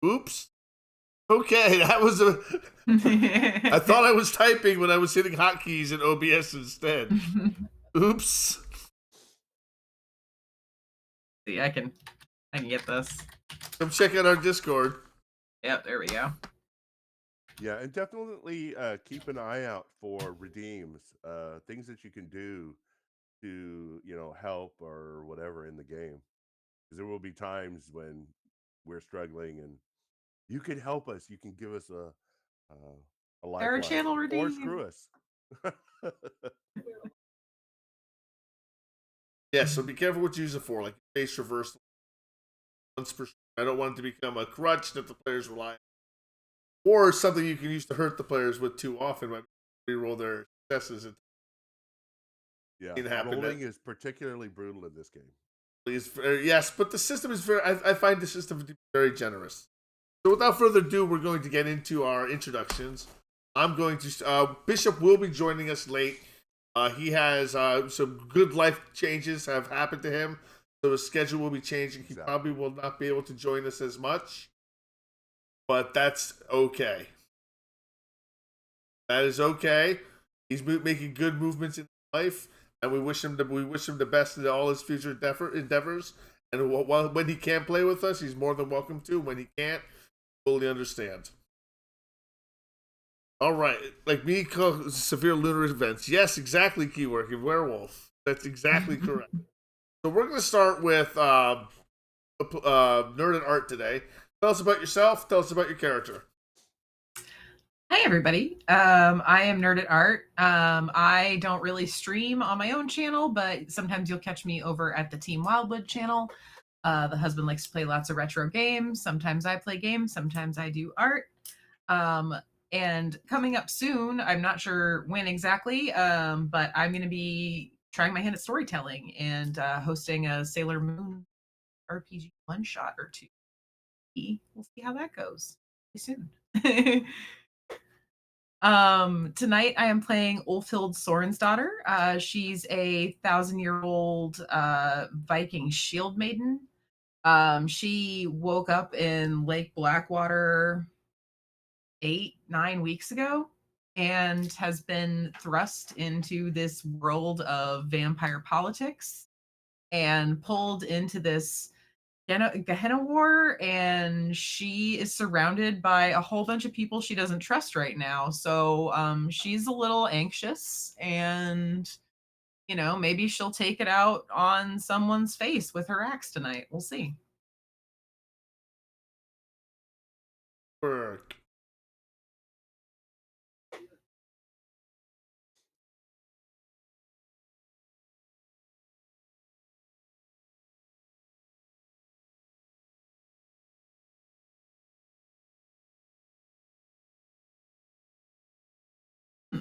Oops. Okay, that was a. I thought I was typing when I was hitting hotkeys in OBS instead. Oops. See, I can get this. Come check out our Discord. Yep, there we go. Yeah, and definitely keep an eye out for redeems, things that you can do to help or whatever in the game. Because there will be times when we're struggling, and you can help us. You can give us a Our lifeline channel or redeem. screw us. Yeah, so be careful what you use it for, like face reversal. Once per, I don't want it to become a crutch that the players rely on, or something you can use to hurt the players with too often. Might reroll their successes. Yeah, It happened. rolling is particularly brutal in this game. Yes, but the system is very. I find the system to be very generous. So without further ado, we're going to get into our introductions. I'm going to. Bishop will be joining us late. He has some good life changes have happened to him, so his schedule will be changing. He probably will not be able to join us as much, but that's okay. That is okay. He's making good movements in life, and we wish him the best in all his future endeavors. And when he can play with us, he's more than welcome to. When he can't, fully understand. All right, like me, severe lunar events. Yes, exactly. Keyword werewolf. That's exactly correct. So we're going to start with nerd and art today. Tell us about yourself. Tell us about your character. Hi, everybody. I am Nerd at Art. I don't really stream on my own channel, but sometimes you'll catch me over at the Team Wildwood channel. The husband likes to play lots of retro games. Sometimes I play games. Sometimes I do art. And coming up soon, I'm not sure when exactly, but I'm going to be trying my hand at storytelling and hosting a Sailor Moon RPG one shot or two. We'll see how that goes soon. Tonight I am playing Ulfhild Sorensdottir. She's a 1,000-year-old Viking shield maiden. She woke up in Lake Blackwater 8-9 weeks ago and has been thrust into this world of vampire politics and pulled into this Gehenna war, and she is surrounded by a whole bunch of people she doesn't trust right now. So she's a little anxious, and maybe she'll take it out on someone's face with her axe tonight. We'll see. Work.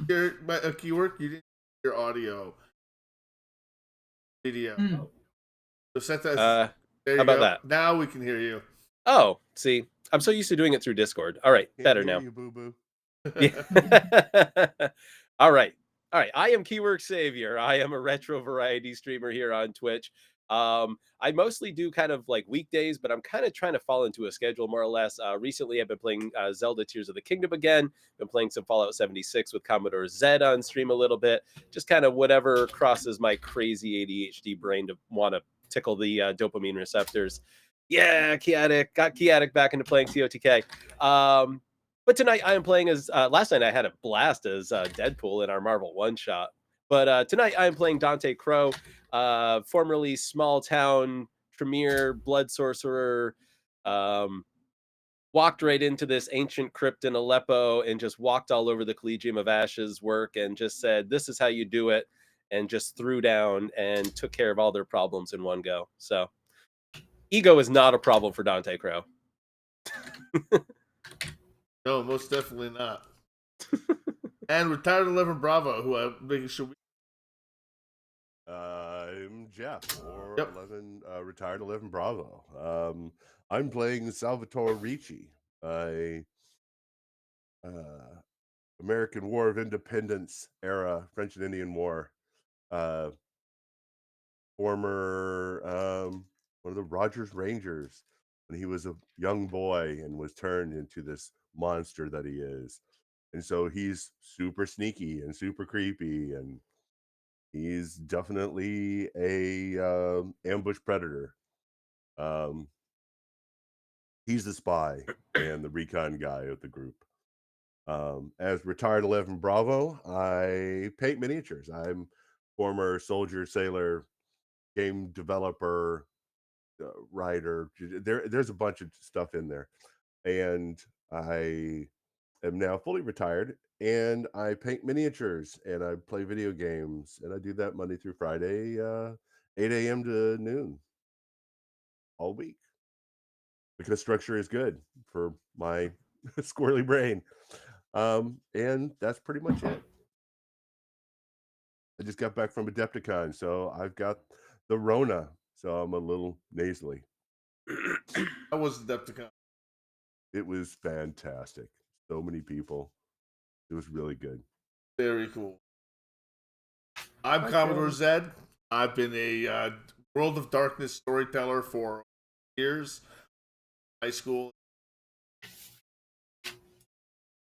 A keyword you didn't hear your audio video. So set that. There you how about go. that? Now we can hear you. Oh, see, I'm so used to doing it through Discord. All right, better now. You, boo boo. Yeah. All right. I am Keywork Savior. I am a retro variety streamer here on Twitch. I mostly do kind of like weekdays, but I'm kind of trying to fall into a schedule more or less. Recently, I've been playing Zelda Tears of the Kingdom again. Been playing some Fallout 76 with Commodore Z on stream a little bit. Just kind of whatever crosses my crazy ADHD brain to want to tickle the dopamine receptors. Yeah, Key Addict. Got Key Addict back into playing TOTK. But tonight I am playing as, last night I had a blast as Deadpool in our Marvel one-shot. But tonight I am playing Dante Crow, formerly small town Tremere blood sorcerer, walked right into this ancient crypt in Aleppo and just walked all over the Collegium of Ashes work and just said, this is how you do it, and just threw down and took care of all their problems in one go. So ego is not a problem for Dante Crow. No, most definitely not. And retired 11 Bravo, who I'm making sure we. I'm Jeff, or 11 retired 11 Bravo. I'm playing Salvatore Ricci, a American War of Independence era French and Indian War, former one of the Rogers Rangers, when he was a young boy and was turned into this monster that he is. And so he's super sneaky and super creepy, and he's definitely a ambush predator. Um, he's the spy and the recon guy of the group. As retired 11 Bravo, I paint miniatures. I'm former soldier, sailor, game developer, writer. There's a bunch of stuff in there, and I am now fully retired. And I paint miniatures and I play video games, and I do that Monday through Friday, 8 a.m. to noon, all week, because structure is good for my squirrely brain. And that's pretty much it. I just got back from Adepticon, so I've got the Rona, so I'm a little nasally. That was Adepticon. It was fantastic. So many people. It was really good. Very cool. I'm Hi, Commodore Tim. Zed. I've been a World of Darkness storyteller for years. High school,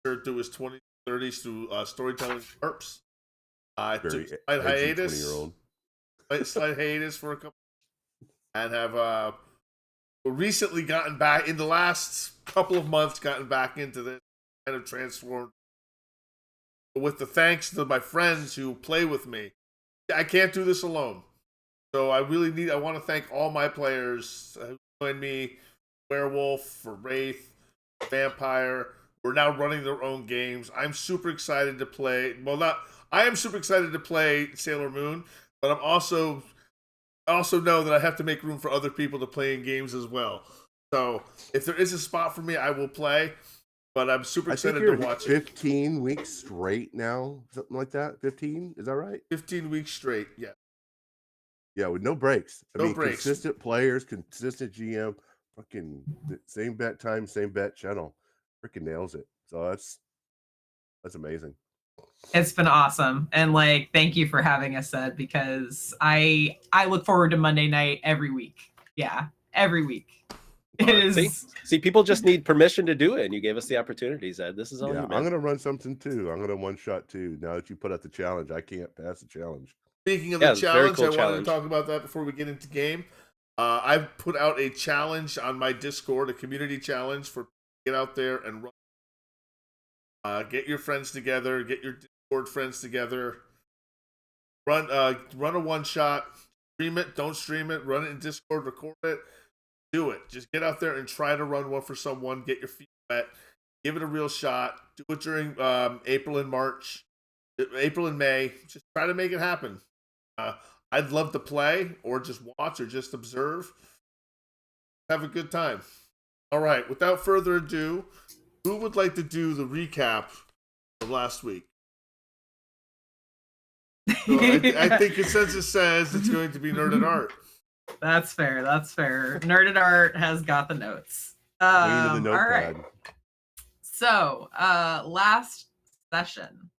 through his 20s, 30s through storytelling harps. I took Very a slight edgy hiatus, 20-year-old. slight hiatus for a couple, and have recently gotten back in the last couple of months. Gotten back into this, kind of transformed with the thanks to my friends who play with me. I can't do this alone. So I want to thank all my players who joined me, Werewolf, for Wraith, Vampire. We're now running their own games. I'm super excited to play. I am super excited to play Sailor Moon, but I also know that I have to make room for other people to play in games as well. So if there is a spot for me, I will play. But I'm super I think excited to you're watch it. 15 weeks straight now, something like that. 15, is that right? 15 weeks straight, yeah. Yeah, with no breaks. I No mean, breaks. consistent players, consistent GM, fucking same bet time, same bet channel. Freaking nails it. So that's amazing. It's been awesome, and like, thank you for having us, Ed, because I look forward to Monday night every week. Yeah, every week. It is. See, people just need permission to do it, and you gave us the opportunity, Zed. This is all Yeah, you, I'm man. gonna run something too. I'm gonna one shot too. Now that you put out the challenge, I can't pass the challenge. Speaking of Yeah, the it's a very challenge, cool I wanted challenge. to talk about that before we get into game. I've put out a challenge on my Discord, a community challenge for get out there and run. Get your friends together, get your Discord friends together, run a one shot, stream it, don't stream it, run it in Discord, record it, do it. Just get out there and try to run one for someone, get your feet wet, give it a real shot. Do it during April and May. Just try to make it happen. Uh, I'd love to play or just watch or just observe. Have a good time. All right, without further ado, who would like to do the recap of last week? So I think consensus says it's going to be Nerd at Art. That's fair. That's fair. Nerd at Art has got the notes. Queen of the notepad. All right. So, last session,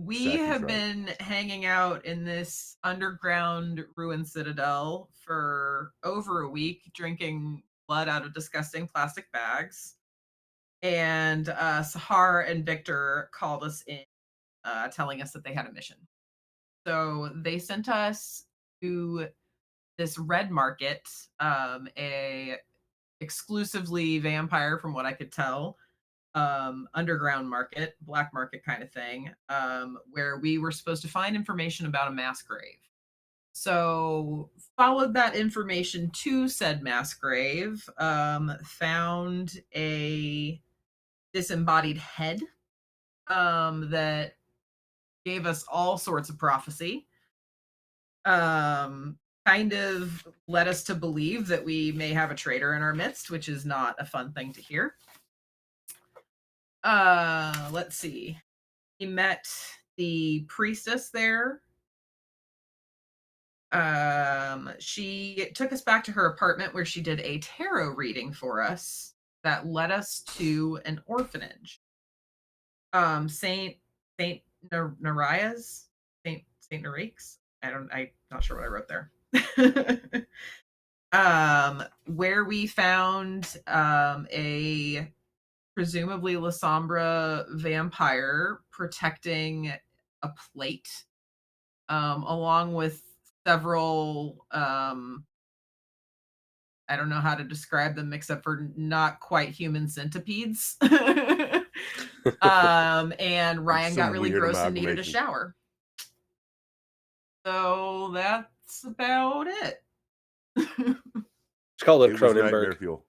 we Second have try. been hanging out in this underground ruin citadel for over a week, drinking blood out of disgusting plastic bags. And Sahar and Victor called us in, telling us that they had a mission. So they sent us to this red market, a exclusively vampire, from what I could tell, underground market, black market kind of thing, where we were supposed to find information about a mass grave. So followed that information to said mass grave, found a disembodied head, that gave us all sorts of prophecy. Kind of led us to believe that we may have a traitor in our midst, which is not a fun thing to hear. Let's see. We met the priestess there. She took us back to her apartment where she did a tarot reading for us that led us to an orphanage. Saint Nariah's, Saint Narique's. I'm not sure what I wrote there. Where we found a presumably Lasombra vampire protecting a plate, along with several I don't know how to describe them except for not quite human centipedes. And Ryan Some got really weird gross and needed a amalgamation. shower. So that's about it. It's called a It was nightmare Cronenberg. fuel.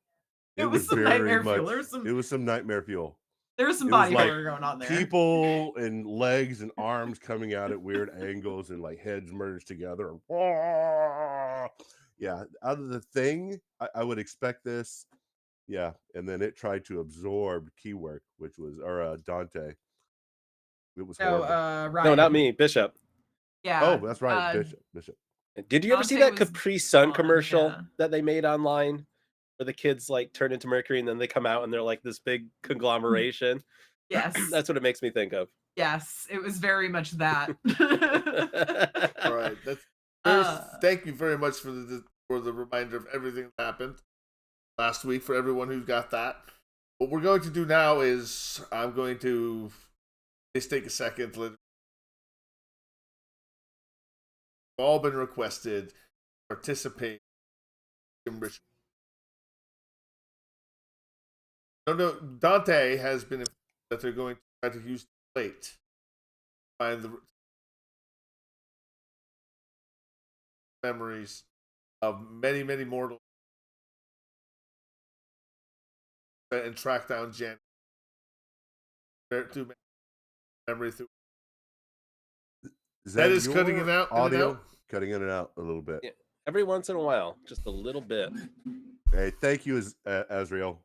It It was was some very nightmare fuel. much. It was some nightmare fuel. There was some It was body like horror going on there. people and legs and arms coming out at weird angles and like heads merged together. Yeah, out of the thing, I would expect this. Yeah, and then it tried to absorb Keywork, which was Dante. It was No, horrible. Ryan. No, not me, Bishop. Yeah. Oh, that's right, Bishop. Did you ever see Dante that was Capri Sun gone, commercial yeah. that they made online where the kids like turn into Mercury and then they come out and they're like this big conglomeration? Yes. That's what it makes me think of. Yes, it was very much that. All right, thank you very much for the reminder of everything that happened last week for everyone who got that. What we're going to do now is I'm going to just take a second. We've all been requested to participate in ritual. No, Dante has been informed that they're going to try to use the plate to find the memories of many, many mortals and track down Jen through memory through. That is cutting it out. Audio cutting in and out a little bit. Yeah, every once in a while, just a little bit. Hey, thank you, Azrael.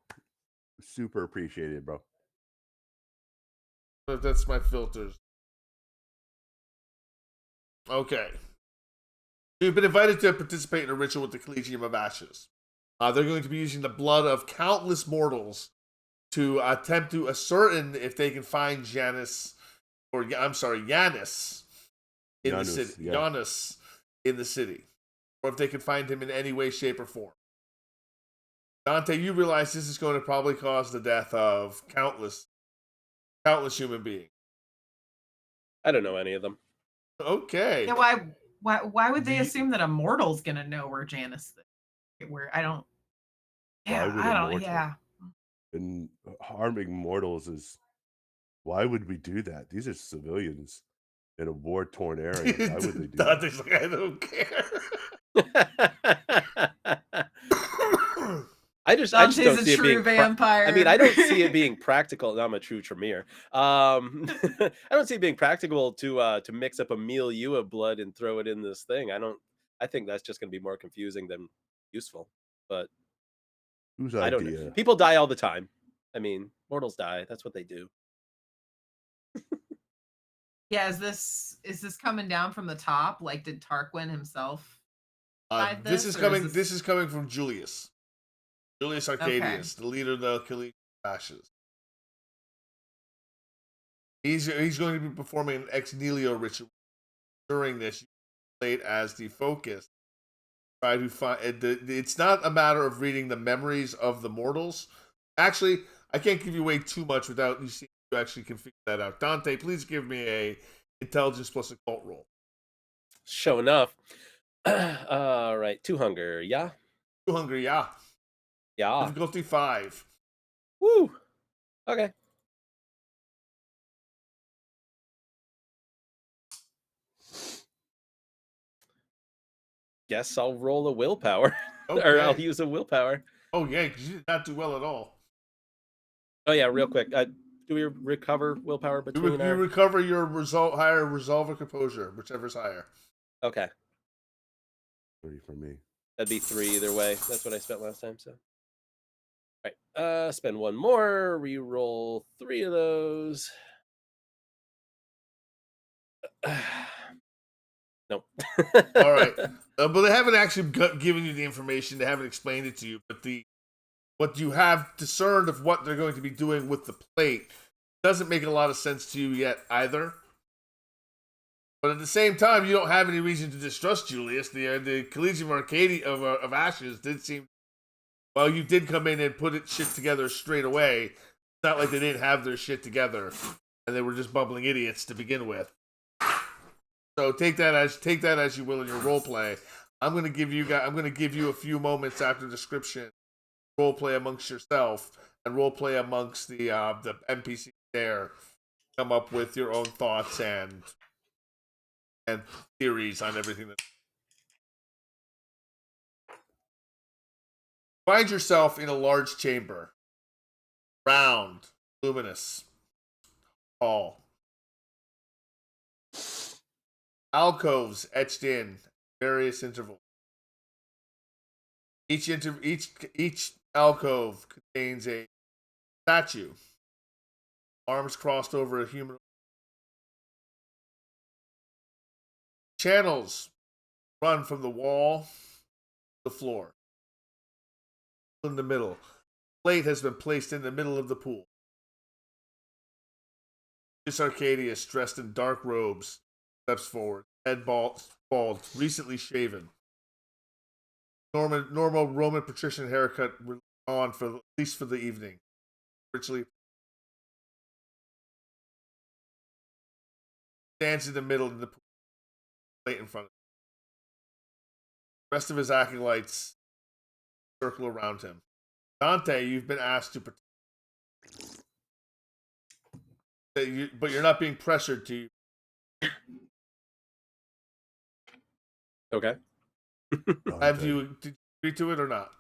Super appreciated, bro. That's my filters. Okay. You've been invited to participate in a ritual with the Collegium of Ashes. They're going to be using the blood of countless mortals to attempt to ascertain if they can find Yanis in the city. Yeah. Giannis in the city. Or if they can find him in any way, shape, or form. Dante, you realize this is going to probably cause the death of countless human beings. I don't know any of them. Okay. Yeah, why would they assume that a mortal's gonna know where Janice is? Where I don't. Yeah, Why would I a don't. mortal? Yeah. And harming mortals is. Why would we do that? These are civilians in a war-torn area. Why would they do that? Dante's like, I don't care. I just Dante's don't a see it true being vampire. I mean, I don't see it being practical. I'm a true Tremere. I don't see it being practical to mix up a milieu of blood and throw it in this thing. I think that's just going to be more confusing than useful. But Whose I don't know. idea? People die all the time. I mean, mortals die. That's what they do. Yeah, is this coming down from the top? Like, did Tarquin himself decide This this? is or coming. this- This is coming from Julius Arcadius, the leader of the Collegium of Ashes. He's going to be performing an ex nihilo ritual during this, played as the focus. Try to find. It's not a matter of reading the memories of the mortals. Actually, I can't give you away too much without you seeing you actually can figure that out. Dante, please give me a intelligence plus occult roll. Show enough. All right, 2 hunger. Yeah. 2 hunger, yeah. Yeah. Difficulty 5. Woo. Okay. Guess I'll roll a willpower. Okay. Or I'll use a willpower. Oh yeah, because you did not do well at all. Oh yeah, real quick. Do we recover willpower between You recover your higher resolve or composure, whichever's higher. Okay. 30 for me. That'd be 3 either way. That's what I spent last time, so. All right. Spend 1 more, re-roll 3 of those. Nope. All right. But they haven't actually given you the information. They haven't explained it to you. But what you have discerned of what they're going to be doing with the plate doesn't make a lot of sense to you yet either. But at the same time, you don't have any reason to distrust Julius. The Collegium of Ashes did seem. Well, you did come in and put shit together straight away. It's not like they didn't have their shit together, and they were just bumbling idiots to begin with. So take that as you will in your role play. I'm gonna give you a few moments after description, role play amongst yourself and role play amongst the NPCs there. Come up with your own thoughts and theories on everything. Find yourself in a large chamber, round, luminous, tall. Alcoves etched in various intervals. Each alcove contains a statue, arms crossed over a human. Channels run from the wall to the floor. In the middle, a plate has been placed in the middle of the pool. Miss Arcadius, dressed in dark robes, steps forward, head bald, recently shaven. Normal Roman patrician haircut on for at least for the evening. Richly stands in the middle of the plate in front of him. The rest of his acolytes circle around him. Dante, you've been asked to protect. But you're not being pressured to. Okay. Did you agree to it or not?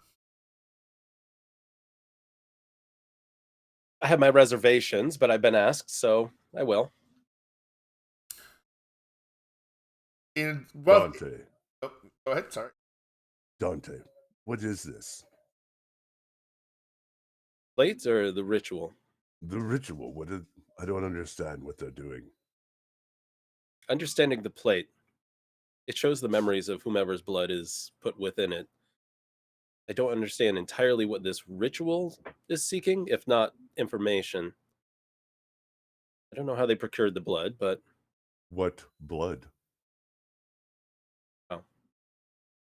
I have my reservations, but I've been asked, so I will. Dante. Oh, go ahead. Sorry. Dante, what is this? Plates or the ritual? The ritual. I don't understand what they're doing. Understanding the plate. It shows the memories of whomever's blood is put within it. I don't understand entirely what this ritual is seeking, if not information. I don't know how they procured the blood, but... What blood? Oh.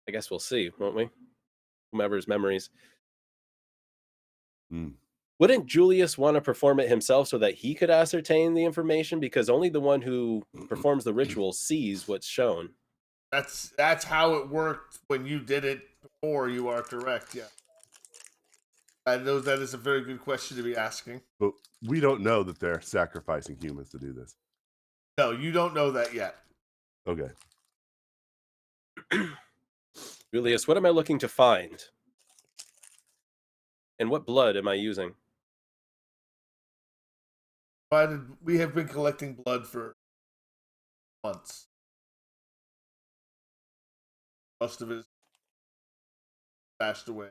I guess we'll see, won't we? Whomever's memories. Wouldn't Julius want to perform it himself so that he could ascertain the information? Because only the one who performs the ritual sees what's shown. That's how it worked when you did it before. You are correct. Yeah. I know that is a very good question to be asking. But we don't know that they're sacrificing humans to do this. No, you don't know that yet. Okay. Julius, what am I looking to find? And what blood am I using? We have been collecting blood for months. Most of it is passed away.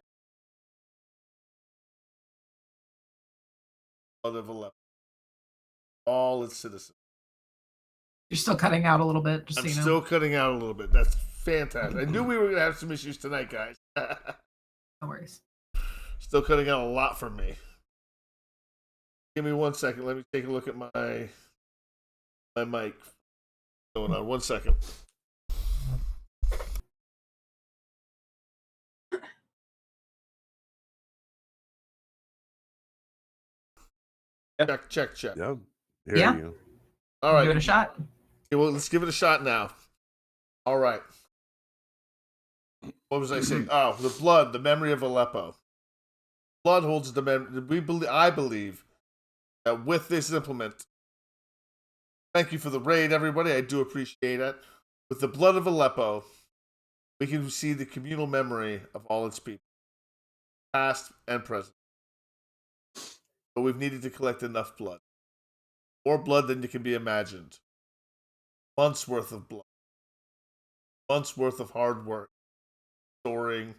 Blood of Aleppo. All its citizens. You're still cutting out a little bit. I'm still cutting out a little bit. That's fantastic. I knew we were going to have some issues tonight, guys. No worries. Still cutting out a lot from me. Give me 1 second. Let me take a look at my mic. Going on 1 second. Check. Yeah. Yeah. You. All right. Give it a shot. Okay, well, let's give it a shot now. All right. What was I saying? Oh, the blood, the memory of Aleppo. Blood holds the memory. I believe that with this implement, thank you for the raid, everybody. I do appreciate it. With the blood of Aleppo, we can see the communal memory of all its people, past and present. But we've needed to collect enough blood. More blood than you can be imagined. Months worth of blood. Months worth of hard work. Storing.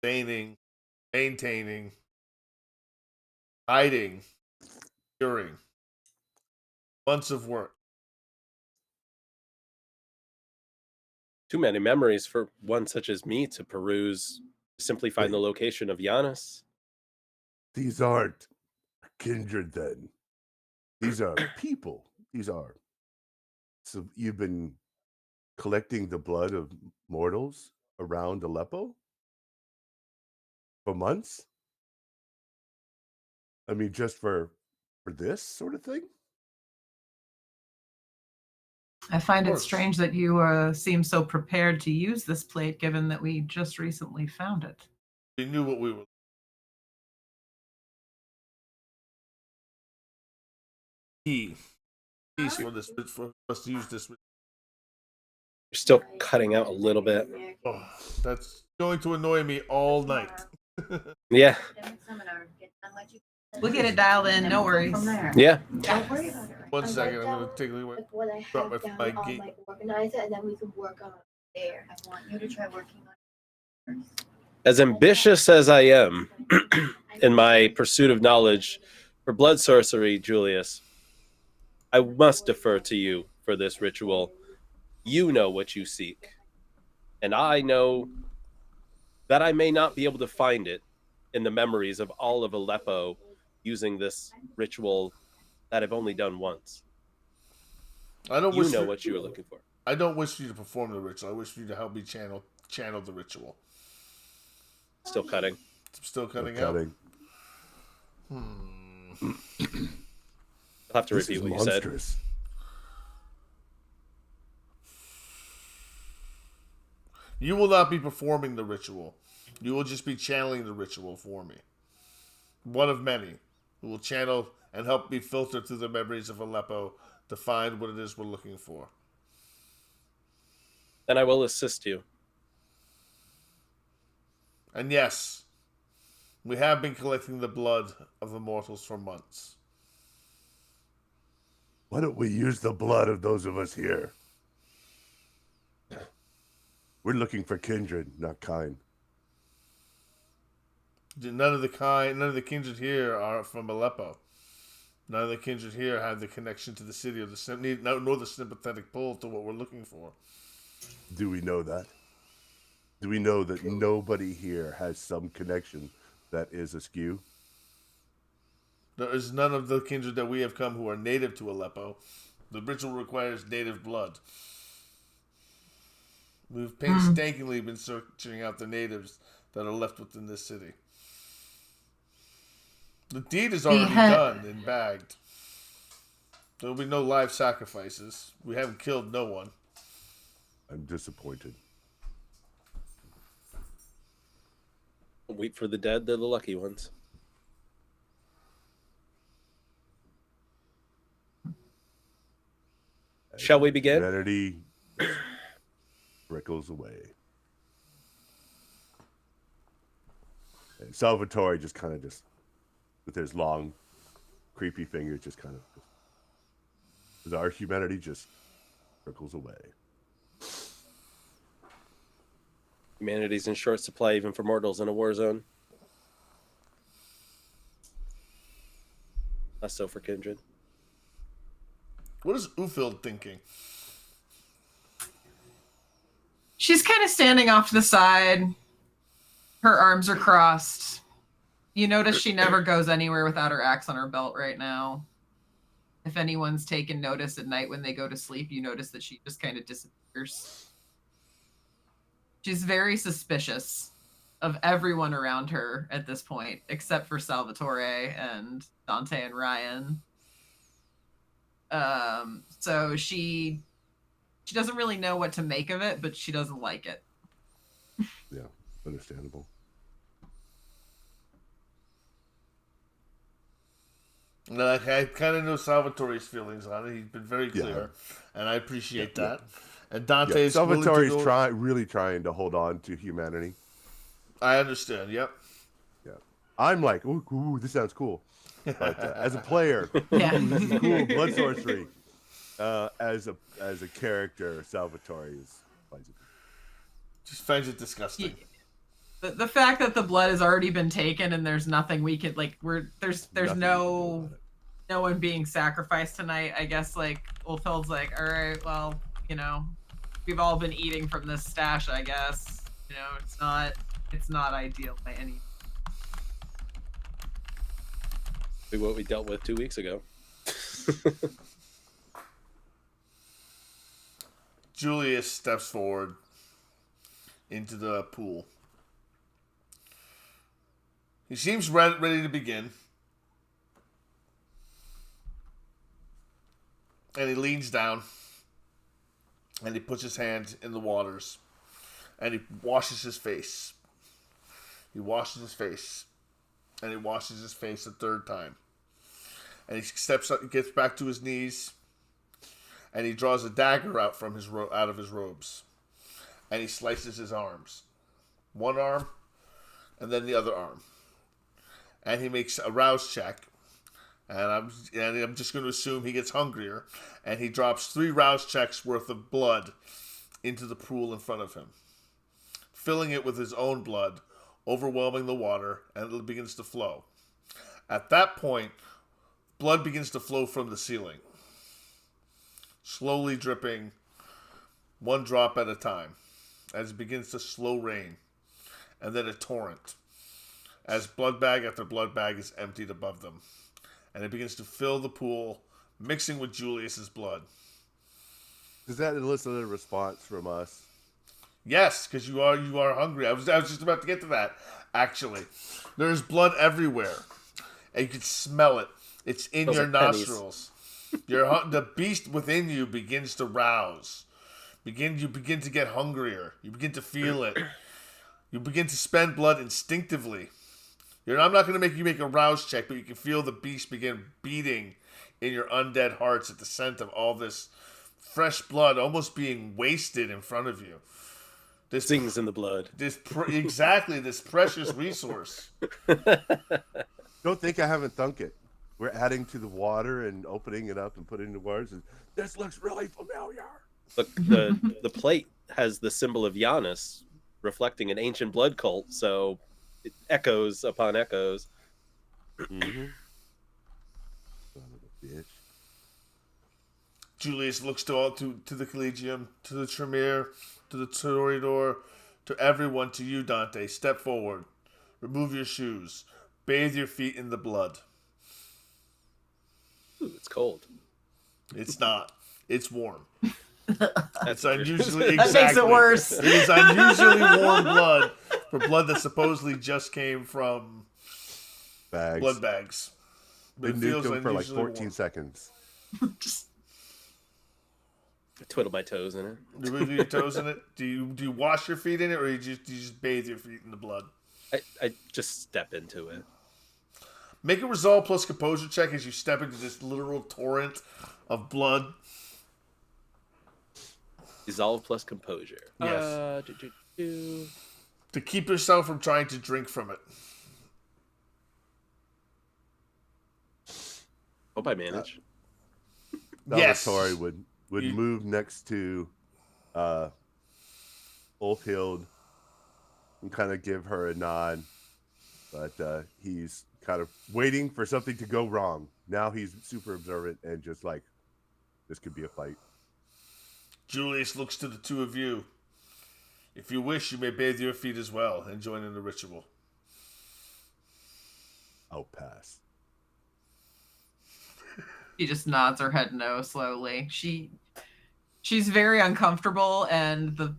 Staining. Maintaining. Hiding. Curing. Months of work. Too many memories for one such as me to peruse. Simply find the location of Giannis. These aren't kindred, then. These are people. These are. So you've been collecting the blood of mortals around Aleppo for months? I mean, just for this sort of thing? I find Of it course. strange that you seem so prepared to use this plate, given that we just recently found it. We knew what we were. Keys for this, for us to use this. You're still cutting out a little bit. Oh, that's going to annoy me all night. Yeah. We'll get it dialed in, no worries. Yeah. Don't worry about it. 1 second, I'm gonna take a look. Like what I Drop have my down, gate. I'll like organize it, and then we can work on it there. I want you to try working on it first. As ambitious as I am in my pursuit of knowledge for blood sorcery, Julius, I must defer to you for this ritual. You know what you seek, and I know that I may not be able to find it in the memories of all of Aleppo using this ritual that I've only done once. I don't You wish know for- what you were looking for. I don't wish for you to perform the ritual. I wish for you to help me channel the ritual. Still cutting. Still cutting Still out. cutting. I'll have to This repeat is what you said. monstrous. You will not be performing the ritual. You will just be channeling the ritual for me. One of many who will channel and help me filter through the memories of Aleppo to find what it is we're looking for. Then I will assist you. And yes, we have been collecting the blood of the mortals for months. Why don't we use the blood of those of us here? We're looking for kindred, not kind. None of the kindred here are from Aleppo. None of the kindred here have the connection to the city or nor the sympathetic pull to what we're looking for. Do we know that? Do we know that nobody here has some connection that is askew? There is none of the kindred that we have come who are native to Aleppo. The ritual requires native blood. We've painstakingly been searching out the natives that are left within this city. The deed is already done and bagged. There will be no live sacrifices. We haven't killed no one. I'm disappointed. Wait for the dead, they're the lucky ones. Shall we begin? Humanity trickles away. And Salvatore just kind of with his long, creepy fingers, just kind of, as our humanity just trickles away. Humanity's in short supply even for mortals in a war zone. Less so for kindred. What is Ufild thinking? She's kind of standing off to the side. Her arms are crossed. You notice she never goes anywhere without her axe on her belt right now. If anyone's taken notice at night when they go to sleep, you notice that she just kind of disappears. She's very suspicious of everyone around her at this point, except for Salvatore and Dante and Ryan. So she doesn't really know what to make of it, but she doesn't like it. Yeah, understandable. No, I kind of know Salvatore's feelings on it. He's been very clear, and I appreciate that. And Dante is Salvatore's really trying to hold on to humanity. I understand. Yep. Yeah, I'm like, ooh, this sounds cool. But as a player, Yeah. this is cool. Blood sorcery. As a character, Salvatore just finds it disgusting. The fact that the blood has already been taken and there's nothing we could there's no one being sacrificed tonight. I guess Ulfeld's like, all right, well, we've all been eating from this stash. I guess it's not ideal by any. What we dealt with 2 weeks ago. Julius steps forward into the pool. He seems ready to begin. And he leans down. And he puts his hand in the waters. And he washes his face. He washes his face. And he washes his face a third time. And he steps up, gets back to his knees. And he draws a dagger out from out of his robes. And he slices his arms. One arm, and then the other arm. And he makes a rouse check. And I'm just going to assume he gets hungrier. And he drops 3 rouse checks worth of blood into the pool in front of him, filling it with his own blood, overwhelming the water, and it begins to flow. At that point, blood begins to flow from the ceiling, slowly dripping 1 drop at a time, as it begins to slow rain, and then a torrent, as blood bag after blood bag is emptied above them, and it begins to fill the pool, mixing with Julius's blood. Does that elicit a response from us? Yes, because you are hungry. I was just about to get to that. Actually, there's blood everywhere, and you can smell it. It's in Those your are pennies. nostrils. The beast within you begins to rouse. You begin to get hungrier. You begin to feel it. You begin to spend blood instinctively. I'm not going to make you make a rouse check, but you can feel the beast begin beating in your undead hearts at the scent of all this fresh blood almost being wasted in front of you. This Sings in the blood. Exactly, this precious resource. Don't think I haven't thunk it. We're adding to the water and opening it up and putting the words. And this looks really familiar. Look, the plate has the symbol of Janus, reflecting an ancient blood cult, so it echoes upon echoes. Mm-hmm. Son of a bitch. Julius looks to the Collegium, to the Tremere, to the Toreador, to everyone, to you, Dante. Step forward. Remove your shoes. Bathe your feet in the blood. Ooh, it's cold. It's not. It's warm. That's It's unusually That makes it worse. It is unusually warm blood for blood that supposedly just came from Bags. blood bags. They But it nuked feels them for like unusually 14 warm. seconds. I twiddle my toes in it. Do you move your toes in it? Do you wash your feet in it, or do you just bathe your feet in the blood? I just step into it. Make a resolve plus composure check as you step into this literal torrent of blood. Resolve plus composure. Yes. To keep yourself from trying to drink from it. Hope I manage. Yes. Salvatore would You- move next to Ulfhild and kind of give her a nod, but he's kind of waiting for something to go wrong. Now he's super observant and just like, this could be a fight. Julius looks to the two of you. If you wish, you may bathe your feet as well and join in the ritual. I'll pass. She just nods her head no slowly. She's very uncomfortable, and the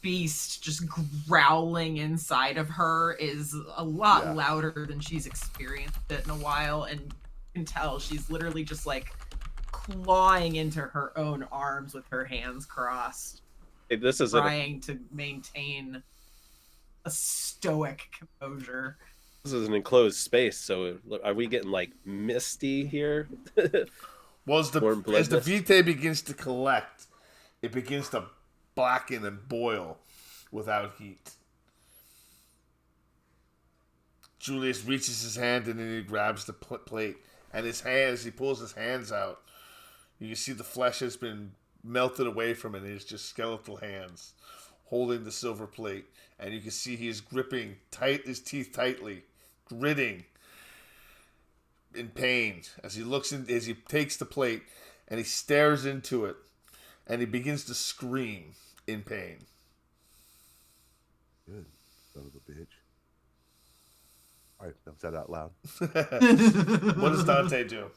beast just growling inside of her is a lot louder than she's experienced it in a while, and you can tell she's literally just like clawing into her own arms with her hands crossed, Hey, this is trying to maintain a stoic composure. an enclosed space, so are we getting like misty here? Well, as the Warm bloodness. vitae begins to collect, it begins to blacken and boil without heat. Julius reaches his hand and then he grabs the plate. And his hands, he pulls his hands out. You can see the flesh has been melted away from it. And it's just skeletal hands holding the silver plate. And you can see he is gripping his teeth tightly, gritting in pain as as he takes the plate and he stares into it and he begins to scream in pain. Good. Son of a bitch. All right, that was that out loud. What does Dante do?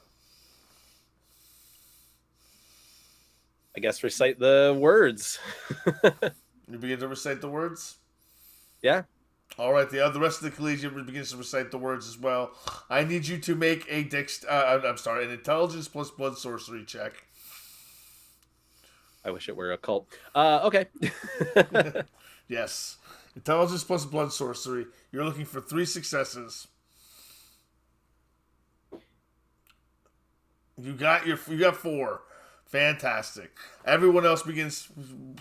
I guess recite the words. You begin to recite the words? Yeah. All right, the rest of the collegiate begins to recite the words as well. I need you to make an intelligence plus blood sorcery check. I wish it were a cult. Okay. Yes. Intelligence plus blood sorcery. You're looking for 3 successes. You got 4. Fantastic. Everyone else begins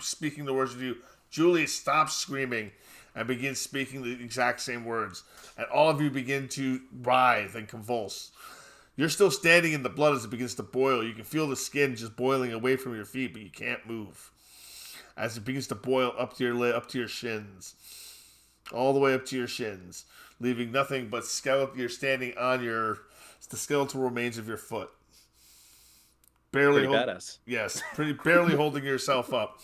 speaking the words with you. Julius stops screaming and begins speaking the exact same words. And all of you begin to writhe and convulse. You're still standing in the blood as it begins to boil. You can feel the skin just boiling away from your feet, but you can't move. As it begins to boil up to your shins. All the way up to your shins. Leaving nothing but skeleton. You're standing on the skeletal remains of your foot. Pretty badass. Yes, barely holding yourself up.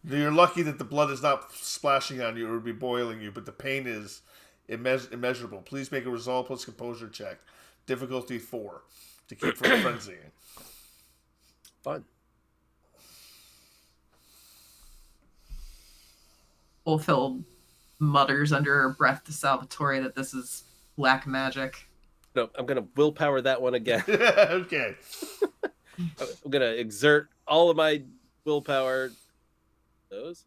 You're lucky that the blood is not splashing on you or would be boiling you, but the pain is immeasurable. Please make a resolve plus composure check. Difficulty 4 to keep from frenzying. Fun. Ulfhild mutters under her breath to Salvatore that this is black magic. No, I'm gonna willpower that one again. Okay. I'm gonna exert all of my willpower. Those.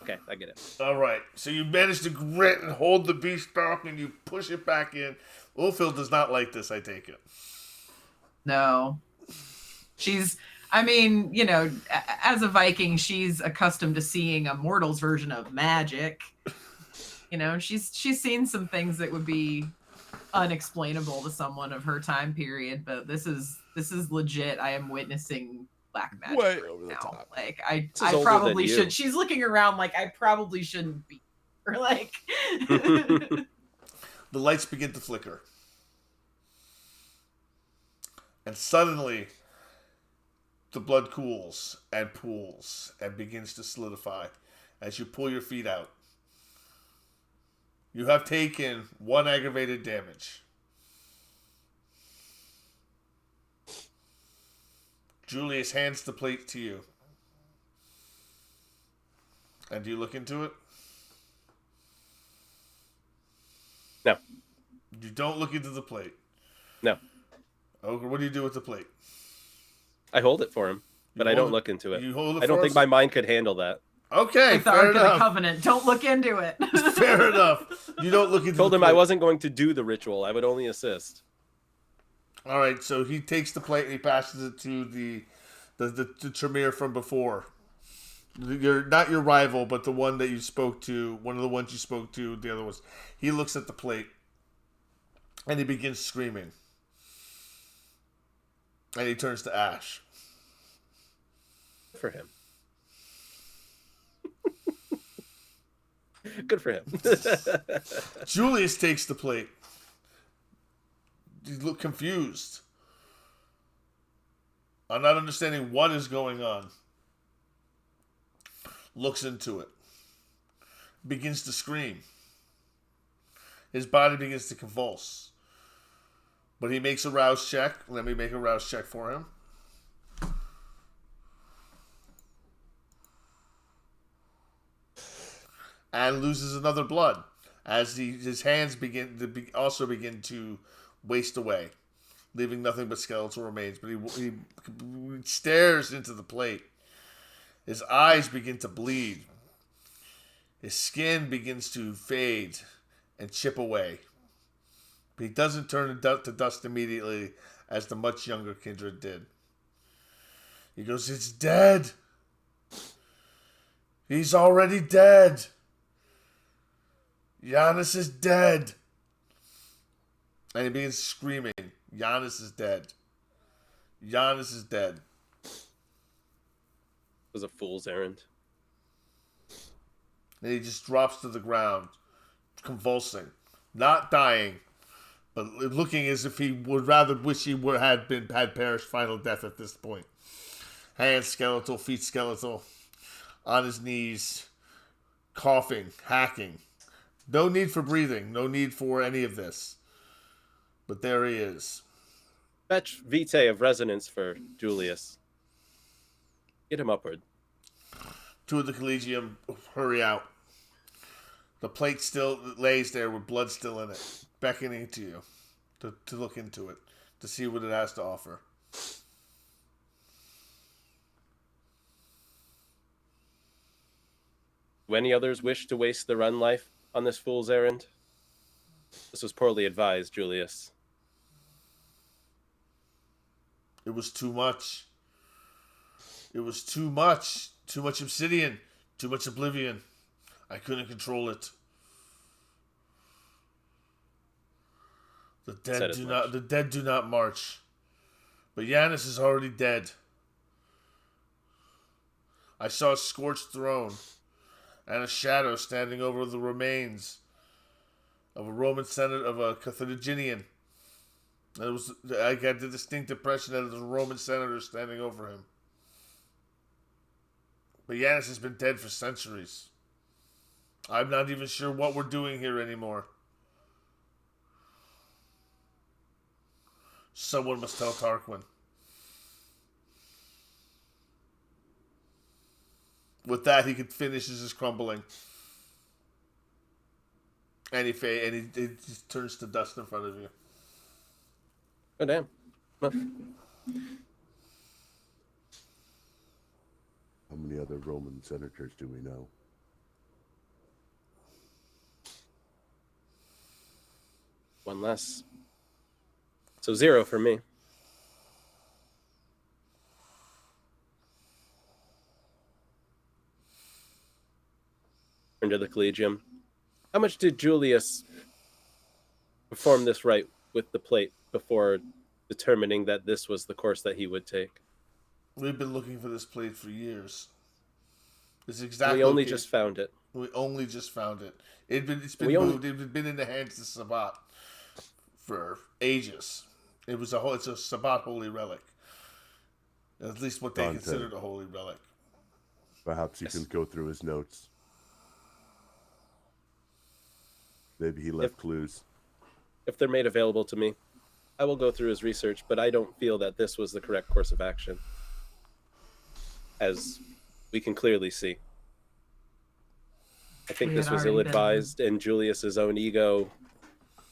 Okay, I get it. All right. So you manage to grit and hold the beast back, and you push it back in. Ulfhild does not like this, I take it. No. As a Viking, she's accustomed to seeing a mortal's version of magic. She's seen some things that would be unexplainable to someone of her time period, but this is legit. I am witnessing black magic Way right over the now. top. Like I This is older probably than should. you. She's looking around like I probably shouldn't be. Or like The lights begin to flicker. And suddenly, the blood cools and pools and begins to solidify as you pull your feet out. You have taken 1 aggravated damage. Julius hands the plate to you. And do you look into it? No. You don't look into the plate. No. Okay, what do you do with the plate? I hold it for him, but I don't look into it. You hold it I don't for think us? my mind could handle that. Okay, like the fair Ark of the enough. Covenant. Don't look into it. Fair enough. You don't look into Told the him plate. I wasn't going to do the ritual. I would only assist. All right, so he takes the plate and he passes it to the Tremere from before. Not your rival, but the one that you spoke to. One of the ones you spoke to. The other was. He looks at the plate and he begins screaming. And he turns to ash. For him. Good for him. Julius takes the plate. You look confused. I'm not understanding what is going on. Looks into it. Begins to scream. His body begins to convulse. But he makes a rouse check. Let me make a rouse check for him. And loses another blood as his hands begin to waste away, leaving nothing but skeletal remains. But he stares into the plate. His eyes begin to bleed. His skin begins to fade and chip away. But he doesn't turn to dust immediately as the much younger kindred did. He goes, "It's dead. He's already dead. Giannis is dead." And he begins screaming, "Giannis is dead. Giannis is dead." It was a fool's errand. And he just drops to the ground, convulsing, not dying, but looking as if he would rather wish he had perished final death at this point. Hands skeletal, feet skeletal, on his knees, coughing, hacking. No need for breathing, no need for any of this. But there he is. Fetch Vitae of Resonance for Julius. Get him upward. Two of the Collegium hurry out. The plate still lays there with blood still in it, beckoning to you to look into it, to see what it has to offer. Do any others wish to waste their run life on this fool's errand? This was poorly advised, Julius. It was too much. It was too much. Too much obsidian. Too much oblivion. I couldn't control it. The dead do not march. But Yanis is already dead. I saw a scorched throne and a shadow standing over the remains of a Roman senator, of a Carthaginian. I got the distinct impression that it was a Roman senator standing over him. But Yanis has been dead for centuries. I'm not even sure what we're doing here anymore. Someone must tell Tarquin. With that, he finishes his crumbling. And he just turns to dust in front of you. Oh, damn. Well, How many other Roman senators do we know? one less. So 0 for me. Turn to the Collegium. How much did Julius perform this rite with the plate before determining that this was the course that he would take? We've been looking for this plate for years. This exactly. We only just found it. We only just found it. It's been moved. It had been in the hands of Sabbat for ages. It's a Sabbat holy relic. At least what they considered a holy relic. Perhaps you can go through his notes. Maybe he left clues. If they're made available to me, I will go through his research, but I don't feel that this was the correct course of action. As we can clearly see. I think this was ill-advised, and Julius's own ego,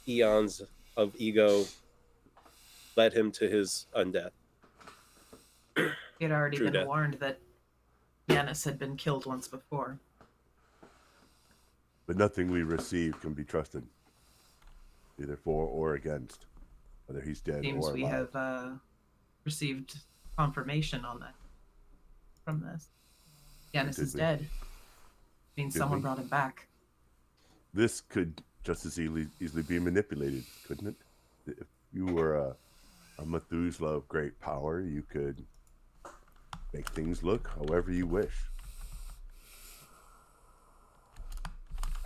eons of ego, led him to his undeath. He had already been warned that Yanis had been killed once before. But nothing we receive can be trusted, either for or against, whether he's dead Seems or alive. we have received confirmation on that from this. Yanis is dead. Means someone brought him back. This could just as easily be manipulated, couldn't it? If you were a Methuselah of great power, you could make things look however you wish.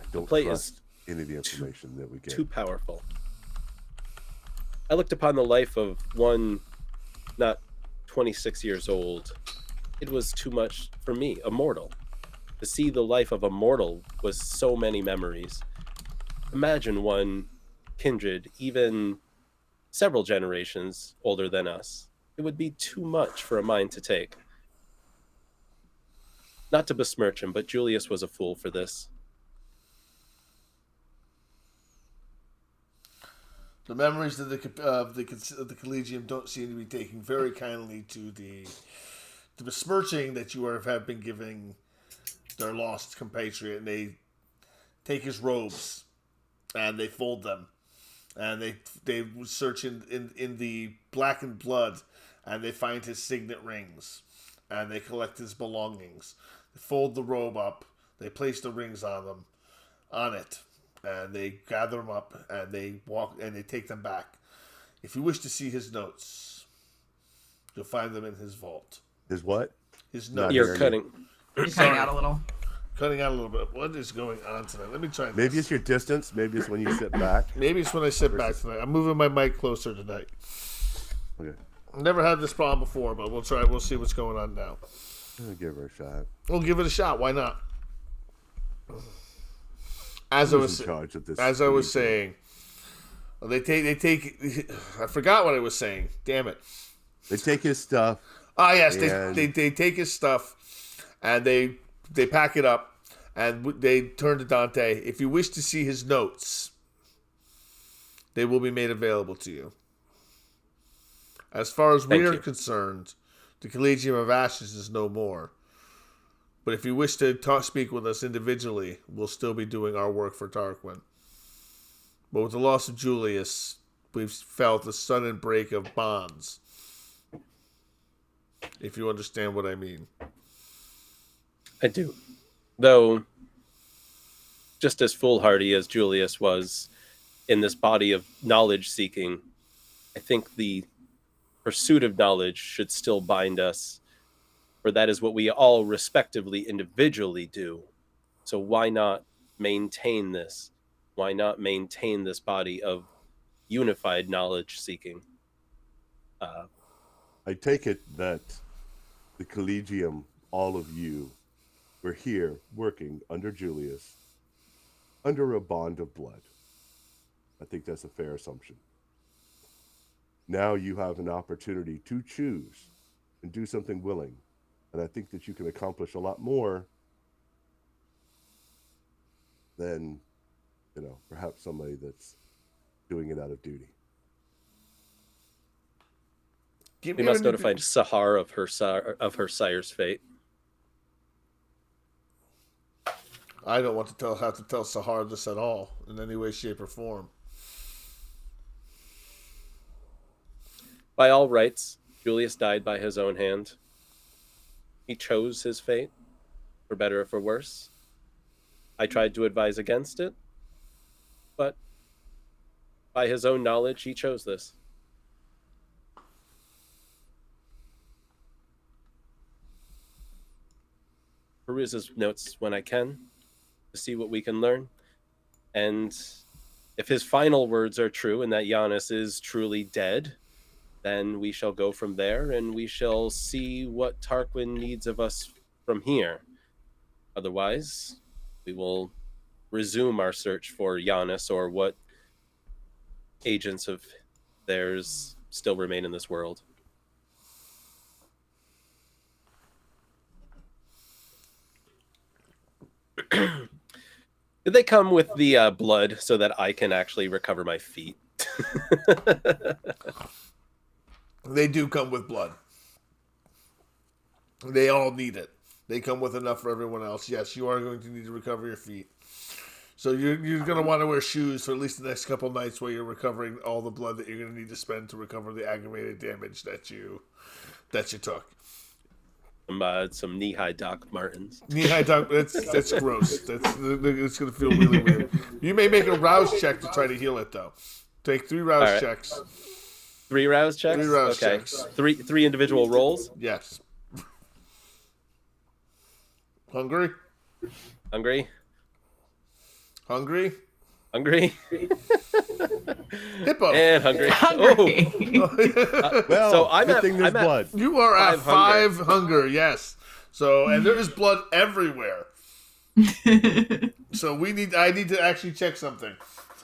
I don't trust any of the information that we get. Too powerful. I looked upon the life of one not 26 years old. It was too much for me, a mortal. To see the life of a mortal was so many memories. Imagine one kindred, even several generations older than us. It would be too much for a mind to take. Not to besmirch him, but Julius was a fool for this. The memories of the Collegium don't seem to be taking very kindly to the besmirching that you have been giving their lost compatriot. And they take his robes and they fold them, and they search in the blackened blood, and they find his signet rings, and they collect his belongings. They fold the robe up, they place the rings on it, and they gather them up, and they walk and they take them back. If you wish to see his notes, you'll find them in his vault. His what? His notes. You're cutting out a little. Cutting out a little bit. What is going on tonight? Let me try. Maybe it's your distance. Maybe it's when you sit back. Maybe it's when I sit back tonight. I'm moving my mic closer tonight. Okay. Never had this problem before, but we'll try. We'll see what's going on now. I'll give her a shot. We'll give it a shot. Why not? As I was saying, They take. I forgot what I was saying. Damn it. They take his stuff. Ah, yes. And- They take his stuff, and they pack it up, and they turn to Dante. If you wish to see his notes, they will be made available to you. As far as we Thank are you. concerned, the Collegium of Ashes is no more. But if you wish to speak with us individually, we'll still be doing our work for Tarquin. But with the loss of Julius, we've felt a sudden break of bonds. If you understand what I mean. I do. Though, just as foolhardy as Julius was in this body of knowledge seeking, I think the pursuit of knowledge should still bind us, for that is what we all respectively individually do. So why not maintain this? Why not maintain this body of unified knowledge seeking? I take it that the Collegium, all of you, were here working under Julius, under a bond of blood. I think that's a fair assumption. Now you have an opportunity to choose and do something willing. And I think that you can accomplish a lot more than, perhaps somebody that's doing it out of duty. We must notify Sahar of her sire's fate. I don't want to have to tell Sahar this at all, in any way, shape, or form. By all rights, Julius died by his own hand. He chose his fate, for better or for worse. I tried to advise against it, but by his own knowledge, he chose this. Peruse his notes when I can, to see what we can learn. And if his final words are true, and that Giannis is truly dead, then we shall go from there, and we shall see what Tarquin needs of us from here. Otherwise, we will resume our search for Giannis, or what agents of theirs still remain in this world. Did they come with the blood so that I can actually recover my feet? They do come with blood. They all need it. They come with enough for everyone else. Yes, you are going to need to recover your feet. So you're going to want to wear shoes for at least the next couple nights while you're recovering all the blood that you're going to need to spend to recover the aggravated damage that you took. Some knee-high Doc Martens. Knee-high Doc, that's gross. It's going to feel really weird. You may make a rouse check to try to heal it, though. Take 3 rouse checks. 3 rouse checks? 3 rouse checks. Three individual rolls? Yes. Hungry? Hungry? Hungry? Hungry? Hippo. And hungry. Hungry. Oh. Well, So I'm good at- thing there's I'm at- blood. You are at 5 5 hunger, yes. So, and there is blood everywhere. So I need to actually check something.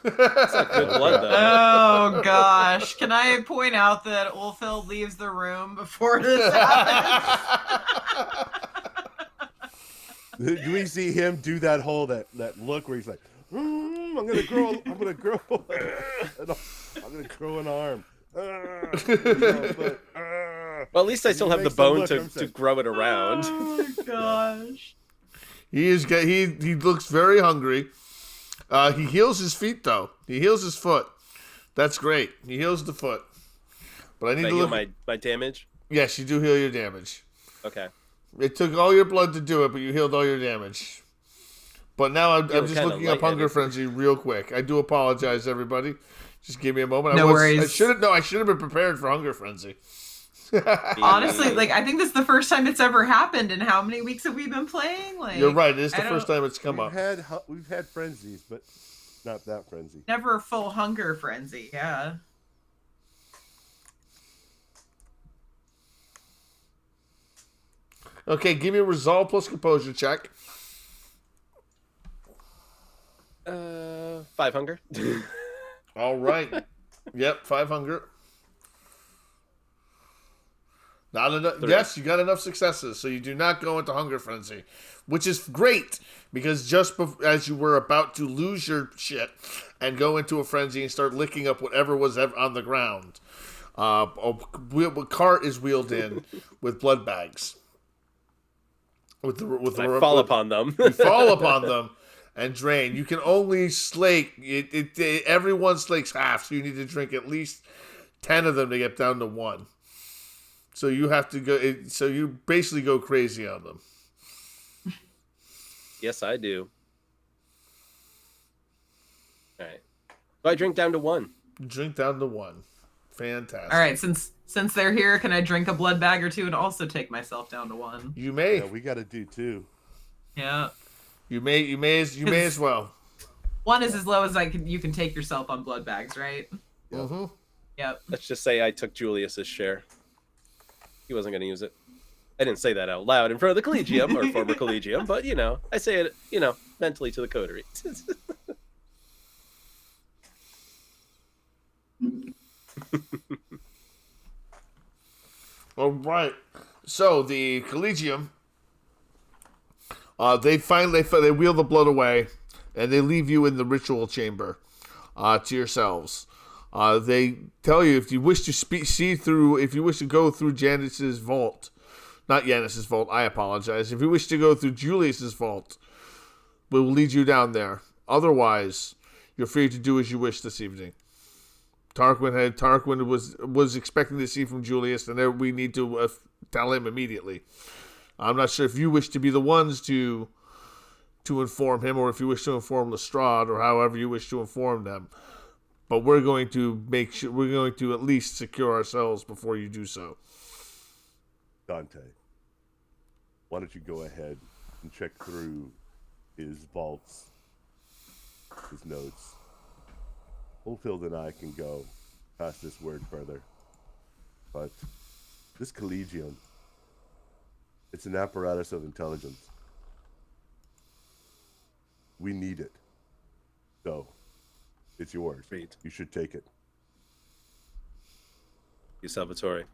That's not good blood, though. Oh gosh. Can I point out that Ulfil leaves the room before this happens? Do we see him do that whole that look where he's like, I'm gonna grow I'm gonna grow an arm. Well, at least I still have the makes them bone look, to I'm saying. grow it around. Oh gosh. He looks very hungry. He heals his feet though. He heals his foot. That's great. He heals the foot. But I need Did I to heal look. my damage? Yes, you do heal your damage. Okay. It took all your blood to do it, but you healed all your damage. But now I'm Feeling just kinda looking up Hunger lightheaded. Frenzy real quick. I do apologize, everybody. Just give me a moment. No I worries. should have been prepared for Hunger Frenzy. Honestly, like I think this is the first time it's ever happened. In how many weeks have we been playing? Like You're right. It's the I first don't- time it's come up. We've had frenzies, but not that frenzy. Never a full hunger frenzy. Yeah. Okay, give me a resolve plus composure check. 5 hunger. All right. Yep, 5 hunger. Not enough. 3. Yes, you got enough successes, so you do not go into hunger frenzy, which is great because just as you were about to lose your shit and go into a frenzy and start licking up whatever was on the ground, a cart is wheeled in with blood bags. I fall upon them. You fall upon them and drain. You can only slake everyone slakes half, so you need to drink at least 10 of them to get down to 1. So you have to go. So you basically go crazy on them. Yes, I do. All right. So I drink down to 1. Drink down to 1. Fantastic. All right, since they're here, can I drink a blood bag or 2 and also take myself down to 1? You may. Yeah, we got to do 2. Yeah. You may as well. 1 is as low as you can take yourself on blood bags, right? Mm-hmm. Yep. Let's just say I took Julius's share. He wasn't going to use it. I didn't say that out loud in front of the collegium or former collegium, but I say it, mentally to the coterie. All right. So the collegium, they wheel the blood away, and they leave you in the ritual chamber, to yourselves. They tell you if you wish to go through Janice's vault, not Janice's vault, I apologize. If you wish to go through Julius's vault, we will lead you down there. Otherwise, you're free to do as you wish this evening. Tarquin was expecting to see from Julius, and we need to tell him immediately. I'm not sure if you wish to be the ones to inform him, or if you wish to inform Lestrade, or however you wish to inform them. But we're going to at least secure ourselves before you do so. Dante, why don't you go ahead and check through his vaults, his notes. Oldfield and I can go past this word further. But this collegium, it's an apparatus of intelligence. We need it. So, it's yours. Great. You should take it. You, Salvatore.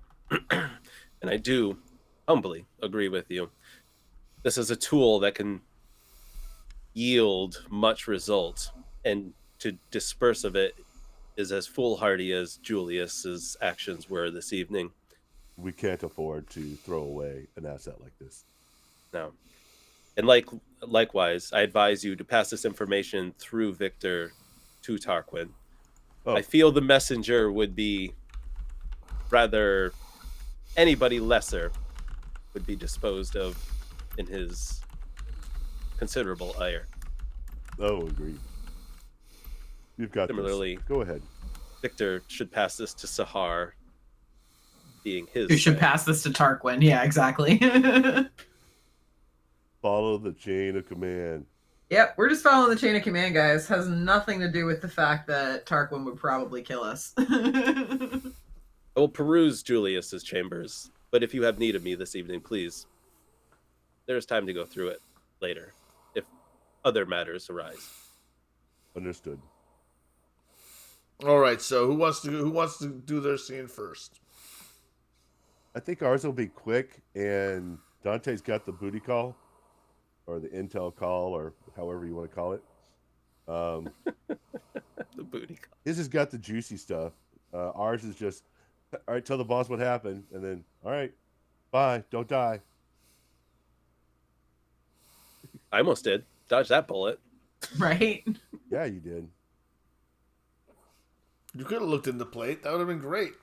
And I do humbly agree with you. This is a tool that can yield much result, and to disperse of it is as foolhardy as Julius's actions were this evening. We can't afford to throw away an asset like this. No. And likewise, I advise you to pass this information through Victor to Tarquin. Oh. I feel the messenger would be rather anybody lesser would be disposed of in his considerable ire. Oh, agreed. You've got Similarly, this. Go ahead. Victor should pass this to Sahar, being his. You should friend. pass this to Tarquin. Yeah, exactly. Follow the chain of command. Yep, we're just following the chain of command, guys. Has nothing to do with the fact that Tarquin would probably kill us. I will peruse Julius's chambers, but if you have need of me this evening, please. There's time to go through it later, if other matters arise. Understood. All right. So who wants to do their scene first? I think ours will be quick, and Dante's got the booty call, or the intel call, or however you want to call it. The booty call. His has got the juicy stuff. Ours is just, all right, tell the boss what happened, and then, all right, bye, don't die. I almost did. Dodge that bullet. Right? Yeah, you did. You could have looked in the plate. That would have been great.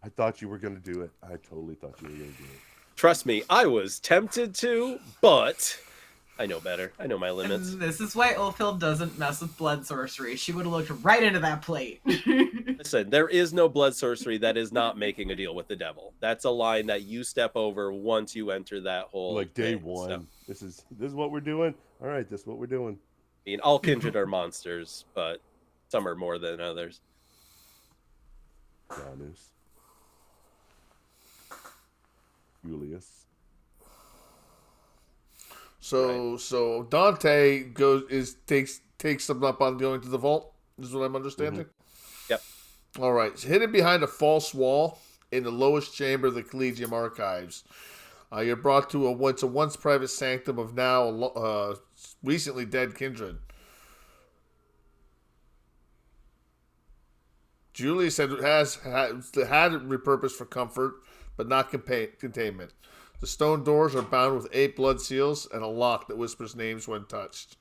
I thought you were going to do it. I totally thought you were going to do it. Trust me, I was tempted to, but I know better. I know my limits. And this is why Ulfhild doesn't mess with blood sorcery. She would have looked right into that plate. Listen, there is no blood sorcery that is not making a deal with the devil. That's a line that you step over once you enter that whole Like day thing. one. So, This is what we're doing. All right, this is what we're doing. I mean, all kindred are monsters, but some are more than others. Janus. Julius. So Dante takes them up on going to the vault. This is what I'm understanding? Yep. All right. Hidden behind a false wall in the lowest chamber of the Collegium Archives. You're brought to a once private sanctum of now recently dead kindred. Julius had it repurposed for comfort, but not containment. The stone doors are bound with 8 blood seals and a lock that whispers names when touched.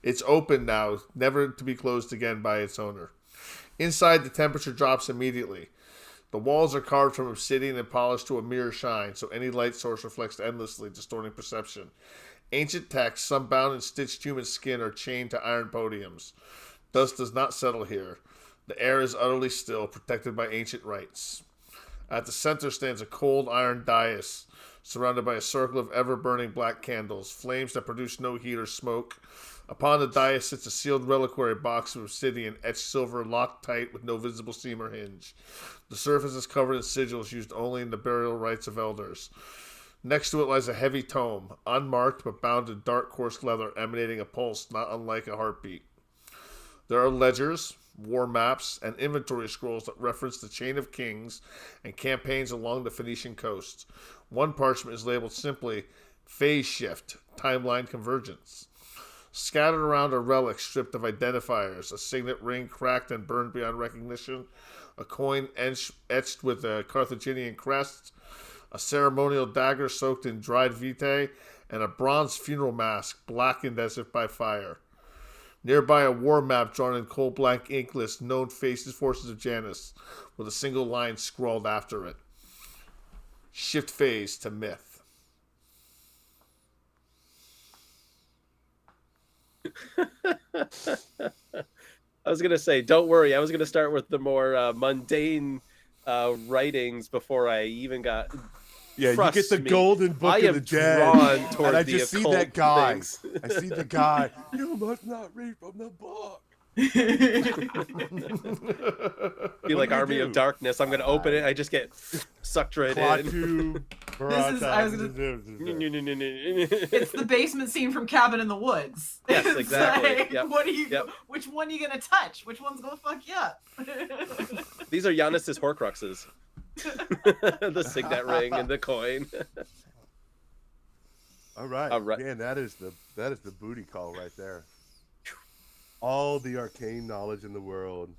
It's open now, never to be closed again by its owner. Inside, the temperature drops immediately. The walls are carved from obsidian and polished to a mirror shine, so any light source reflects endlessly, distorting perception. Ancient texts, some bound in stitched human skin, are chained to iron podiums. Dust does not settle here. The air is utterly still, protected by ancient rites. At the center stands a cold iron dais, surrounded by a circle of ever-burning black candles, flames that produce no heat or smoke. Upon the dais sits a sealed reliquary box of obsidian, etched silver, locked tight with no visible seam or hinge. The surface is covered in sigils used only in the burial rites of elders. Next to it lies a heavy tome, unmarked but bound in dark coarse leather, emanating a pulse not unlike a heartbeat. There are ledgers, war maps, and inventory scrolls that reference the Chain of Kings and campaigns along the Phoenician coast. One parchment is labeled simply Phase Shift, Timeline Convergence. Scattered around are relics stripped of identifiers, a signet ring cracked and burned beyond recognition, a coin etched with a Carthaginian crest, a ceremonial dagger soaked in dried vitae, and a bronze funeral mask blackened as if by fire. Nearby, a war map drawn in cold black ink lists known forces of Janus, with a single line scrawled after it. Shift phase to myth. I was gonna say, don't worry. I was gonna start with the more mundane writings before I even got. Yeah, you get the me, golden book I of am the dead, drawn toward and I the just see occult that guy. things. I see the guy. You must not read from the book. Be like Army of Darkness. I'm gonna open it. I just get sucked right in. I was It's the basement scene from Cabin in the Woods. Yes, It's exactly. like, Yep. What are you? Yep. Which one are you gonna touch? Which one's gonna fuck you up? These are Giannis's Horcruxes. The signet ring and the coin. All right. Man, that is the booty call right there. All the arcane knowledge in the world.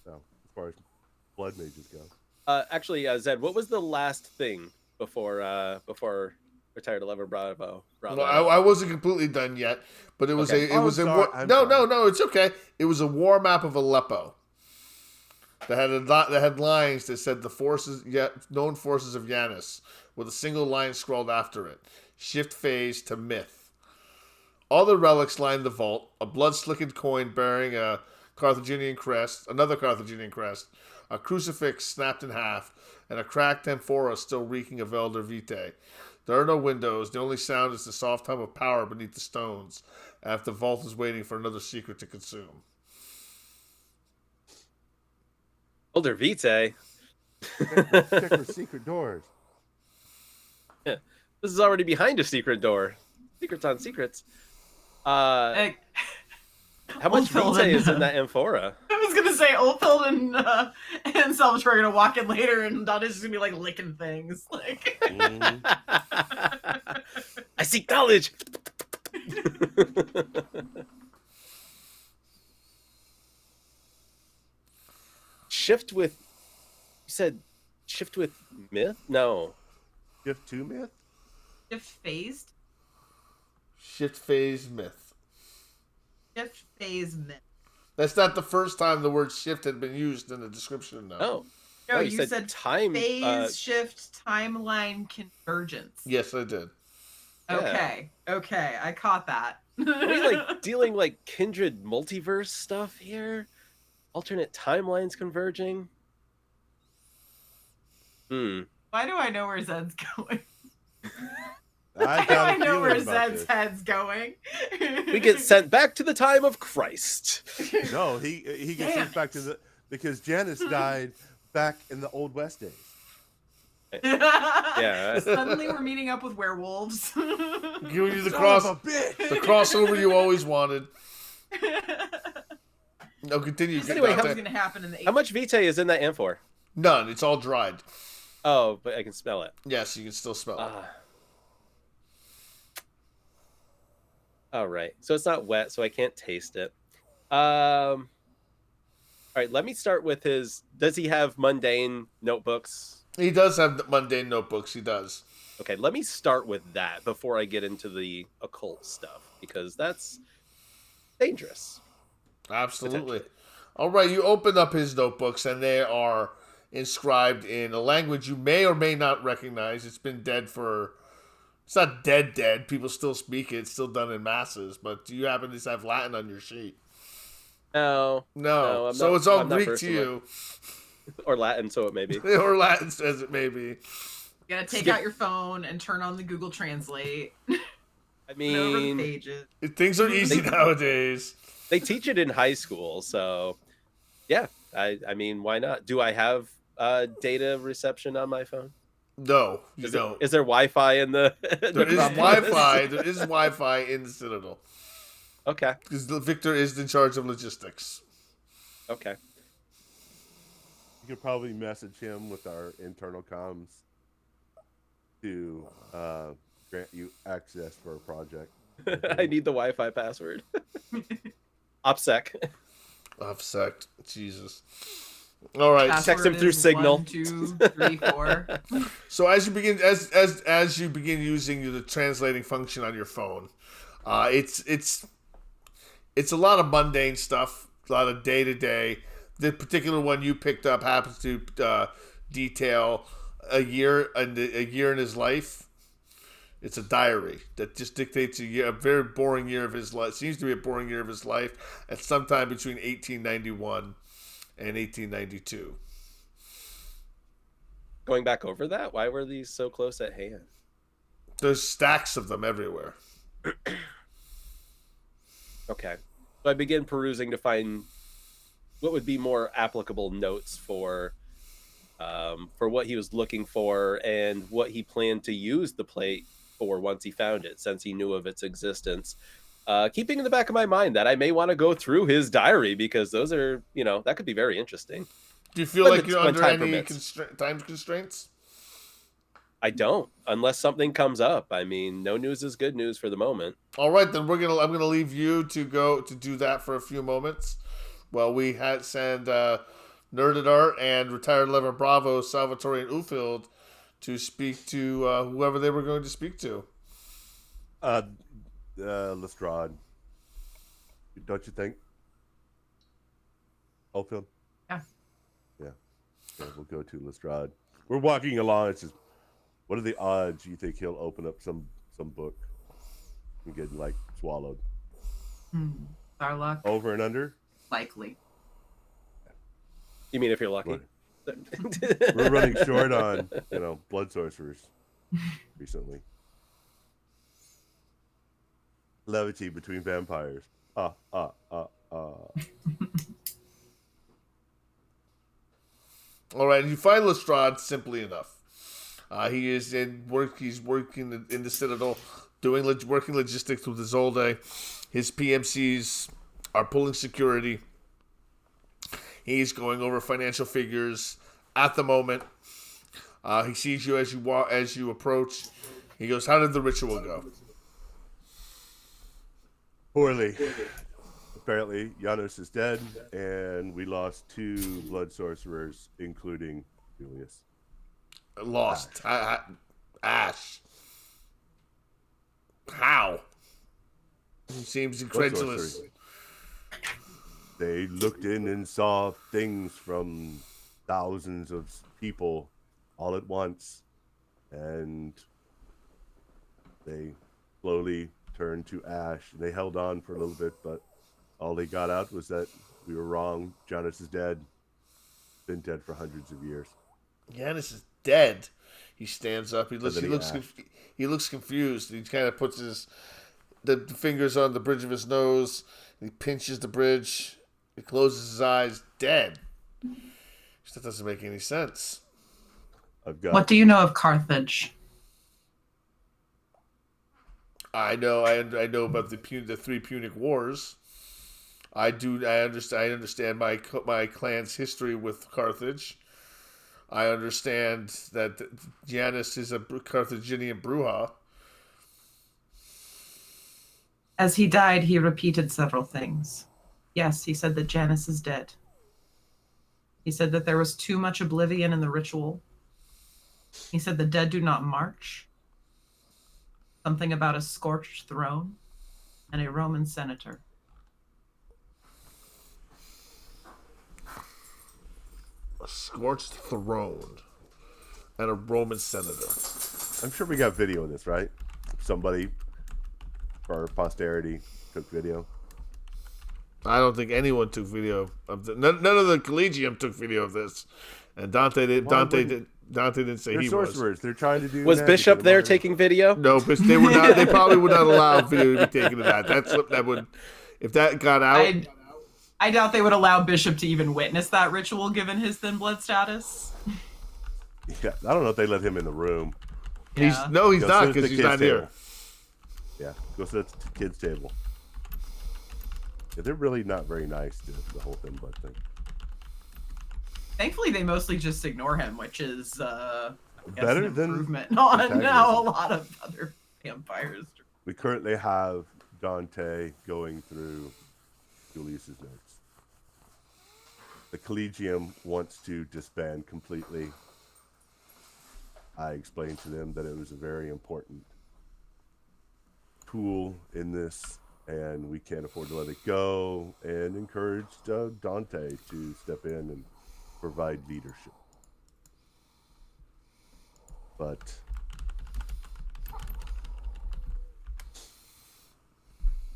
No, as far as blood mages go. Actually, Zed, what was the last thing before Retired 11 Bravo? I wasn't completely done yet, but it was Okay. No, it's okay. It was a war map of Aleppo that had lines that said known forces of Janus, with a single line scrawled after it. Shift phase to myth. All the relics lined the vault. A blood-slickened coin bearing a Carthaginian crest, another Carthaginian crest, a crucifix snapped in half, and a cracked amphora still reeking of elder vitae. There are no windows. The only sound is the soft hum of power beneath the stones, as if the vault is waiting for another secret to consume. Elder vitae. Check for secret doors. Yeah. This is already behind a secret door. Secrets on secrets. How much vitae is in that amphora? I was gonna say Ulfhild and Salvatore are gonna walk in later, and Donna's just gonna be like licking things. Like, I seek knowledge. Shift with. You said shift with myth? No. Shift to myth? shift phased. Shift phase myth. Shift phase myth. That's not the first time the word shift had been used in the description, though. Oh. No, you said time phase shift timeline convergence. Yes, I did. Okay, I caught that. Are we like dealing like kindred multiverse stuff here? Alternate timelines converging? Why do I know where Zed's going? I Why do I know where Zed's head's going? We get sent back to the time of Christ. No, he gets sent back to because Janus died back in the Old West days. Yeah. Suddenly we're meeting up with werewolves. Giving you the Son of a bitch. the crossover you always wanted. No, continue. Anyway, That how- was going to happen in the How much vitae is in that amphor? None. It's all dried. Oh, but I can smell it. Yes, you can still smell it. All right. So it's not wet, so I can't taste it. All right, let me start with his. Does he have mundane notebooks? He does have the mundane notebooks. He does. Okay, let me start with that before I get into the occult stuff, because that's dangerous. Absolutely. All right, you open up his notebooks, and they are inscribed in a language you may or may not recognize. It's been dead for... It's not dead. People still speak it. It's still done in masses. But do you happen to have Latin on your sheet? No. No. I'm So not- it's all I'm not Greek to versed in you. Or Latin, so it may be. Or Latin, as it may be. You gotta take Skip. out your phone and turn on the Google Translate. I Put over the mean, pages. Things are easy nowadays. they teach it in high school, so yeah. I mean, why not? Do I have data reception on my phone? No, you Is don't. there Wi-Fi in the? There is Wi-Fi. There is Wi-Fi in the Citadel. Okay. Because Victor is in charge of logistics. Okay. You could probably message him with our internal comms to grant you access for a project. I need the Wi-Fi password. OPSEC. Offsect. Jesus. All right. Text him Password through is Signal. 1, 2, 3, 4. So as you begin, as you begin using the translating function on your phone, it's a lot of mundane stuff, a lot of day to day. The particular one you picked up happens to detail a year in his life. It's a diary that just dictates a very boring year of his life. Seems to be a boring year of his life at some time between 1891 and 1892. Going back over that, why were these so close at hand? There's stacks of them everywhere. Okay. So I begin perusing to find what would be more applicable notes for what he was looking for and what he planned to use the plate for once he found it, since he knew of its existence. Keeping in the back of my mind that I may want to go through his diary, because those are, that could be very interesting. Do you feel When like the- you're when under time any permits. time constraints? I don't, unless something comes up. I mean, no news is good news for the moment. All right, then I'm gonna leave you to go to do that for a few moments, while we send Nerded Art and Retired Lever Bravo, Salvatore and Ufield to speak to whoever they were going to speak to. Lestrade. Don't you think? Oldfield? Yeah. Yeah. We'll go to Lestrade. We're walking along. It's just, what are the odds you think he'll open up some book and get swallowed? Our luck. Over and under? Likely. You mean if you're lucky? We're running short on, blood sorcerers recently. Levity between vampires. All right, and you find Lestrade simply enough. He is in work. He's working in the Citadel, working logistics with Isolde. His PMCs are pulling security. He's going over financial figures at the moment. He sees you as you approach. He goes, "How did the ritual go?" Poorly. Apparently, Janos is dead, and we lost 2 blood sorcerers, including Julius. Lost. Ash. How? He seems incredulous. sorcery? They looked in and saw things from thousands of people all at once, and they slowly turned to ash. They held on for a little bit, but all they got out was that we were wrong. Janos is dead. Been dead for hundreds of years. Giannis is dead. He stands up. He then he looks confused. He kind of puts the fingers on the bridge of his nose. He pinches the bridge. He closes his eyes. Dead. That doesn't make any sense. I've got. What do you know of Carthage? I know about the 3 Punic Wars. I do. I understand. I understand my clan's history with Carthage. I understand that Janus is a Carthaginian Bruja. As he died, he repeated several things. Yes, he said that Janus is dead. He said that there was too much oblivion in the ritual. He said the dead do not march. Something about a scorched throne and a Roman senator. A scorched throne and a Roman senator. I'm sure we got video of this, right? Somebody for posterity took video. I don't think anyone took video of the. None of the Collegium took video of this, and Dante did. Dante didn't say They're he sorcerers. was. They're trying to do. Was magic Bishop in there modern- taking video? No, but they were not. They probably would not allow video to be taken of that. That's what that would. If that got out, I doubt they would allow Bishop to even witness that ritual, given his thin blood status. Yeah, I don't know if they let him in the room. he's Yeah. no, he's Go not sit at because the he's kids' not here. table. Yeah, go sit at the kids' table. Yeah, they're really not very nice to the whole thin blood thing. Thankfully, they mostly just ignore him, which is I guess Better an than improvement on how antagonism. a lot of other vampires. We currently have Dante going through Julius's notes. The Collegium wants to disband completely. I explained to them that it was a very important tool in this, and we can't afford to let it go, and encouraged Dante to step in and provide leadership. But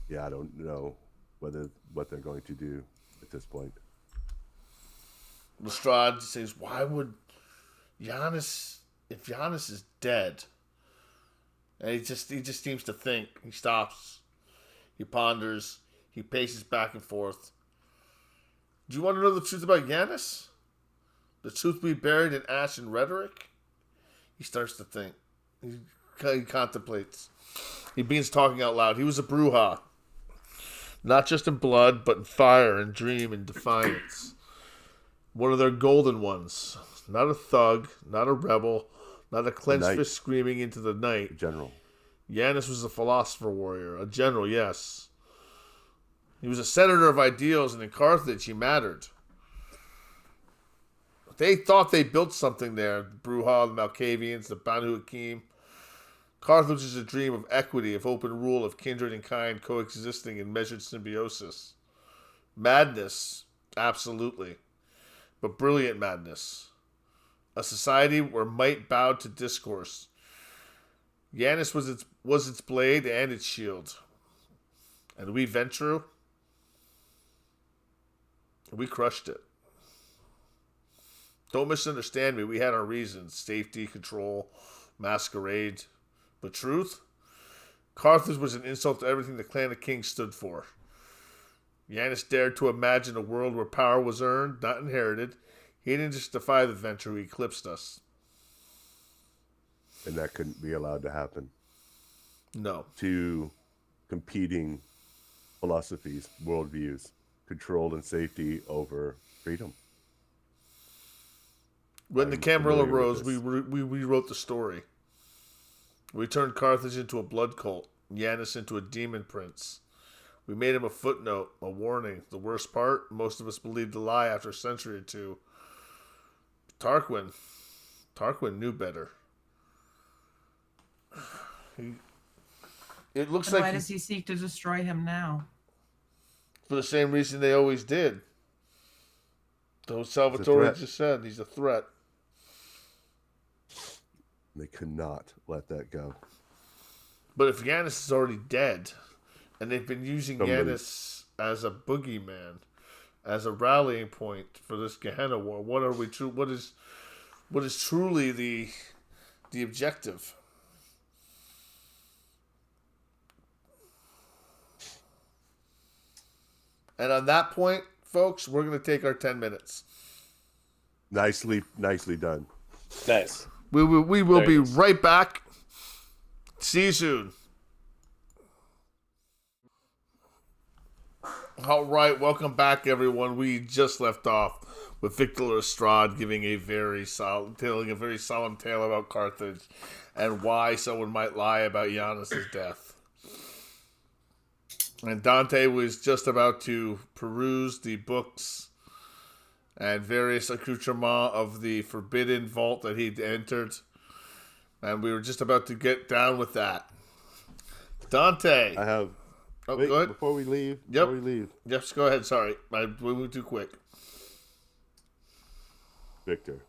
yeah, I don't know what they're going to do at this point. Lestrade says, "Why would Giannis? If Giannis is dead?" And he just seems to think. He stops. He ponders. He paces back and forth. Do you want to know the truth about Giannis? The truth be buried in ash and rhetoric? He starts to think. He contemplates. He begins talking out loud. He was a Bruja. Not just in blood, but in fire and dream and defiance. One of their golden ones. Not a thug, not a rebel, not a clenched Knight. fist screaming into the night. General. Giannis was a philosopher warrior, a general, yes. He was a senator of ideals, and in Carthage he mattered. They thought they built something there. The Bruja, the Malkavians, the Banu Hakim. Carthage is a dream of equity, of open rule, of kindred and kind coexisting in measured symbiosis. Madness, absolutely. But brilliant madness. A society where might bowed to discourse. Giannis was its blade and its shield. And we Ventru, we crushed it. Don't misunderstand me. We had our reasons. Safety, control, masquerade. But truth? Carthage was an insult to everything the Clan of Kings stood for. Giannis dared to imagine a world where power was earned, not inherited. He didn't just defy the venture, he eclipsed us. And that couldn't be allowed to happen. No. Two competing philosophies, worldviews, control and safety over freedom. When the I'm Camarilla familiar rose, with we rewrote the story. We turned Carthage into a blood cult, Giannis into a demon prince. We made him a footnote, a warning. The worst part, most of us believed the lie after a century or two. Tarquin knew better. It looks And like why does he seek to destroy him now? for the same reason they always did. Though Salvatore just said he's a threat. They could not let that go. But if Giannis is already dead, and they've been using Somebody- Giannis as a boogeyman, as a rallying point for this Gehenna war, what is truly the objective? And on that point, folks, we're going to take our 10 minutes. Nicely done. Nice. We will There be it is. right back. See you soon. All right, welcome back, everyone. We just left off with Victor Lestrade giving telling a very solemn tale about Carthage and why someone might lie about Giannis's death. And Dante was just about to peruse the books and various accoutrements of the forbidden vault that he'd entered, and we were just about to get down with that. Dante. I have. Oh, Wait, go ahead. before we leave. Yep. Before we leave, Yes, go ahead. Sorry, we moved too quick. Victor.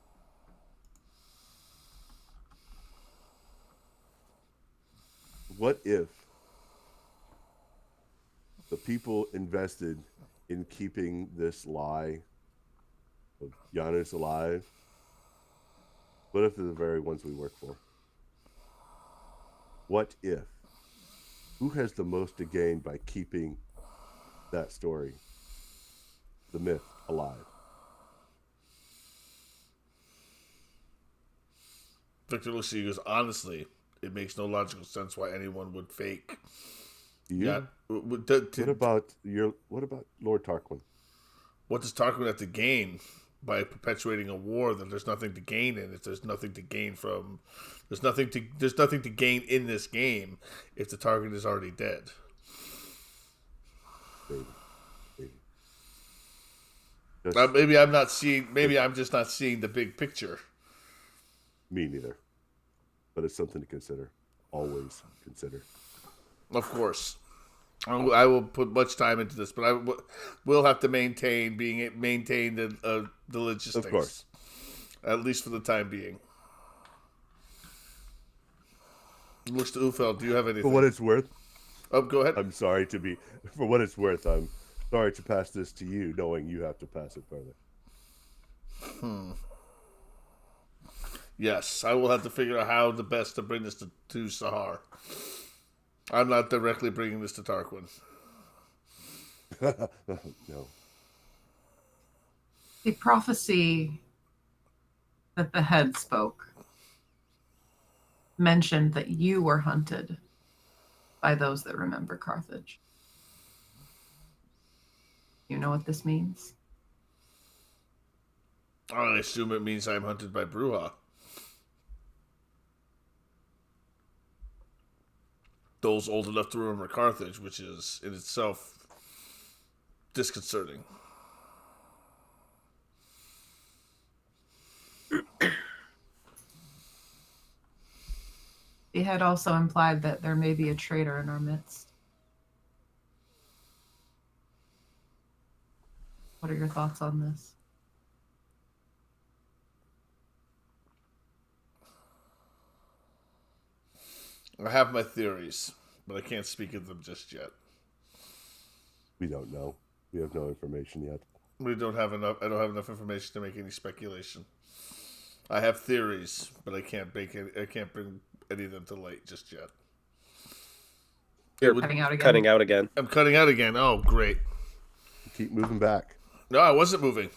What if the people invested in keeping this lie of Giannis alive? What if they're the very ones we work for? What if? Who has the most to gain by keeping that story, the myth, alive? Victor Lucy goes, honestly, it makes no logical sense why anyone would fake. You? Yeah. What about Lord Tarquin? What does Tarquin have to gain by perpetuating a war that there's nothing to gain in? If there's nothing to gain from, there's nothing to gain in this game if the target is already dead. Maybe I'm not seeing. Maybe I'm just not seeing the big picture. Me neither. But it's something to consider. Always consider. Of course. I will put much time into this, but I will have to maintain the logistics. Of course. At least for the time being. Looks to Ufel, do you have anything? For what it's worth. Oh, go ahead. I'm sorry to be. For what it's worth, I'm sorry to pass this to you, knowing you have to pass it further. Yes, I will have to figure out how the best to bring this to Sahar. I'm not directly bringing this to Tarquin. No. The prophecy that the head spoke mentioned that you were hunted by those that remember Carthage. You know what this means? I assume it means I'm hunted by Bruja. Those old enough to remember Carthage, which is in itself disconcerting. He had also implied that there may be a traitor in our midst. What are your thoughts on this? I have my theories, but I can't speak of them just yet. We don't know. We have no information yet. We don't have enough. I don't have enough information to make any speculation. I have theories, but I can't bring any of them to light just yet. You're Cutting out again. cutting out again. I'm cutting out again. Oh, great. Keep moving back. No, I wasn't moving.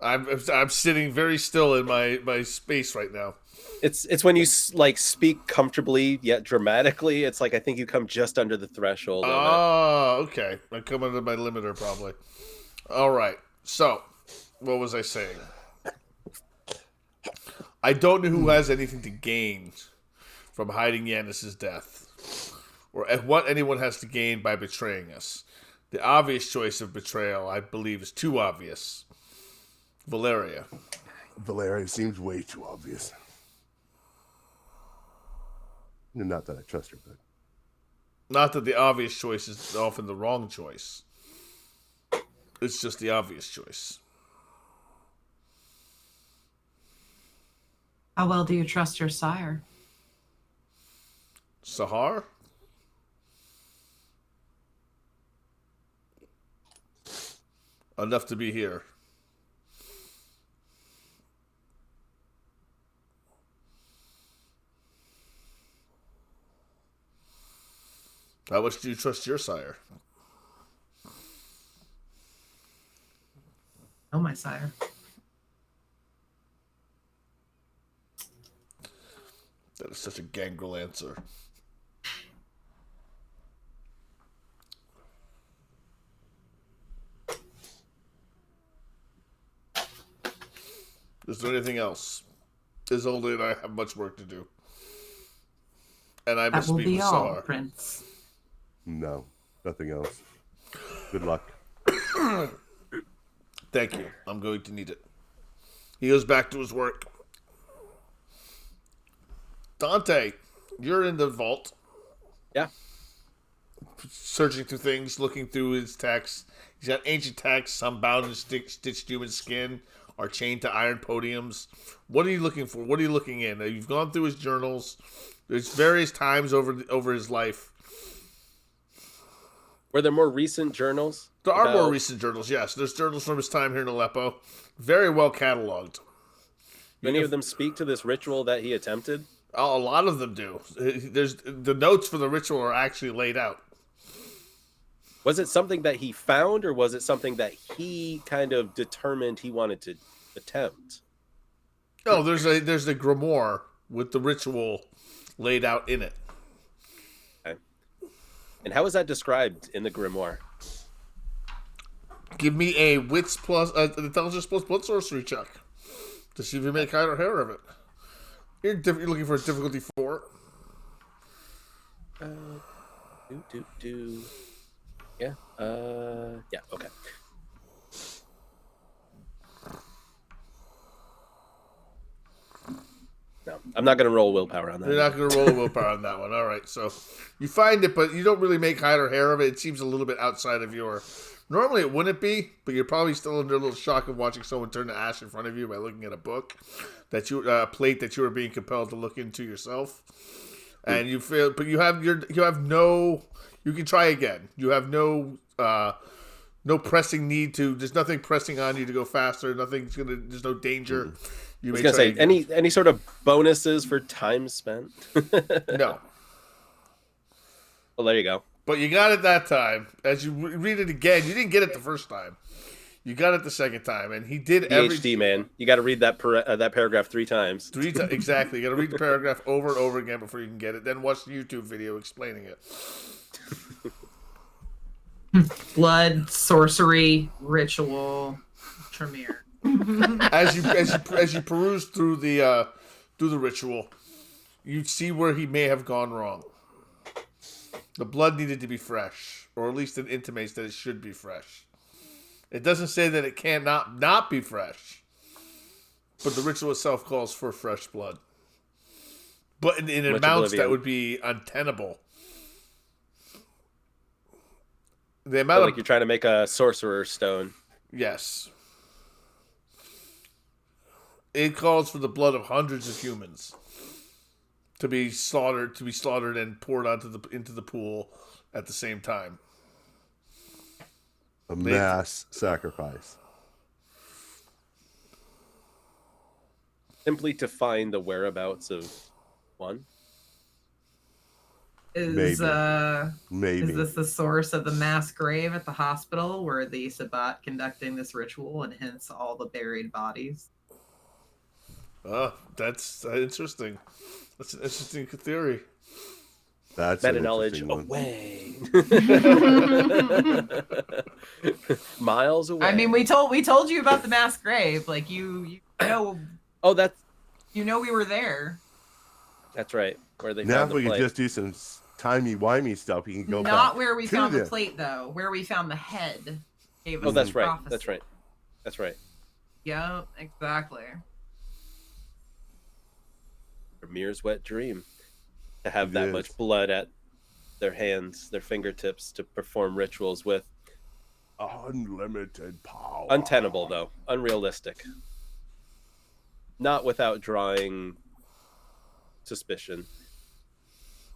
I'm sitting very still in my space right now. It's when you like speak comfortably yet dramatically. It's like I think you come just under the threshold. Oh, okay. I come under my limiter probably. All right. So, what was I saying? I don't know who has anything to gain from hiding Yanis's death, or what anyone has to gain by betraying us. The obvious choice of betrayal, I believe, is too obvious. Valeria. Valeria seems way too obvious. Not that I trust her, but... Not that the obvious choice is often the wrong choice. It's just the obvious choice. How well do you trust your sire? Sahar? Enough to be here. How much do you trust your sire? Oh, my sire. That is such a gangrel answer. Is there anything else? Isolde and I have much work to do. And I That must will speak be with all, Sahar. Prince. No, nothing else. Good luck. Thank you. I'm going to need it. He goes back to his work. Dante, you're in the vault. Yeah. Searching through things, looking through his texts. He's got ancient texts, some bound in stitched human skin, are chained to iron podiums. What are you looking for? What are you looking in? You've gone through his journals. There's various times over his life. Were there more recent journals? There are more recent journals, yes. There's journals from his time here in Aleppo. Very well cataloged. Many of them speak to this ritual that he attempted? A lot of them do. There's the notes for the ritual are actually laid out. Was it something that he found, or was it something that he kind of determined he wanted to attempt? No, there's a grimoire with the ritual laid out in it. Okay. And how is that described in the grimoire? Give me a wits plus intelligence plus blood sorcery check to see if you make either hair of it. You're looking for a difficulty 4. Yeah. Yeah. Okay. No, I'm not going to roll willpower on that. You're not going to roll a willpower on that one. All right, so you find it, but you don't really make hide or hair of it. It seems a little bit outside of your. Normally it wouldn't be, but you're probably still under a little shock of watching someone turn to ash in front of you by looking at a book that you plate that you were being compelled to look into yourself, and you feel, but you have no. You can try again. You have no pressing need to. There's nothing pressing on you to go faster. There's no danger. I was gonna say any sort of bonuses for time spent. No. Well, there you go. But you got it that time. As you read it again, you didn't get it the first time. You got it the second time, and he did PhD, man. You got to read that paragraph 3 times. Exactly. You got to read the paragraph over and over again before you can get it. Then watch the YouTube video explaining it. Blood, sorcery, ritual, Tremere. As you peruse through the ritual, you see where he may have gone wrong. The blood needed to be fresh, or at least it intimates that it should be fresh. It doesn't say that it cannot not be fresh, but the ritual itself calls for fresh blood. But in amounts that would be untenable. The amount like you're trying to make a sorcerer's stone. Yes. It calls for the blood of hundreds of humans to be slaughtered and poured into the pool at the same time. A mass sacrifice. Simply to find the whereabouts of one? Maybe. Maybe. Is this the source of the mass grave at the hospital where the Sabbat conducting this ritual and hence all the buried bodies? Oh, that's interesting. That's an interesting theory. That's meta knowledge away. Miles away. I mean, we told you about the mass grave. Like you know. Oh, that's. You know we were there. That's right. Where they now found if we the could plate. just do some timey-wimey stuff, we can go back. Not where we to found the the plate, though. Where we found the head. Gave us Oh, that's the right. prophecy. That's right. That's right. Yeah, exactly. Mir's wet dream to have It that is. much blood at their hands, their fingertips to perform rituals with. Unlimited power. Untenable, though. Unrealistic. Not without drawing suspicion,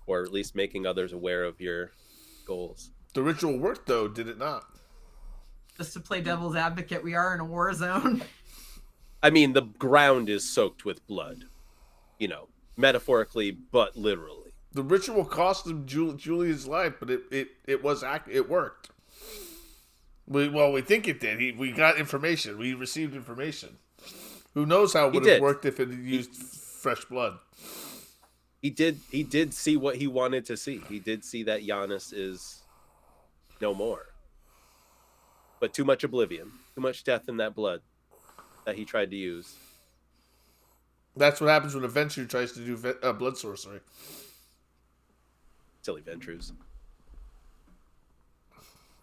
or at least making others aware of your goals. The ritual worked, though, did it not? Just to play devil's advocate, we are in a war zone. I mean, the ground is soaked with blood. You know, metaphorically, but literally. The ritual cost him Julian's life, but it worked. We think it did. We got information. We received information. Who knows how it would have worked if it had used fresh blood? He did see what he wanted to see. He did see that Giannis is no more. But too much oblivion, too much death in that blood that he tried to use. That's what happens when a Ventrue tries to do blood sorcery. Silly Ventrues.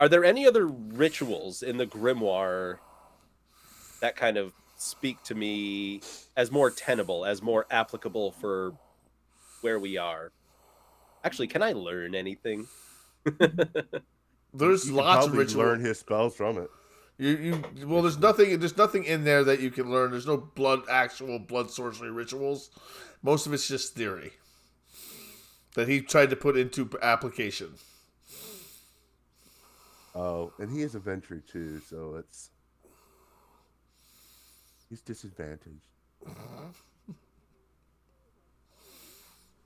Are there any other rituals in the grimoire that kind of speak to me as more tenable, as more applicable for where we are? Actually, can I learn anything? There's You could lots of probably rituals. learn his spells from it. Well, there's nothing in there that you can learn. There's no actual blood sorcery rituals. Most of it's just theory that he tried to put into application. Oh, and he is a Ventrue too, so he's disadvantaged.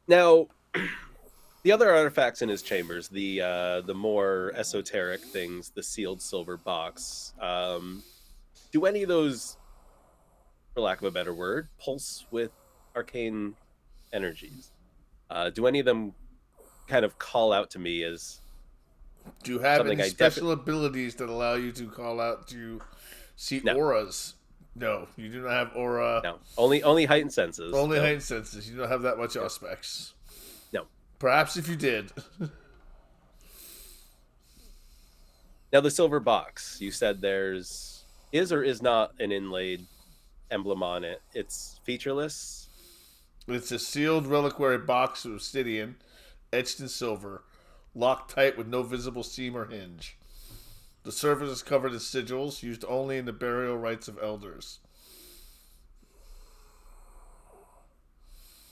Now, the other artifacts in his chambers, the more esoteric things, the sealed silver box, do any of those, for lack of a better word, pulse with arcane energies? Do any of them kind of call out to me as Do you have something any special abilities that allow you to call out to see auras? No, you do not have aura. No, only heightened senses. Only heightened senses. You don't have that much aspects. No. Perhaps if you did. Now, the silver box, you said is or is not an inlaid emblem on it. It's featureless. It's a sealed reliquary box of obsidian, etched in silver, locked tight with no visible seam or hinge. The surface is covered in sigils, used only in the burial rites of elders.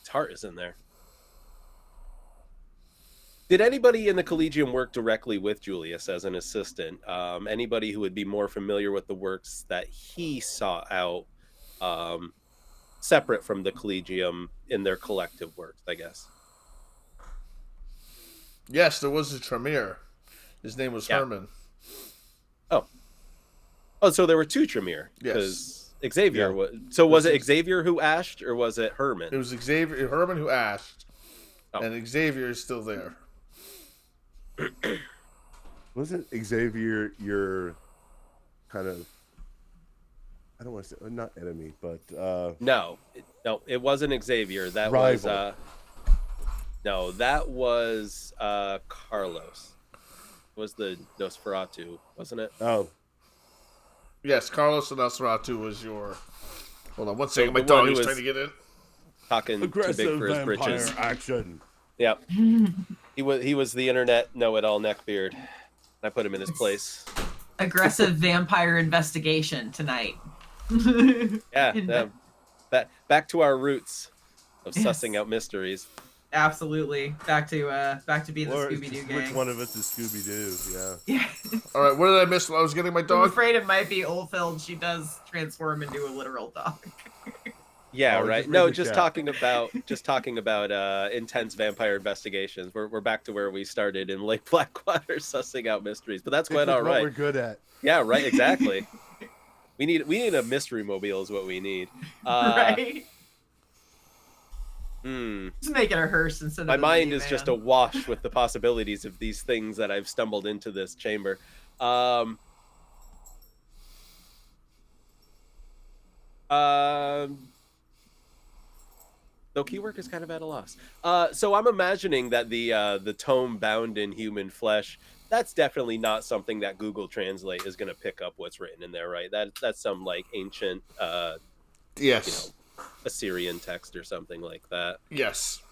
His heart is in there. Did anybody in the Collegium work directly with Julius as an assistant? Anybody who would be more familiar with the works that he sought out, separate from the Collegium in their collective works, I guess? Yes, there was a Tremere. His name was Herman. Oh, so there were two Tremere. Yes. Xavier was. So was it Xavier who ashed, or was it Herman? It was Herman who ashed, and Xavier is still there. Wasn't Xavier your kind of, I don't want to say, not enemy, but No, it wasn't Xavier. That rival. that was Carlos. It was the Nosferatu, wasn't it? Oh. Yes, Carlos and Nosferatu was your... Hold on one second, my dog is trying to get in. Talking aggressive too big for his vampire britches. Action. Yep. He was the internet know-it-all neckbeard. I put him in his place. Aggressive vampire investigation tonight. Yeah. Back to our roots of sussing out mysteries. Absolutely. Back to being the Scooby-Doo gang. Which one of us is Scooby-Doo? Yeah. All right, what did I miss while I was getting my dog? I'm afraid it might be Oldfield. She does transform into a literal dog. Yeah, right. No, just talking about intense vampire investigations. We're back to where we started in Lake Blackwater, sussing out mysteries. But that's quite all right. What we're good at. Yeah, right. Exactly. we need a mystery mobile is what we need. Right. Just make it a hearse instead of my mind is just awash with the possibilities of these things that I've stumbled into this chamber. So Keywork is kind of at a loss. So I'm imagining that the tome bound in human flesh, that's definitely not something that Google Translate is going to pick up what's written in there, right? That's some like ancient yes. Assyrian text or something like that. Yes.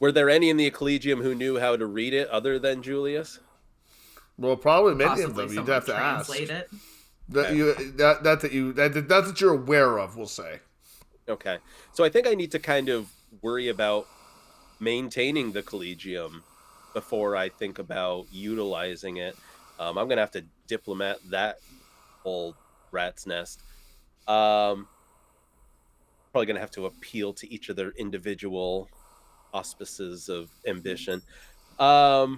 Were there any in the Collegium who knew how to read it other than Julius? Well, probably many of them. You'd have to translate it. Not that you're aware of, we'll say. Okay. So I think I need to kind of worry about maintaining the Collegium before I think about utilizing it. I'm going to have to diplomat that whole rat's nest. Probably going to have to appeal to each of their individual auspices of ambition. I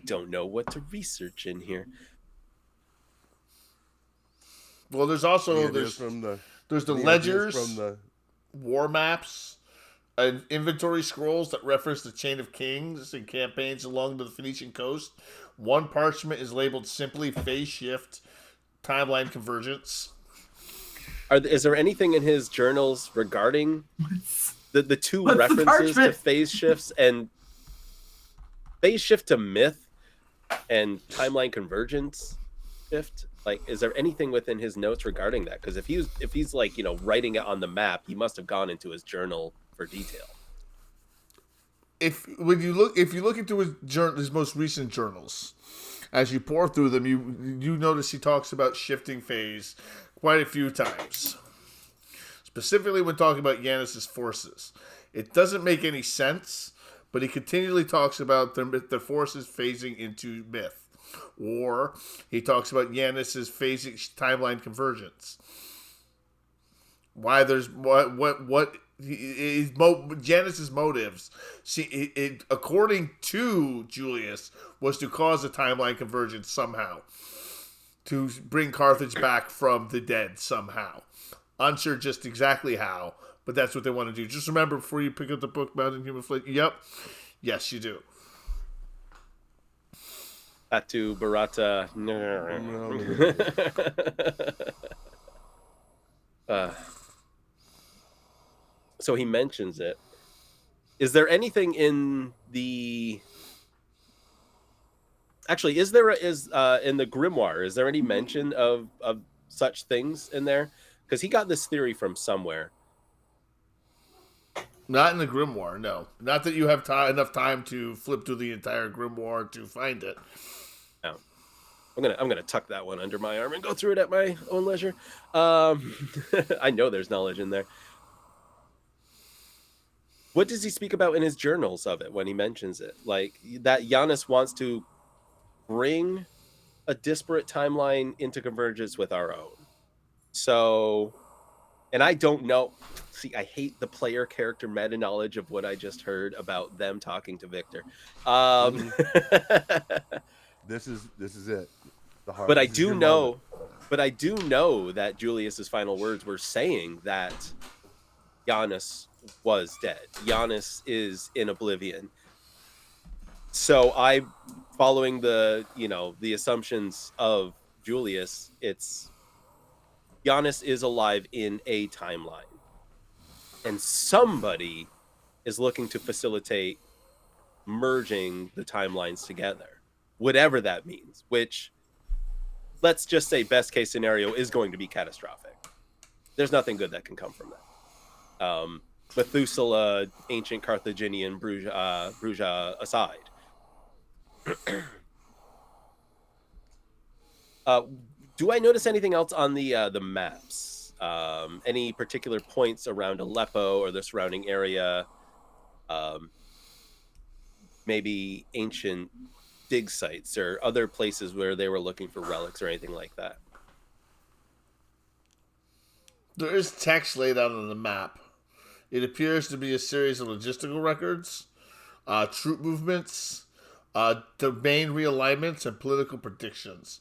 don't know what to research in here. Well, there's also there's the ledgers, from the war maps, and inventory scrolls that reference the chain of kings and campaigns along the Phoenician coast. One parchment is labeled simply phase shift timeline convergence. Is there anything in his journals regarding the two What's the references to parchment? phase shifts and phase shift to myth and timeline convergence shift? Like, is there anything within his notes regarding that? Because if he's like, you know, writing it on the map, he must have gone into his journal for detail. If you look into his most recent journals, as you pour through them, you notice he talks about shifting phase quite a few times. Specifically when talking about Yanis's forces. It doesn't make any sense, but he continually talks about the forces phasing into myth. Or he talks about Yanis's phasing timeline convergence. Why there's what Janice's motives, according to Julius, was to cause a timeline convergence somehow, to bring Carthage back from the dead somehow. Unsure just exactly how, but that's what they want to do. Just remember before you pick up the book Mountain Human Flesh. Yep, yes, you do. Atu Barata. So he mentions it. Is there anything in the... Actually, in the grimoire, is there any mention of such things in there? Because he got this theory from somewhere. Not in the grimoire, no. Not that you have enough time to flip through the entire grimoire to find it. No. I'm gonna tuck that one under my arm and go through it at my own leisure. I know there's knowledge in there. What does he speak about in his journals of it when he mentions it? Like that Giannis wants to bring a disparate timeline into convergence with our own. So, and I don't know. See, I hate the player character meta knowledge of what I just heard about them talking to Victor. This is it. But I do know that Julius's final words were saying that Giannis was dead. Giannis is in oblivion. So following the assumptions of Julius, it's Giannis is alive in a timeline. And somebody is looking to facilitate merging the timelines together. Whatever that means, which, let's just say best case scenario, is going to be catastrophic. There's nothing good that can come from that. Methuselah, ancient Carthaginian, Bruja aside. Do I notice anything else on the maps? Any particular points around Aleppo or the surrounding area? Maybe ancient dig sites or other places where they were looking for relics or anything like that? There is text laid out on the map. It appears to be a series of logistical records, troop movements, domain realignments, and political predictions.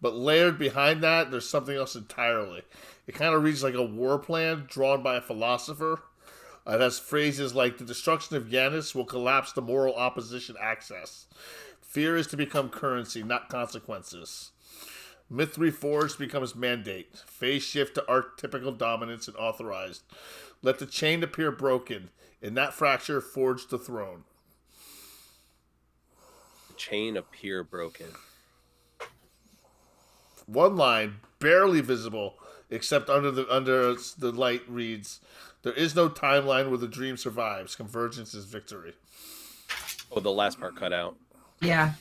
But layered behind that, there's something else entirely. It kind of reads like a war plan drawn by a philosopher. It has phrases like, the destruction of Yanis will collapse the moral opposition axis. Fear is to become currency, not consequences. Myth reforged becomes mandate. Phase shift to archetypical dominance and authorized. Let the chain appear broken. In that fracture, forge the throne. The chain appear broken. One line, barely visible, except under the light, reads, there is no timeline where the dream survives. Convergence is victory. Oh, the last part cut out. Yeah.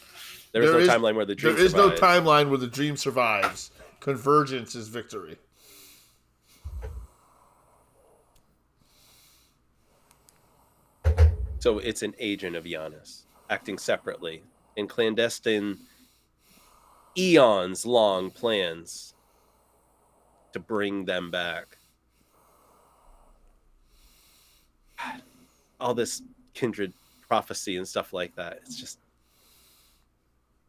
There is no timeline where the dream survives. There is no timeline where the dream survives. Convergence is victory. So it's an agent of Giannis, acting separately in clandestine, eons-long plans to bring them back. All this kindred prophecy and stuff like that. It's just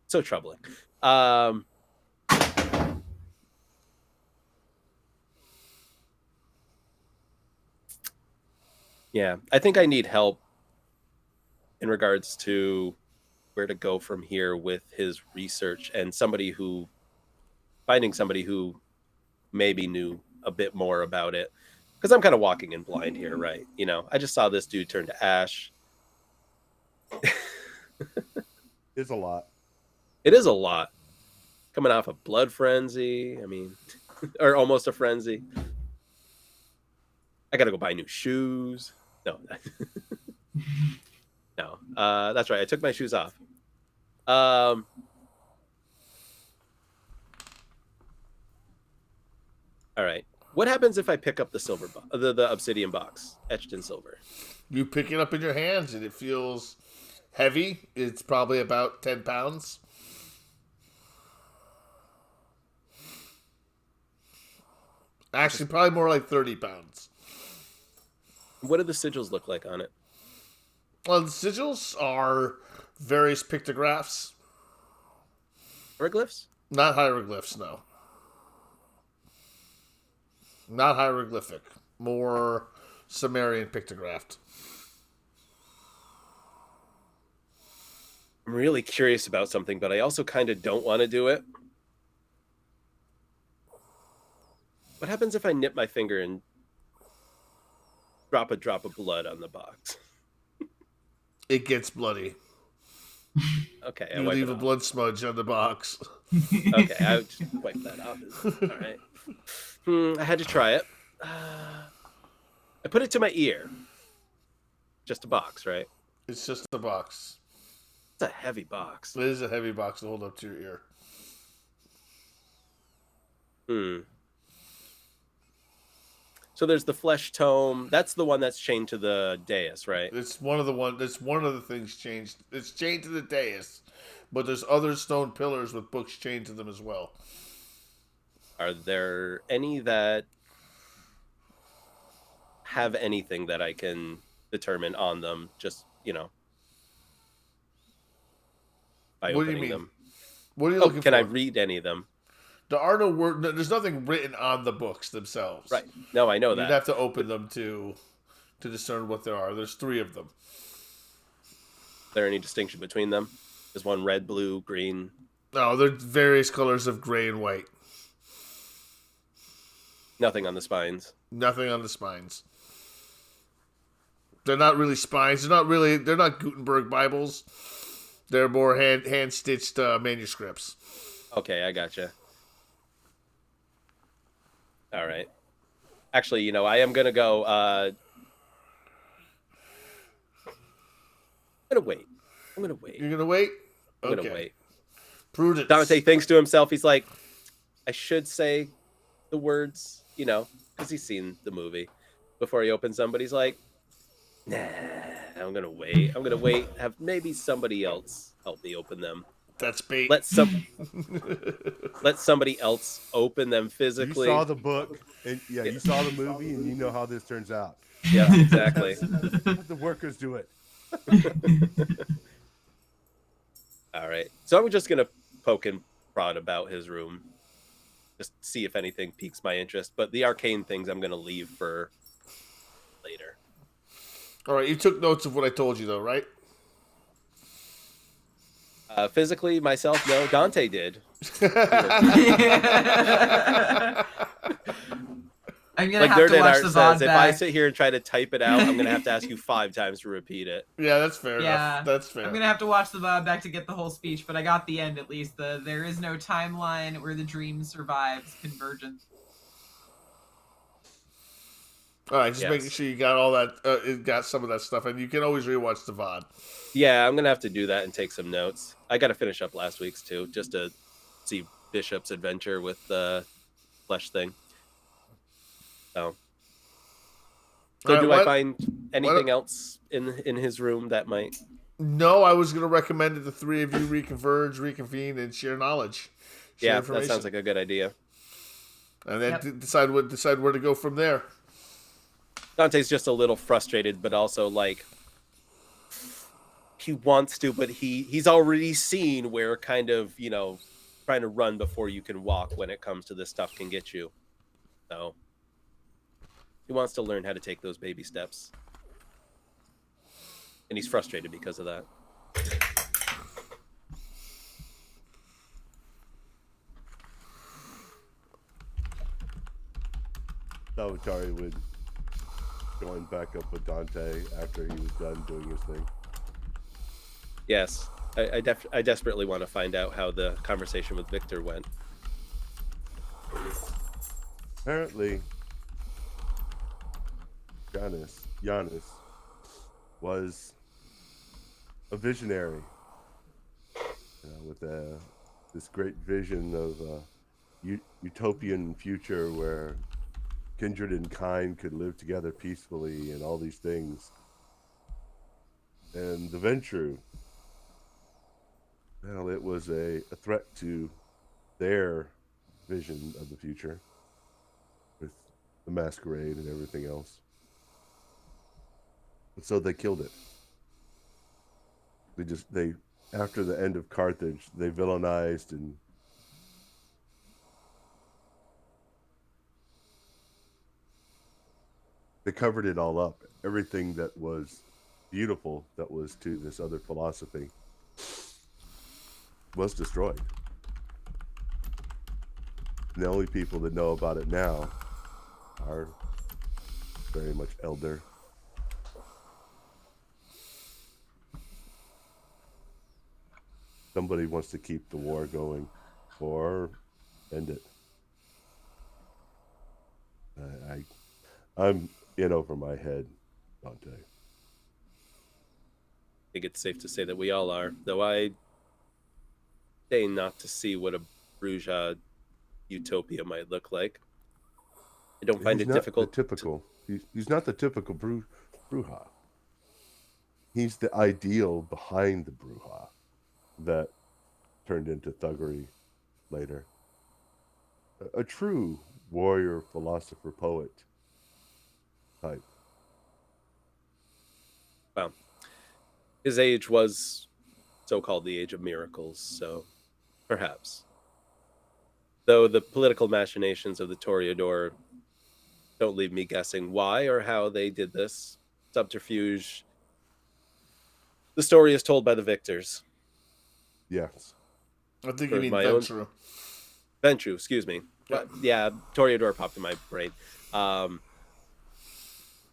so troubling. Yeah, I think I need help in regards to where to go from here with his research, and somebody who finding somebody who maybe knew a bit more about it, because I'm kind of walking in blind here, right? You know, I just saw this dude turn to ash. It's a lot. It is a lot. Coming off a blood frenzy, I mean, or almost a frenzy. I gotta go buy new shoes. No, no, that's right. I took my shoes off. All right. What happens if I pick up the silver, the obsidian box etched in silver? You pick it up in your hands, and it feels heavy. It's probably about 10 pounds. Actually, probably more like 30 pounds. What do the sigils look like on it? Well, the sigils are various pictographs. Hieroglyphs? Not hieroglyphs, no. Not hieroglyphic. More Sumerian pictographed. I'm really curious about something, but I also kind of don't want to do it. What happens if I nip my finger and drop a drop of blood on the box? It gets bloody. Okay, You leave a blood smudge on the box. Okay, I would just wipe that off. All right. I had to try it. I put it to my ear. Just a box, right? It's just a box. It's a heavy box. It is a heavy box to hold up to your ear. So there's the flesh tome. That's the one that's chained to the dais, right? It's one of the things changed. It's chained to the dais, but there's other stone pillars with books chained to them as well. Are there any that have anything that I can determine on them? Just, you know, by What do you opening mean? them. What are you looking for? Can I read any of them? There are no word. There's nothing written on the books themselves. Right. No, I know that. You'd have to open them to discern what there are. There's 3 of them. Is there any distinction between them? Is one red, blue, green? No, they're various colors of gray and white. Nothing on the spines. Nothing on the spines. They're not really spines. They're not Gutenberg Bibles. They're more hand stitched manuscripts. Okay, I gotcha. All right. Actually, you know, I am gonna go. I'm gonna wait. You're gonna wait. I'm gonna wait. Prudence. Dante thinks to himself. He's like, I should say the words, you know, because he's seen the movie before he opens them. But he's like, nah, I'm gonna wait. Have maybe somebody else help me open them. That's bait. Let somebody else open them physically. You saw the book, and you saw the movie, and you know how this turns out. Yeah, exactly. Let the workers do it. All right. So I'm just gonna poke and prod about his room, just see if anything piques my interest. But the arcane things I'm gonna leave for later. All right, you took notes of what I told you, though, right? Physically, myself, no. Dante did. I'm gonna Like have to Durden watch Art the says, VOD if I back. sit here and try to type it out, I'm gonna have to ask you 5 times to repeat it. Yeah, that's fair Yeah, enough. That's fair. I'm gonna have to watch the VOD back to get the whole speech, but I got the end at least. There is no timeline where the dream survives convergence. All right, just Yes. making sure you got all that, got some of that stuff, and you can always rewatch the VOD. Yeah, I'm gonna have to do that and take some notes. I got to finish up last week's too, just to see Bishop's adventure with the flesh thing. So do I find anything else in his room that might? No, I was going to recommend that the 3 of you reconvene, and share knowledge. Share Yeah, that sounds like a good idea. And then decide where to go from there. Dante's just a little frustrated, but also like he wants to, but he's already seen where kind of, you know, trying to run before you can walk when it comes to this stuff can get you. So he wants to learn how to take those baby steps. And he's frustrated because of that. Salvatore would join back up with Dante after he was done doing his thing. Yes, I desperately want to find out how the conversation with Victor went. Apparently, Giannis was a visionary, with this great vision of a utopian future where kindred and kind could live together peacefully and all these things. And the Ventrue, well, it was a threat to their vision of the future with the Masquerade and everything else. And so they killed it. They after the end of Carthage, they villainized and they covered it all up. Everything that was beautiful that was to this other philosophy was destroyed. And the only people that know about it now are very much elder. Somebody wants to keep the war going or end it. I'm in over my head, Dante. I think it's safe to say that we all are, though I deign not to see what a Bruges utopia might look like. I don't find He's it not difficult. the typical. He's not the typical Bruja. He's the ideal behind the Bruja that turned into thuggery later. A true warrior, philosopher, poet type. Well, his age was so-called the age of miracles, so perhaps. Though the political machinations of the Toreador don't leave me guessing why or how they did this subterfuge. The story is told by the victors. Yes. I think For you mean my own- Ventrue. Ventrue, excuse me. Yep. Yeah, Toreador popped in my brain.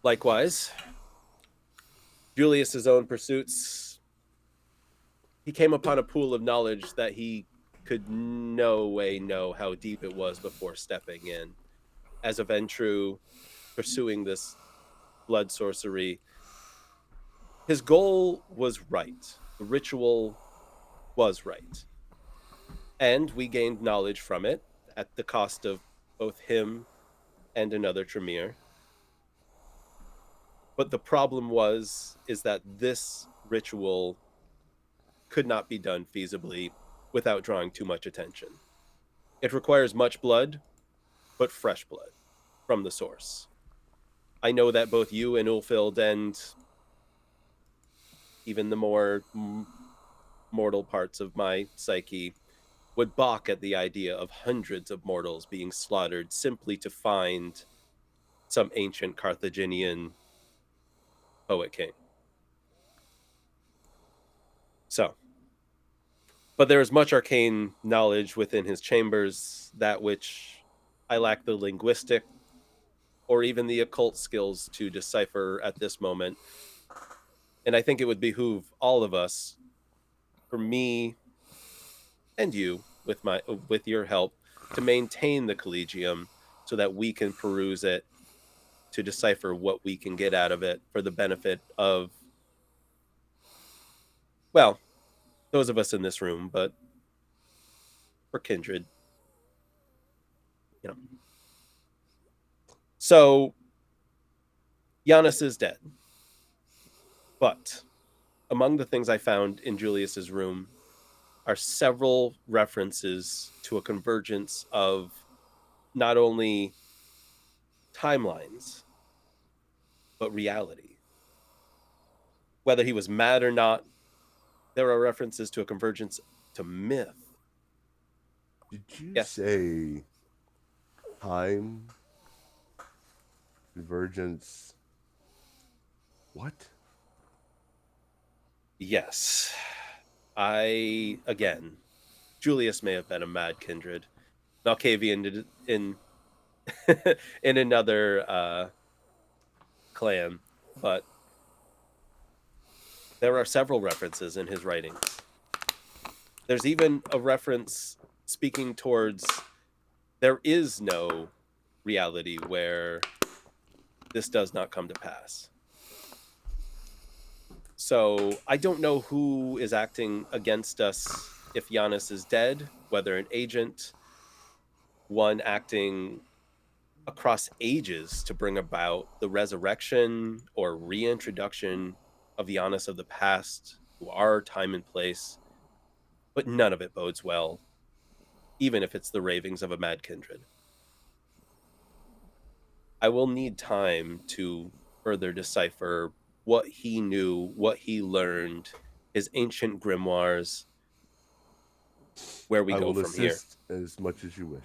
Likewise, Julius's own pursuits, he came upon a pool of knowledge that he could no way know how deep it was before stepping in. As a Ventrue pursuing this blood sorcery, his goal was right. The ritual was right. And we gained knowledge from it at the cost of both him and another Tremere. But the problem is that this ritual could not be done feasibly without drawing too much attention. It requires much blood, but fresh blood from the source. I know that both you and Ulfild and even the more mortal parts of my psyche would balk at the idea of hundreds of mortals being slaughtered simply to find some ancient Carthaginian poet king. So, but there is much arcane knowledge within his chambers, that which I lack the linguistic or even the occult skills to decipher at this moment. And I think it would behoove all of us, for me and you, with your help, to maintain the Collegium so that we can peruse it to decipher what we can get out of it for the benefit of, well, those of us in this room, but for kindred. You know. So Giannis is dead. But among the things I found in Julius's room are several references to a convergence of not only timelines, but reality. Whether he was mad or not, there are references to a convergence to myth. Did you Yes. say time convergence? What? Yes. Julius may have been a mad kindred. Malkavian in in another clan, but there are several references in his writings. There's even a reference speaking towards there is no reality where this does not come to pass. So I don't know who is acting against us if Giannis is dead, whether an agent, one acting across ages to bring about the resurrection or reintroduction of Giannis of the past to our time and place, but none of it bodes well, even if it's the ravings of a mad kindred. I will need time to further decipher what he knew, what he learned, his ancient grimoires, where we I go will from here. assist as much as you wish.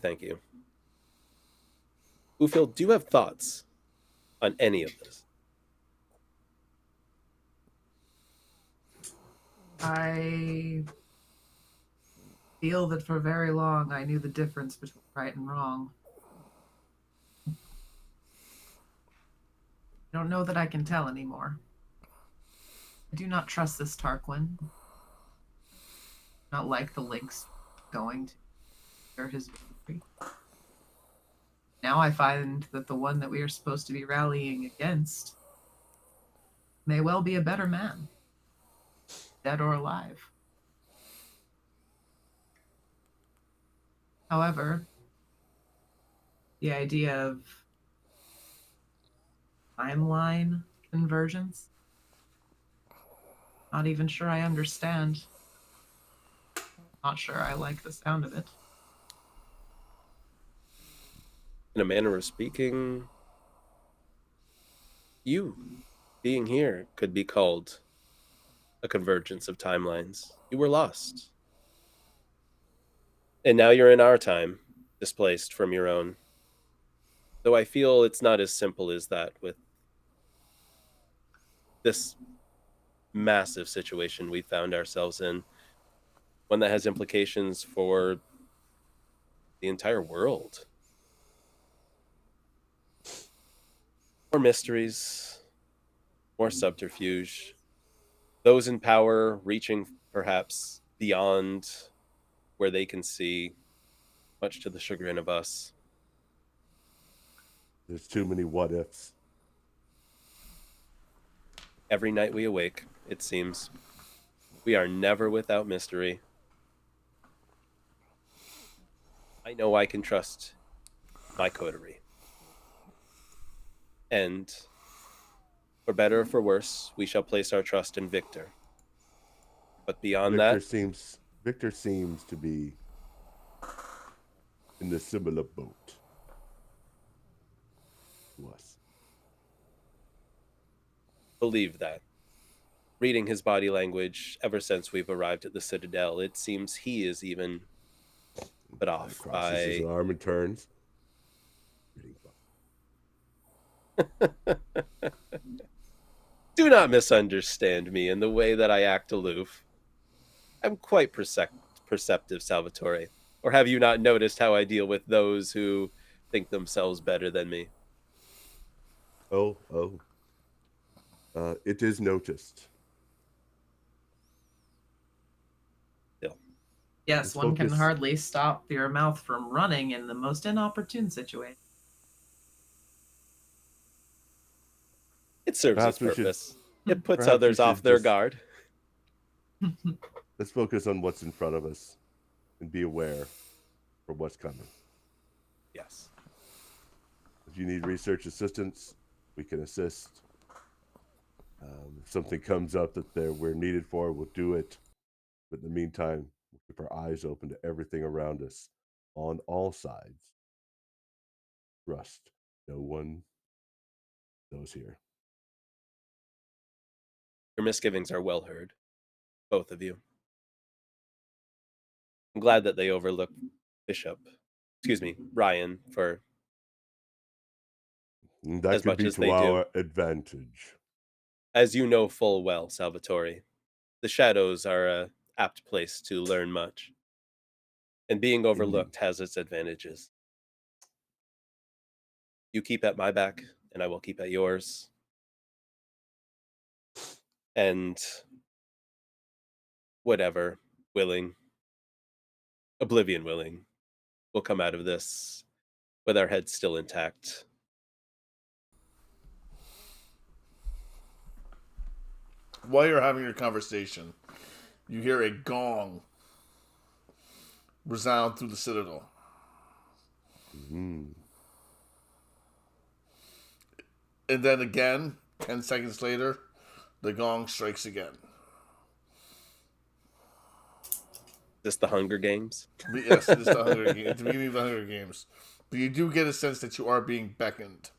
Thank you. Ufield, do you have thoughts on any of this? I feel that for very long I knew the difference between right and wrong. I don't know that I can tell anymore. I do not trust this Tarquin. Not like the links going to share his victory. Now I find that the one that we are supposed to be rallying against may well be a better man, dead or alive. However, the idea of timeline convergence, not even sure I understand. Not sure I like the sound of it. In a manner of speaking, you being here could be called a convergence of timelines. You were lost. And now you're in our time, displaced from your own. Though I feel it's not as simple as that with this massive situation we found ourselves in, one that has implications for the entire world. More mysteries, more subterfuge, those in power reaching perhaps beyond where they can see, much to the chagrin of us. There's too many what ifs. Every night we awake, it seems, we are never without mystery. I know I can trust my coterie. And for better or for worse, we shall place our trust in Victor. But beyond Victor that, seems to be in the similar boat to us. believe that. Reading his body language ever since we've arrived at the Citadel, it seems he is even put off Crosses his by... arm and turns. Do not misunderstand me in the way that I act aloof. I'm quite perceptive, Salvatore. Or have you not noticed how I deal with those who think themselves better than me? Oh. It is noticed. Still. Yes, Let's one can focus. hardly stop your mouth from running in the most inopportune situation. It serves its Perhaps we should. purpose. It puts Perhaps we others off should their just- guard. Let's focus on what's in front of us and be aware for what's coming. Yes. If you need research assistance, we can assist. If something comes up that we're needed for, we'll do it. But in the meantime, we'll keep our eyes open to everything around us on all sides. Trust no one knows here. Your misgivings are well heard, both of you. I'm glad that they overlooked Ryan, for And that as could much be as to they do. our advantage. As you know full well, Salvatore, the shadows are a apt place to learn much. And being overlooked has its advantages. You keep at my back, and I will keep at yours. And whatever, willing, oblivion willing, we'll come out of this with our heads still intact. While you're having your conversation, you hear a gong resound through the citadel. Mm. And then again, 10 seconds later, the gong strikes again. This the Hunger Games? Yes, it is the Hunger Games. It's the beginning of the Hunger Games. But you do get a sense that you are being beckoned.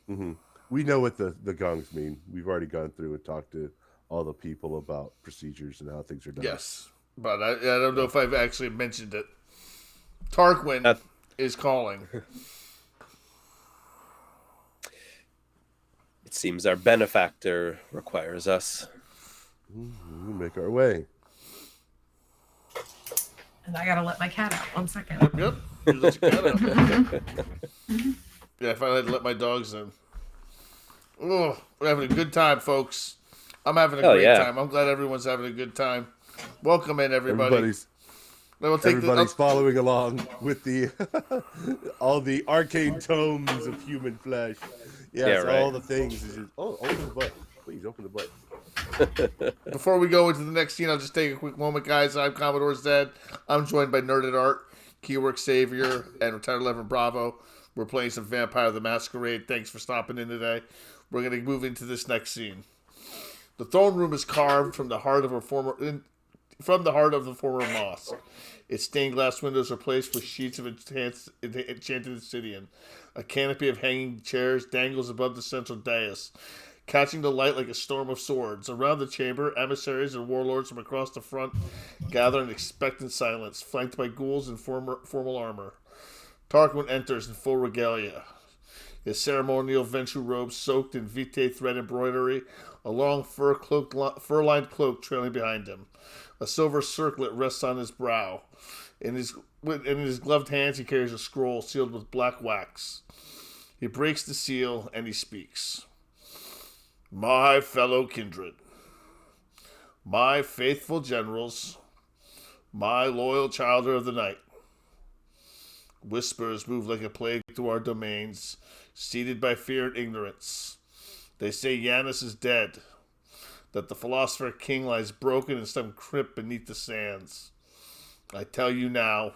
Mm-hmm. We know what the gongs mean. We've already gone through and talked to all the people about procedures and how things are done. Yes, but I don't know if I've actually mentioned it. Tarquin is calling. It seems our benefactor requires us. We'll make our way. And I gotta let my cat out. 1 second. Yep, you let your cat out. Yeah, I finally had to let my dogs in. Oh, we're having a good time, folks. I'm having a great time. I'm glad everyone's having a good time. Welcome in, everybody. Everybody's following along with the all the arcane tomes of human flesh. Yes, right. all the things. Open the butt. Please open the butt. Before we go into the next scene, I'll just take a quick moment, guys. I'm Commodore Zed. I'm joined by Nerd at Art, Keywork Savior, and Retired 11 Bravo. We're playing some Vampire the Masquerade. Thanks for stopping in today. We're going to move into this next scene. The throne room is carved from the heart of the former mosque. Its stained glass windows are placed with sheets of enchanted obsidian. A canopy of hanging chairs dangles above the central dais, catching the light like a storm of swords. Around the chamber, emissaries and warlords from across the front gather in expectant silence, flanked by ghouls in formal armor. Tarquin enters in full regalia. His ceremonial Ventrue robe soaked in vitae thread embroidery, a long fur-lined cloak trailing behind him. A silver circlet rests on his brow. In his gloved hands he carries a scroll sealed with black wax. He breaks the seal and he speaks. My fellow kindred, my faithful generals, my loyal childer of the night. Whispers move like a plague through our domains, seated by fear and ignorance. They say Yanis is dead, that the philosopher king lies broken in some crypt beneath the sands. I tell you now,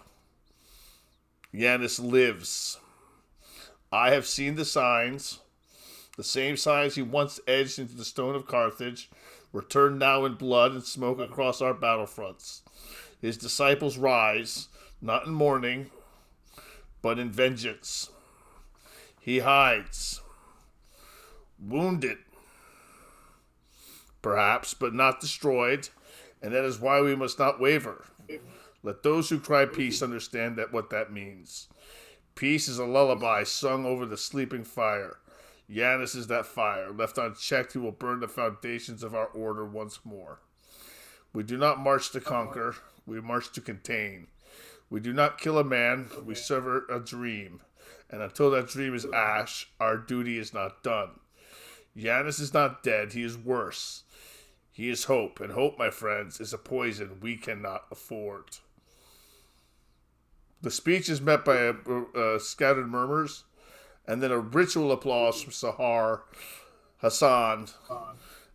Yanis lives. I have seen the signs. The same signs he once edged into the stone of Carthage, returned now in blood and smoke across our battlefronts. His disciples rise, not in mourning, but in vengeance. He hides, wounded, perhaps, but not destroyed, and that is why we must not waver. Let those who cry peace understand what that means. Peace is a lullaby sung over the sleeping fire. Yanis is that fire. Left unchecked, he will burn the foundations of our order once more. We do not march to conquer, we march to contain. We do not kill a man, we sever a dream. And until that dream is ash, our duty is not done. Yanis is not dead, he is worse. He is hope, and hope, my friends, is a poison we cannot afford. The speech is met by scattered murmurs, and then a ritual applause from Sahar, Hassan,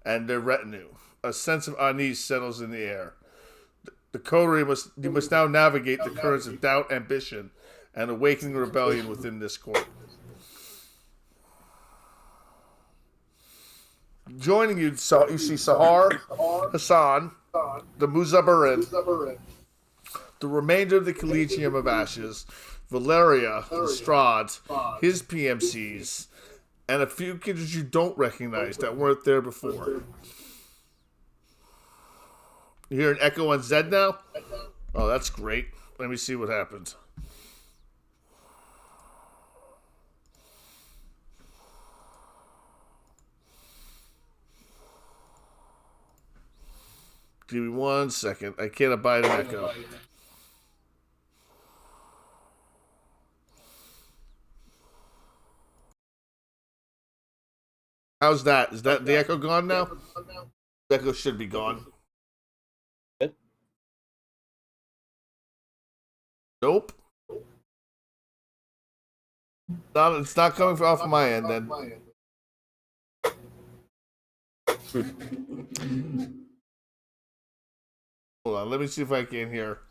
and their retinue. A sense of unease settles in the air. The coterie must now navigate the currents of doubt, ambition, and awakening rebellion within this court. Joining you see Sahar, Hassan, the Muzabarin, the remainder of the Collegium of Ashes, Valeria, Lestrade, his PMCs, and a few kids you don't recognize that weren't there before. You hear an echo on Zed now? Oh, that's great. Let me see what happens. Give me 1 second. I can't abide an echo. How's that? Is that the echo gone now? The echo should be gone. Good. Nope. It's not coming off my end then. Hold on, let me see if I can hear.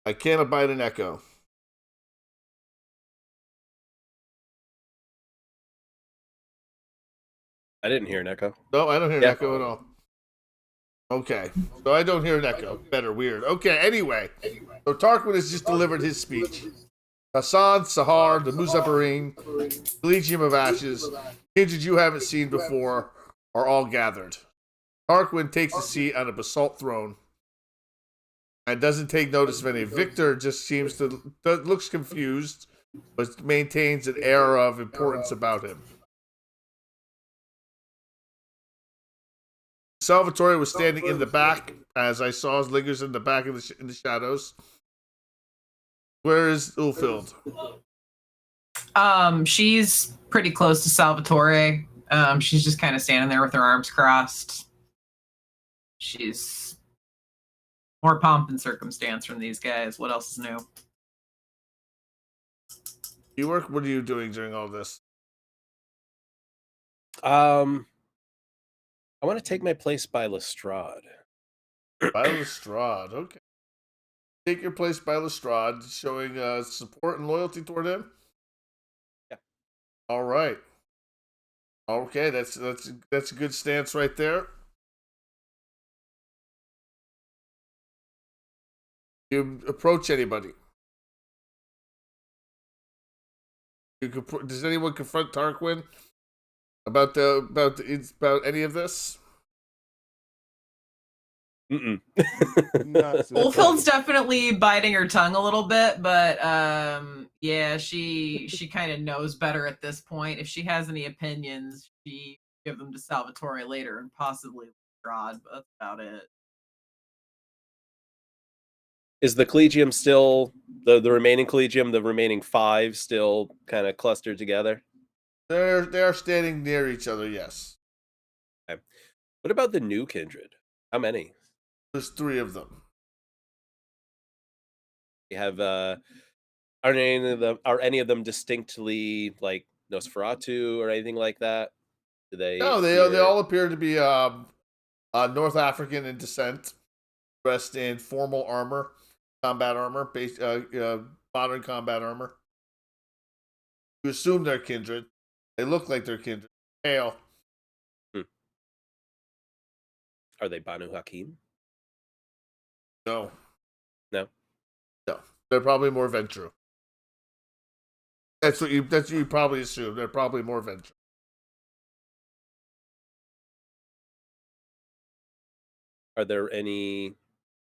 I can't abide an echo. I didn't hear an echo. No, I don't hear an echo at all. Okay, so I don't hear an echo. Better, weird. Okay, anyway. So Tarquin has just delivered his speech. Hassan, Sahar, the Muzabarin, Legion of Ashes, kindred you haven't seen before, are all gathered. Tarquin takes a seat on a basalt throne and doesn't take notice of any. Victor just seems to looks confused, but maintains an air of importance about him. Salvatore was standing in the back, as I saw, lingers in the back in the shadows. Where is Ulfild? She's pretty close to Salvatore. She's just kind of standing there with her arms crossed. She's more pomp and circumstance from these guys. What else is new? What are you doing during all this? I want to take my place by Lestrade. By Lestrade, okay. Take your place by Lestrade, showing support and loyalty toward him. Yeah. All right. Okay, that's a good stance right there. You approach anybody. Does anyone confront Tarquin about any of this? Mm-mm. Ulfhild's definitely biting her tongue a little bit, but yeah, she kind of knows better at this point. If she has any opinions, she give them to Salvatore later and possibly Lestrade, but that's about it. Is the collegium still the remaining collegium, the remaining 5 still kind of clustered together? They are standing near each other, yes. Okay. What about the new kindred? How many? There's 3 of them. You have are any of them distinctly like Nosferatu or anything like that? Do they? No, they all appear to be North African in descent, dressed in formal armor, combat armor, modern combat armor. You assume they're kindred. They look like they're kindred. Pale. Are they Banu Hakim? No. No. No. They're probably more Ventru. That's what you probably assume. They're probably more Ventru. Are there any?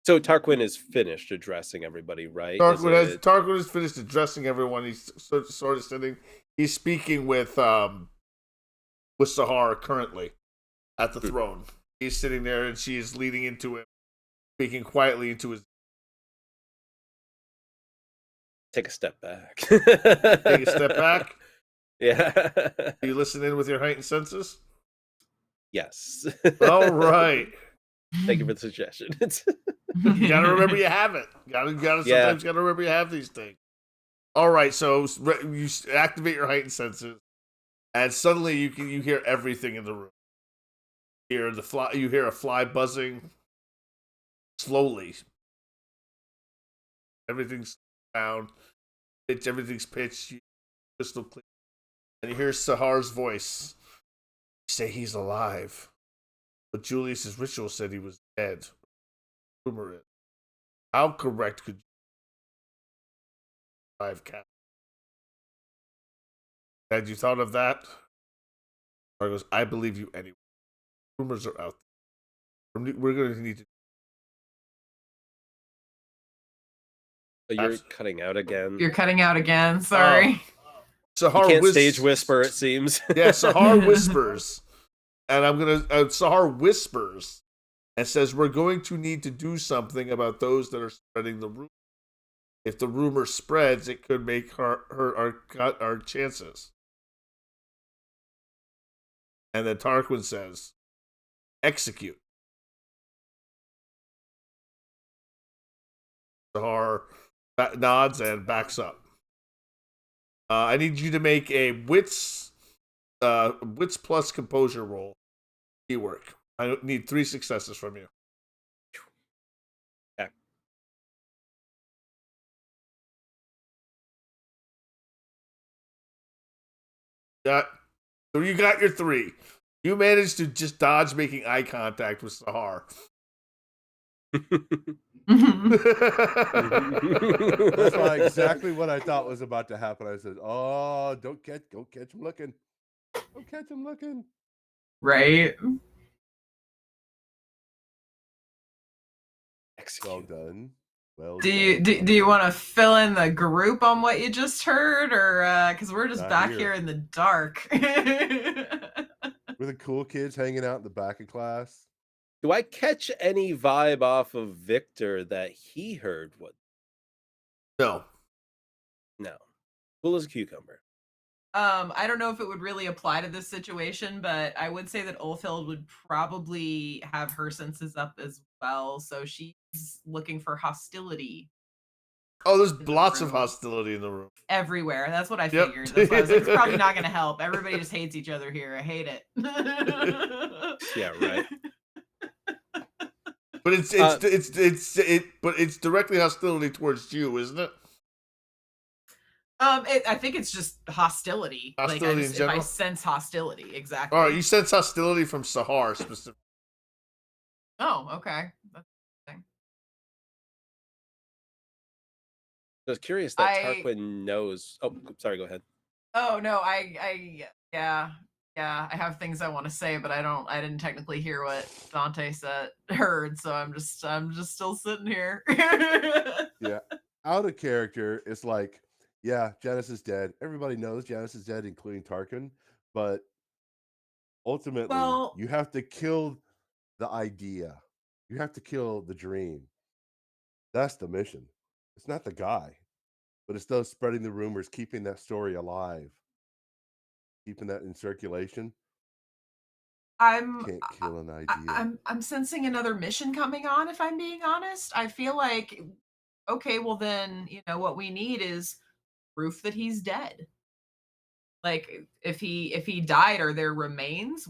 So Tarquin is finished addressing everybody, right? Tarquin has finished addressing everyone. He's sort of sitting. He's speaking with Sahar currently at the throne. He's sitting there, and she is leading into him, speaking quietly into his. Take a step back. Take a step back. Yeah. Do you listen in with your heightened senses? Yes. All right. Thank you for the suggestion. You gotta remember you have it. Sometimes gotta remember you have these things. All right, so you activate your heightened senses, and suddenly you hear everything in the room. You hear a fly buzzing slowly. Everything's down. Everything's pitched, crystal clear. And you hear Sahar's voice. You say he's alive. But Julius's ritual said he was dead. Rumor is. How correct could you survive, Cap? Had you thought of that? Or goes, I believe you anyway. Rumors are out there. We're going to need to. You're cutting out again. You're cutting out again. Sorry. Sahar you can't stage whisper, it seems. Yeah, Sahar whispers. And I'm going to. Sahar whispers and says we're going to need to do something about those that are spreading the rumor. If the rumor spreads, it could make hurt our chances. And then Tarquin says, execute. Sahar nods and backs up. I need you to make a wits plus composure roll. Work. I need 3 successes from you. Okay. So you got your 3. You managed to just dodge making eye contact with Sahar. That's exactly what I thought was about to happen. I said, "Oh, don't catch him looking. Don't catch him looking." Right. Well done. Well Do done. you want to fill in the group on what you just heard, or because we're just Not back here. here in the dark? With the cool kids hanging out in the back of class. Do I catch any vibe off of Victor that he heard what? No. No. Cool as a cucumber. I don't know if it would really apply to this situation, but I would say that Ulfhild would probably have her senses up as well. So she's looking for hostility. Oh, there's lots of hostility in the room. Everywhere. That's what I Yep. figured. That's why I was like, it's probably not going to help. Everybody just hates each other here. I hate it. Yeah, right. But it's directly hostility towards you, isn't it? I think it's just hostility. Hostility in general? If I sense hostility, exactly. All right, you sense hostility from Sahar specifically. Oh, okay. That's interesting. I was curious that Tarquin knows. Oh, sorry. Go ahead. Oh no, yeah, I have things I want to say, but I didn't technically hear what Dante heard, so I'm just still sitting here. Yeah, out of character, it's like, yeah, Janus is dead. Everybody knows Janus is dead, including Tarquin. But ultimately, you have to kill the idea. You have to kill the dream. That's the mission. It's not the guy, but it's those spreading the rumors, keeping that story alive, keeping that in circulation. Can't kill an idea. I'm sensing another mission coming on, if I'm being honest. I feel like, okay, well then, what we need is proof that he's dead. Like if he died, are there remains?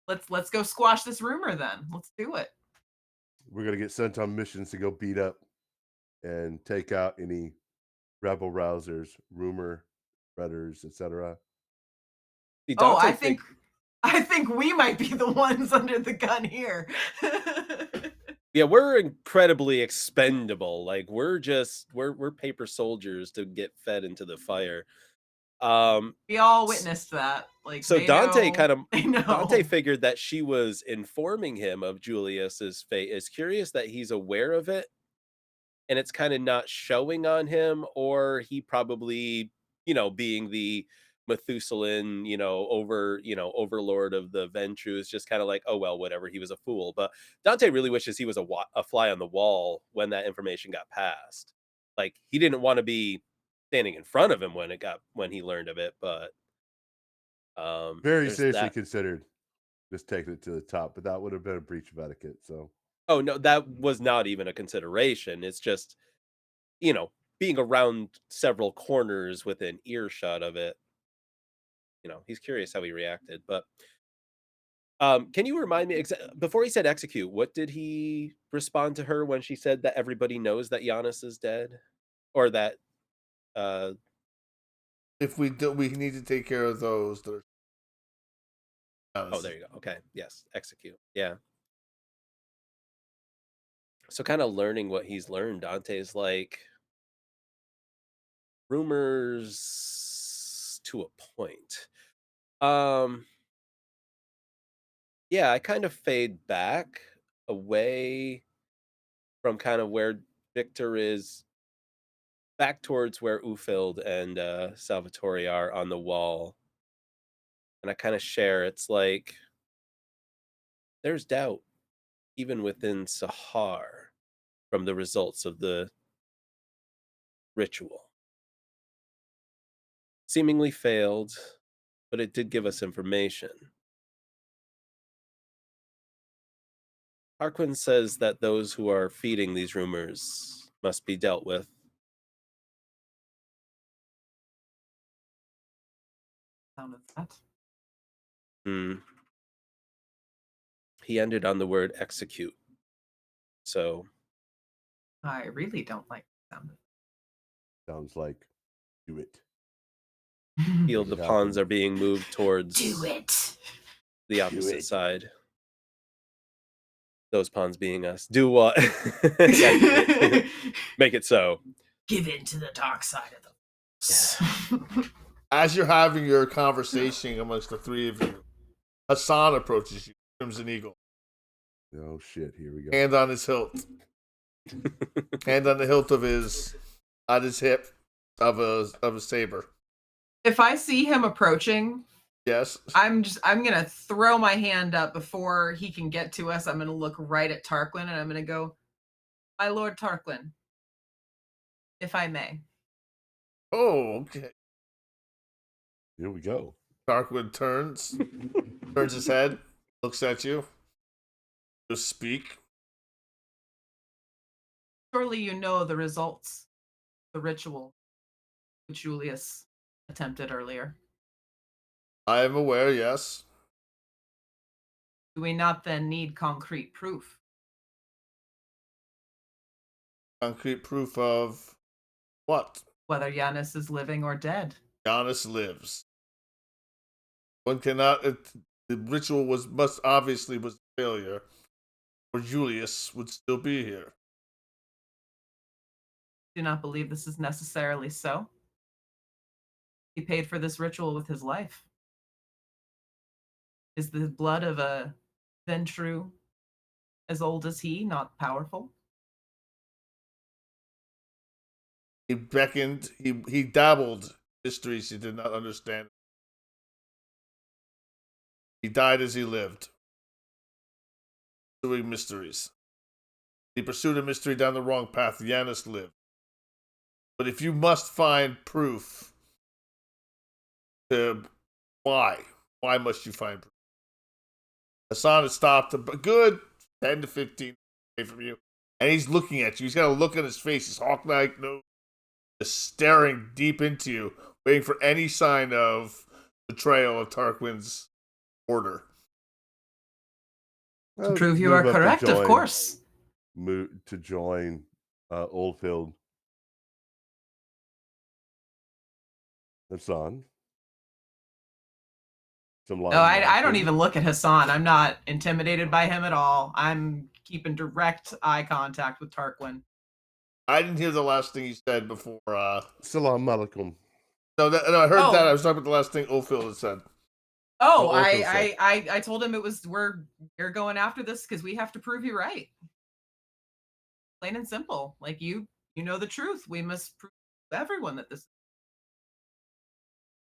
Let's go squash this rumor then. Let's do it. We're gonna get sent on missions to go beat up and take out any rebel rousers, rumor spreaders, etc. Oh, I think we might be the ones under the gun here. Yeah, we're incredibly expendable. Like we're paper soldiers to get fed into the fire. We all witnessed that. Like so Dante Dante know. figured that she was informing him of Julius's fate. Is curious that he's aware of it and it's kind of not showing on him, or he probably, being the Methuselah, overlord of the Ventrue is just kind of like, oh, well, whatever. He was a fool. But Dante really wishes he was a fly on the wall when that information got passed. Like he didn't want to be standing in front of him when he learned of it. But very seriously considered just taking it to the top, but that would have been a breach of etiquette. So, oh no, that was not even a consideration. It's just, being around several corners within earshot of it. He's curious how he reacted. But can you remind me before he said execute, what did he respond to her when she said that everybody knows that Giannis is dead, or that if we do, we need to take care of those that are... Oh, there you go. Okay, yes, execute. Yeah. So kind of learning what he's learned, Dante's like, rumors to a point. Yeah, I kind of fade back away from kind of where Victor is, back towards where Ufild and Salvatore are on the wall. And I kind of share. It's like, there's doubt, even within Sahar, from the results of the ritual. Seemingly failed, but it did give us information. Harquin says that those who are feeding these rumors must be dealt with. Sound of that. Hmm. He ended on the word execute. So I really don't like the sound of Sounds like do it. that. feel Make the it pawns happen. are being moved towards Do it. the opposite it. side. Those pawns being us. Do what? Yeah, do it. Make it so. Give in to the dark side of the As you're having your conversation amongst the three of you, Hassan approaches you, Crimson Eagle, Oh shit! Here we go. hand on his hilt, hand on the hilt of his, on his hip, of a saber. If I see him approaching, Yes. I'm gonna throw my hand up before he can get to us. I'm gonna look right at Tarquin and I'm gonna go, "My Lord Tarquin, if I may." Oh, okay. Here we go. Darkwood turns his head, looks at you. Just speak. Surely you know the results, the ritual which Julius attempted earlier. I am aware, yes. Do we not then need concrete proof? Concrete proof of what? Whether Yanis is living or dead. Giannis lives. One cannot. The ritual was obviously was a failure, or Julius would still be here. Do not believe this is necessarily so. He paid for this ritual with his life. Is the blood of a Ventru as old as he not powerful? He beckoned. He dabbled mysteries he did not understand. He died as he lived, pursuing mysteries. He pursued a mystery down the wrong path. Yanis lived. But if you must find proof to why must you find proof? Hassan has stopped a good 10 to 15 away from you, and he's looking at you. He's got a look on his face, his hawk-like nose, just staring deep into you, waiting for any sign of betrayal of Tarquin's order. To prove you are correct, of course. Move to join Oldfield. Hassan. No, I don't even look at Hassan. I'm not intimidated by him at all. I'm keeping direct eye contact with Tarquin. I didn't hear the last thing he said before. Salam alaikum. No, I heard Oh. that. I was talking about the last thing Oldfield had said. Oh, Oldfield said. I told him we're going after this because we have to prove you right. Plain and simple. Like you know the truth. We must prove to everyone that this.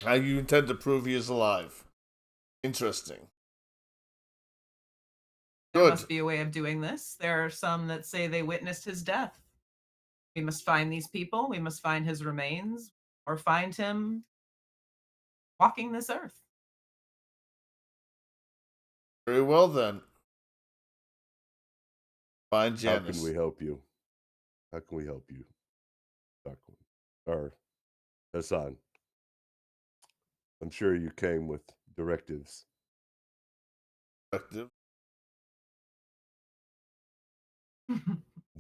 How you intend to prove he is alive? Interesting. There Good. must be a way of doing this. There are some that say they witnessed his death. We must find these people. We must find his remains or find him walking this earth. Very well then. Find How Janice. can we help you? How can we help you, Tarquin? Or Hassan? I'm sure you came with directives. Effective.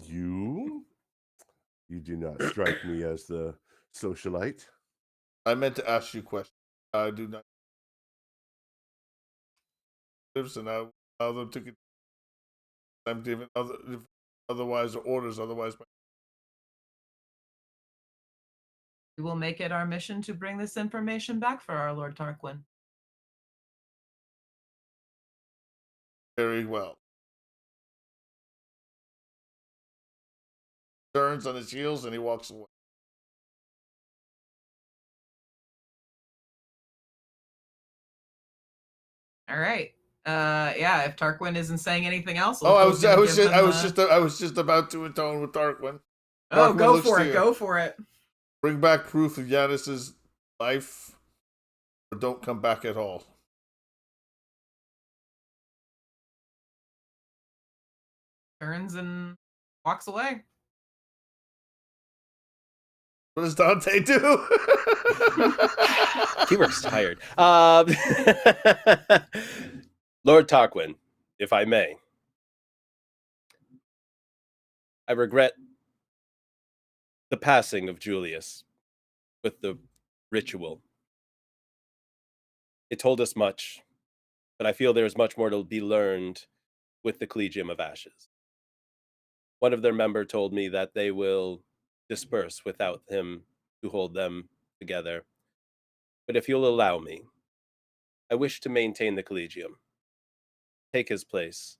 You do not strike me as the socialite. I meant to ask you a question. I do not. And I allow them to get. I'm given otherwise orders. Otherwise, We will make it our mission to bring this information back for our Lord Tarquin. very well. Turns on his heels and he walks away. All right. Yeah, if Tarquin isn't saying anything else, Oh, I Ulfil's was, gonna give them I was just about to atone with Tarquin. Oh, Tarquin go looks for to it. you. Go for it. Bring back proof of Yanis's life, or don't come back at all. Turns and walks away. What does Dante do? Keywork's tired. Lord Tarquin, if I may, I regret the passing of Julius with the ritual. It told us much, but I feel there is much more to be learned with the Collegium of Ashes. One of their member told me that they will disperse without him to hold them together. But if you'll allow me, I wish to maintain the Collegium, take his place,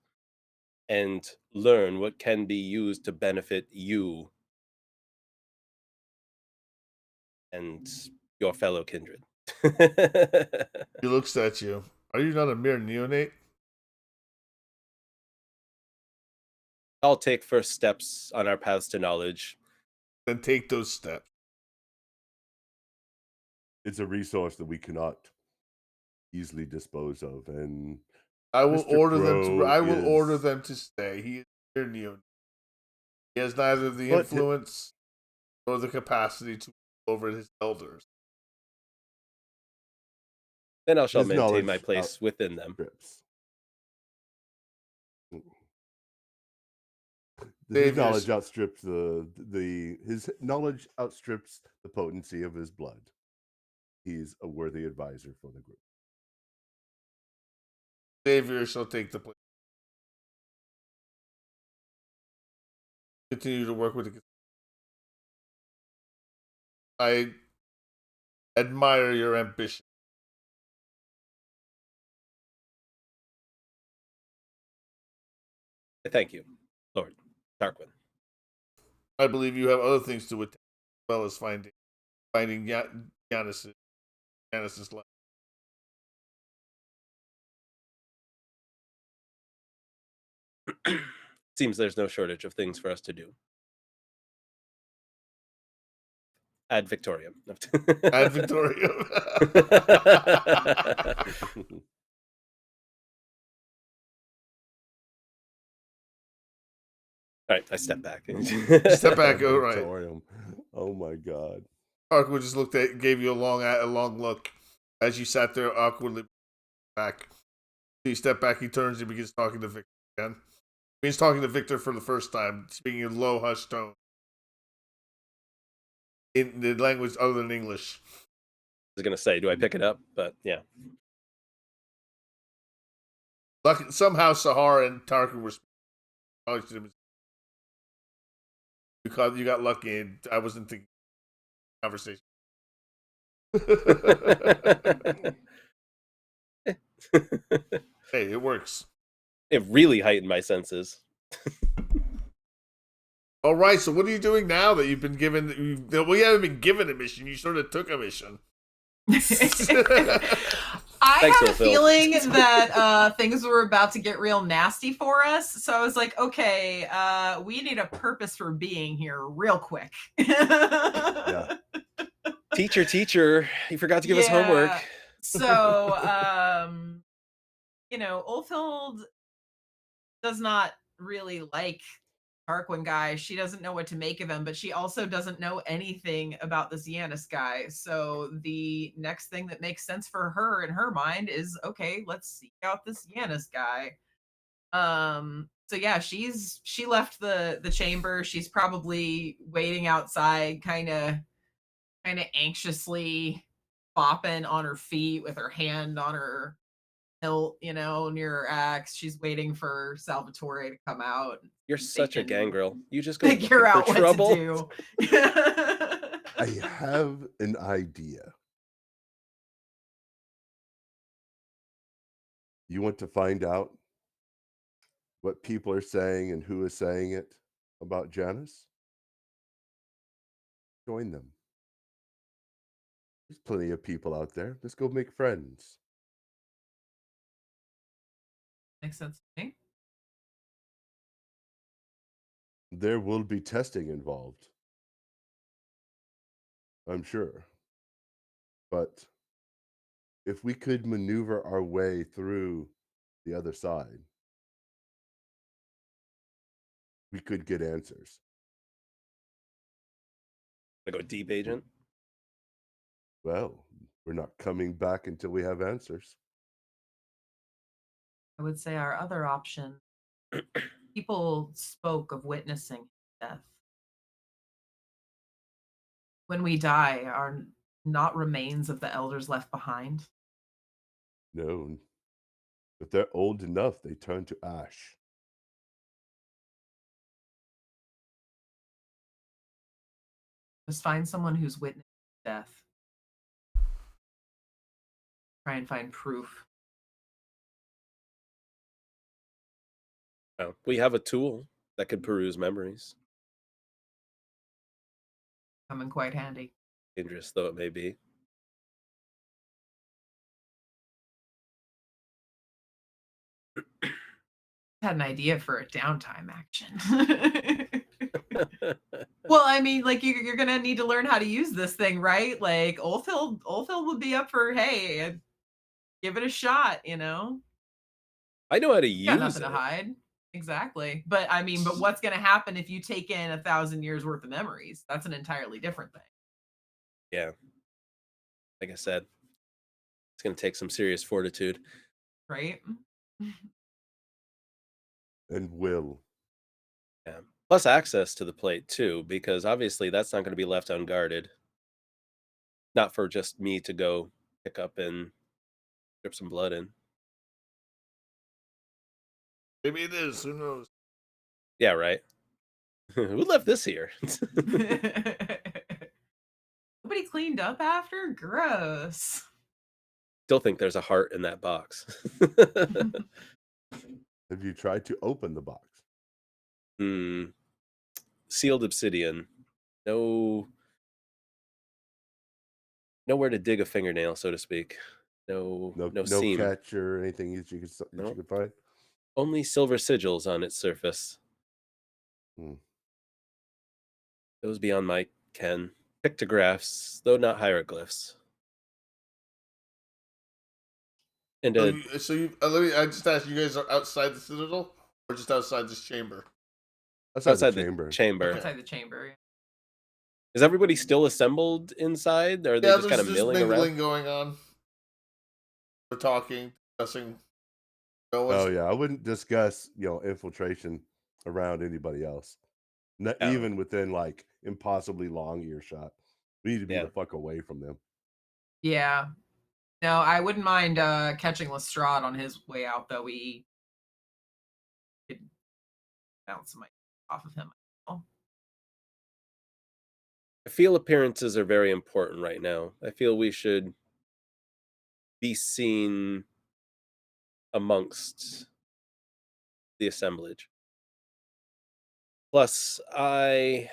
and learn what can be used to benefit you and your fellow kindred. He looks at you. Are you not a mere neonate? I'll take first steps on our paths to knowledge. Then take those steps. It's a resource that we cannot easily dispose of, and I will Mr. order them to. Crow I will order is- them to stay. He is a mere neonate. He has neither the But- influence nor the capacity to rule over his elders. Then I shall His maintain my knowledge place within them. outstrips. Saviors. His knowledge outstrips his knowledge outstrips the potency of his blood. He's a worthy advisor for the group. Xavier shall take the place. Continue to work with the. I admire your ambition. Thank you, Lord Tarquin. I believe you have other things to attend, as well as finding Yanis's life. Seems there's no shortage of things for us to do. Ad Victoriam. Ad Victoriam. All right, I step back. Step back. All right. Victorium. Oh my God. Tarquin just gave you a long look as you sat there awkwardly back. You step back. He turns and begins talking to Victor again. He's talking to Victor for the first time, speaking in low, hushed tone, in the language other than English. I was gonna say, do I pick it up? But yeah. Somehow Sahara and Tarquin were speaking. Because you got lucky, and I wasn't thinking conversation. Hey, it works. It really heightened my senses. All right, so what are you doing now that you've been given? We haven't been given a mission. You sort of took a mission. I Thanks, had a Phil. feeling that things were about to get real nasty for us. So I was like, okay, we need a purpose for being here real quick. Yeah. Teacher, you forgot to give us homework. So, Ulfild does not really like Tarquin guy. She doesn't know what to make of him, but she also doesn't know anything about this Yanis guy. So the next thing that makes sense for her in her mind is, okay, let's seek out this Yanis guy. So yeah, she left the chamber. She's probably waiting outside, kind of anxiously bopping on her feet with her hand on her hilt, near her axe. She's waiting for Salvatore to come out. You're such a gangrel. You just go Figure looking out for what trouble. to do. I have an idea. You want to find out what people are saying and who is saying it about Janice? Join them. There's plenty of people out there. Let's go make friends. Makes sense to me. There will be testing involved, I'm sure. But if we could maneuver our way through the other side, we could get answers. I go deep, agent. Well, we're not coming back until we have answers. I would say our other option, people spoke of witnessing death. When we die, are not remains of the elders left behind? No. If they're old enough, they turn to ash. Just find someone who's witnessed death. Try and find proof. Well, we have a tool that could peruse memories, Come in quite handy. dangerous though it may be. Had an idea for a downtime action. Well, I mean, like you're gonna need to learn how to use this thing, right? Like Ulfhild would be up for, hey, give it a shot, you know? I know how to You got use nothing it. to hide. Exactly. But I mean, but what's gonna happen if you take in 1,000 years worth of memories? That's an entirely different thing. Yeah. Like I said, it's going to take some serious fortitude. Right? And will. Yeah. Plus access to the plate too, because obviously that's not going to be left unguarded. Not for just me to go pick up and drip some blood in. Maybe it is. Who knows? Yeah, right. Who left this here? Nobody cleaned up after? Gross. Still think there's a heart in that box. Have you tried to open the box? Sealed obsidian. No. Nowhere to dig a fingernail, so to speak. No No seam. catch or anything that you could find? Only silver sigils on its surface. Hmm. Those beyond my ken. Pictographs, though not hieroglyphs. And Let me. I just asked, you guys are outside the citadel or just outside this chamber? Outside the chamber. chamber. Outside the chamber. Yeah. Is everybody still assembled inside? Or are they Yeah, just kind of there's milling mingling around? going on. We're talking, discussing. No Oh one's. yeah, I wouldn't discuss, infiltration around anybody else. Not Oh. even within like impossibly long earshot. We need to be Yeah. the fuck away from them. Yeah. No, I wouldn't mind catching Lestrade on his way out, though. We could bounce some off of him. I feel appearances are very important right now. I feel we should be seen amongst the assemblage. Plus, I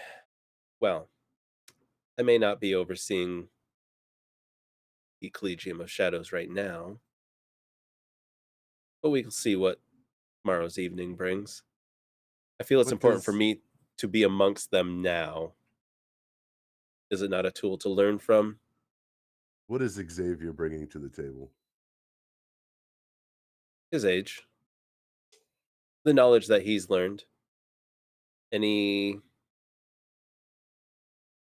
may not be overseeing the Collegium of Shadows right now, but we will see what tomorrow's evening brings. I feel it's What important for does- me to be amongst them now. Is it not a tool to learn from? What is Xavier bringing to the table? His age, the knowledge that he's learned, any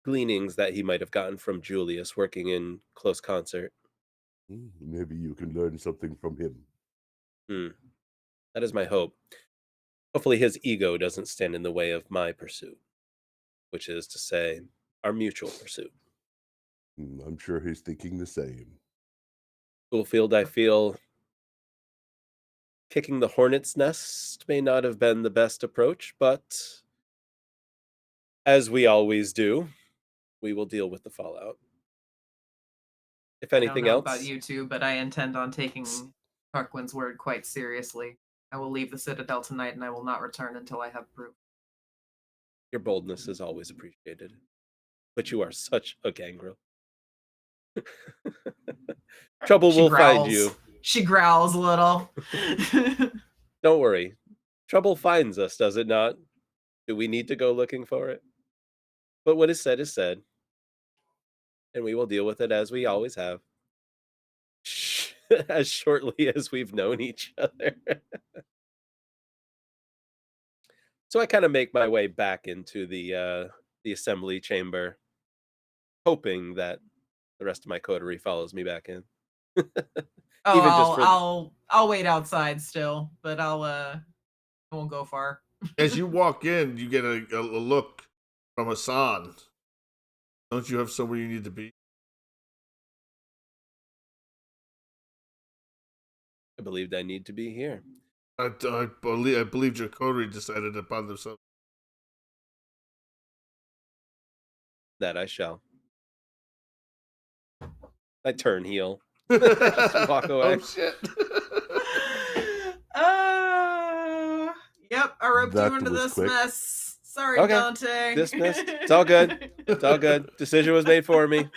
gleanings that he might have gotten from Julius working in close concert. Maybe you can learn something from him. That is my hope. Hopefully his ego doesn't stand in the way of my pursuit, which is to say, our mutual pursuit. I'm sure he's thinking the same. Schoolfield, I feel kicking the hornet's nest may not have been the best approach, but as we always do, we will deal with the fallout. If I don't anything know else, about you two, but I intend on taking Tarquin's word quite seriously. I will leave the Citadel tonight, and I will not return until I have proof. your boldness is always appreciated. But you are such a gangrel. Trouble She will find growls. you. She growls a little. Don't worry. Trouble finds us, does it not? Do we need to go looking for it? But what is said, and we will deal with it as we always have. As shortly as we've known each other. So I kind of make my way back into the assembly chamber, hoping that the rest of my coterie follows me back in. Oh, Even just for I'll wait outside still, but I won't go far. As you walk in, you get a look from Hassan. Don't you have somewhere you need to be? I believed I need to be here. I believe your coterie decided upon themselves. That I shall. I turn heel. Just walk away. Oh shit! Yep, I roped you That into was this quick. mess. Sorry, Okay, Dante. dismissed. It's all good. It's all good. Decision was made for me.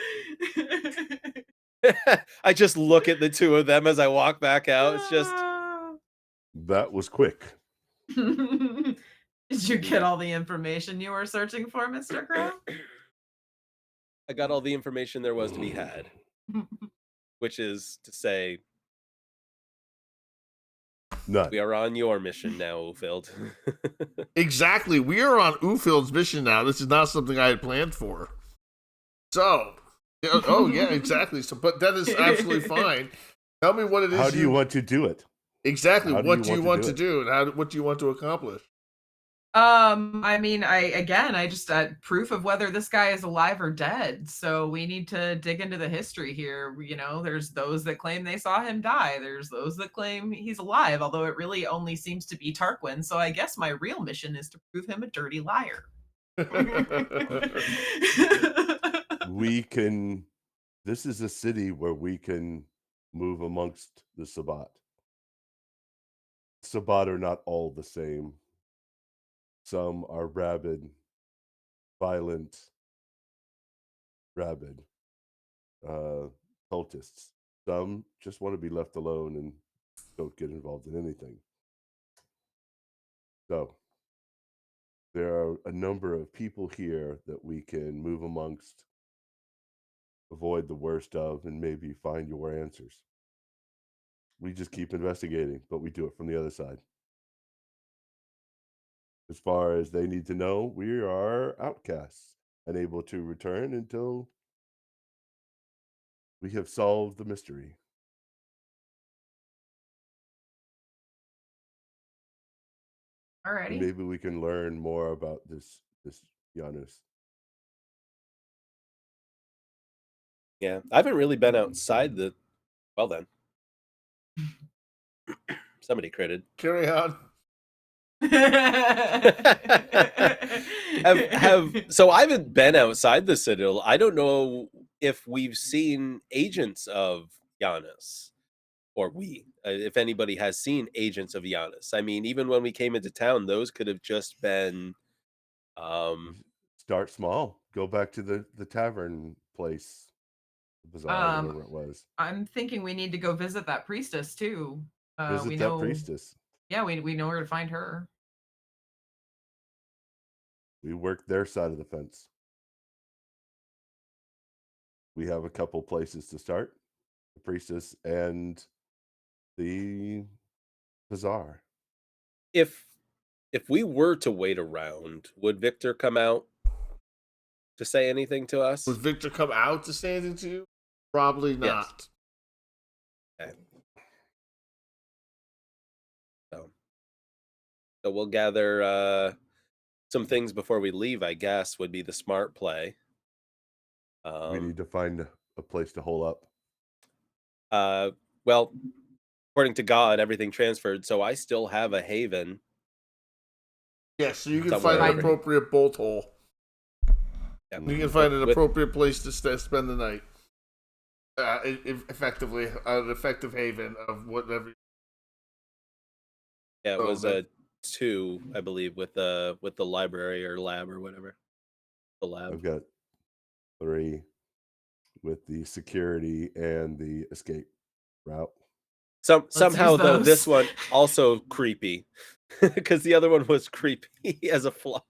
I just look at the two of them as I walk back out. It's just That was quick. Did you get all the information you were searching for, Mr. Crow? I got all the information there was to be had, which is to say, None. we are on your mission now, Ufield. Exactly. We are on Ufield's mission now. This is not something I had planned for. So, oh yeah, exactly. So, but that is absolutely fine. Tell me what it is. How do you want to do it? Exactly. How do What you do you want want to to do do, and what do you want to accomplish? I mean, I just proof of whether this guy is alive or dead. So we need to dig into the history here. You know, there's those that claim they saw him die. There's those that claim he's alive, although it really only seems to be Tarquin. So I guess my real mission is to prove him a dirty liar. We can. This is a city where we can move amongst the Sabbat. Sabbat are not all the same. Some are rabid, violent, rabid cultists. Some just want to be left alone and don't get involved in anything. So there are a number of people here that we can move amongst, avoid the worst of, and maybe find your answers. We just keep investigating, but we do it from the other side. As far as they need to know, we are outcasts, unable to return until we have solved the mystery. And Alrighty. maybe we can learn more about this Janus. Yeah, I haven't really been outside the. Well then, somebody critted. Carry on. So I haven't been outside the Citadel. I don't know if we've seen agents of Janus, or if anybody has seen agents of Janus. I mean, even when we came into town, those could have just been. Start small. Go back to the tavern place, the bazaar, whatever it was. I'm thinking we need to go visit that priestess too. Visit We that know, priestess. yeah, we know where to find her. We worked their side of the fence. We have a couple places to start: the priestess and the bazaar. If we were to wait around, would Victor come out to say anything to us? Would Victor come out to say anything to you? Probably not. Okay. So we'll gather some things before we leave, I guess, would be the smart play. We need to find a place to hole up. Well, according to God, everything transferred, so I still have a haven. Yes, so you can Somewhere. find an appropriate bolt hole. Yeah. You can find an appropriate place to spend the night. Effectively, an effective haven of whatever. Yeah, it was a 2, I believe, with the library or lab or whatever. The lab. I've got 3 with the security and the escape route. Somehow use though, those. this one also creepy because the other one was creepy as a flaw.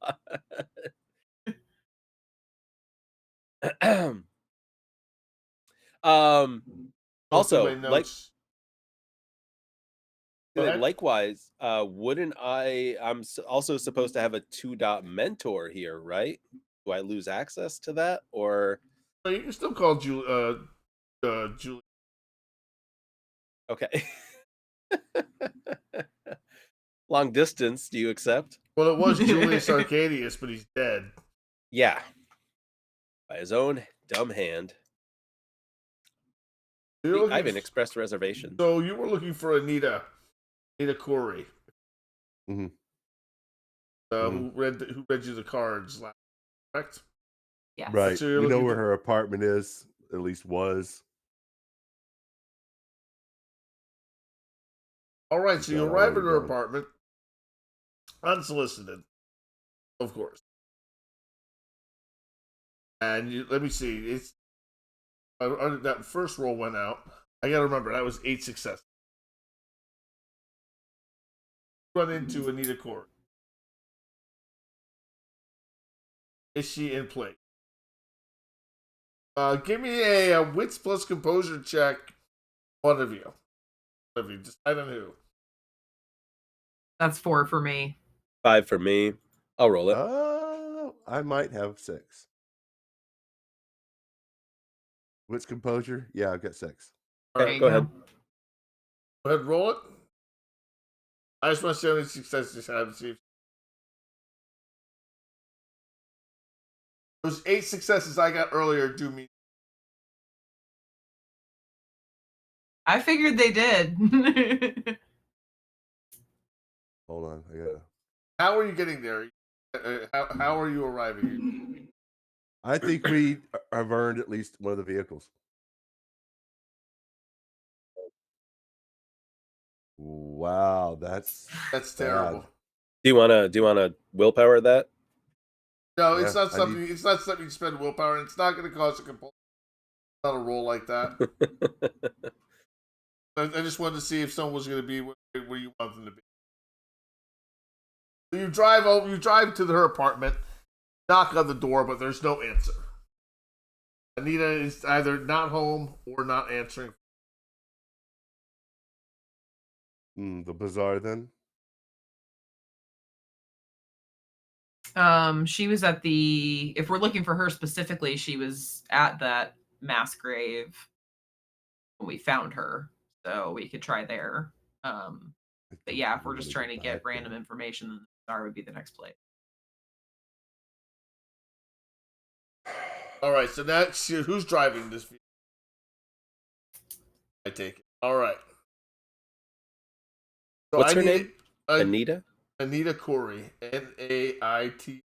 um, Go through my also, notes. Go ahead. likewise, wouldn't also supposed to have a 2-dot mentor here, right? Do I lose access to that, or No, you can still call Julie. Julie. okay? Long distance, do you accept? Well, it was Julius Arcadius, but he's dead. Yeah, by his own dumb hand. You're I looking haven't expressed reservation. So you were looking for Anita Corey, Mm-hmm. who read you the cards last, correct? Yes. Right. So you're We know looking where for- her apartment is, at least was. All right, so you Not arrive at already her gone. apartment, unsolicited, of course. And let me see, it's that first roll went out. I gotta remember that was 8 successes. Run into Anita Corey. Is she in play? Give me a wits plus composure check. One of you. Decide on who. That's 4 for me. 5 for me. I'll roll it. I might have 6. What's composure? Yeah, I've got 6. All There right, you go ahead. Go ahead, roll it. I just want to see how many successes you have to see. Those 8 successes I got earlier do me. I figured they did. Hold on, I gotta. How are you getting there? How are you arriving? I think we have earned at least one of the vehicles. Wow, that's That's bad. terrible. Do you wanna willpower that? No, it's Yeah, not something. It's not something you spend willpower, and it's not going to cause a compulsion. It's not a roll like that. I just wanted to see if someone was going to be where you want them to be. So you drive over. You drive to her apartment. Knock on the door, but there's no answer. Anita is either not home or not answering. The bazaar then. She was at the, if we're looking for her specifically, she was at that Masquerade when we found her. So we could try there. But yeah, if we're just trying to get random information, then the star would be the next place. All right, so that's who's driving this vehicle? I take it. All right. So What's her name? Anita. Anita? Anita Corey. NaitahO.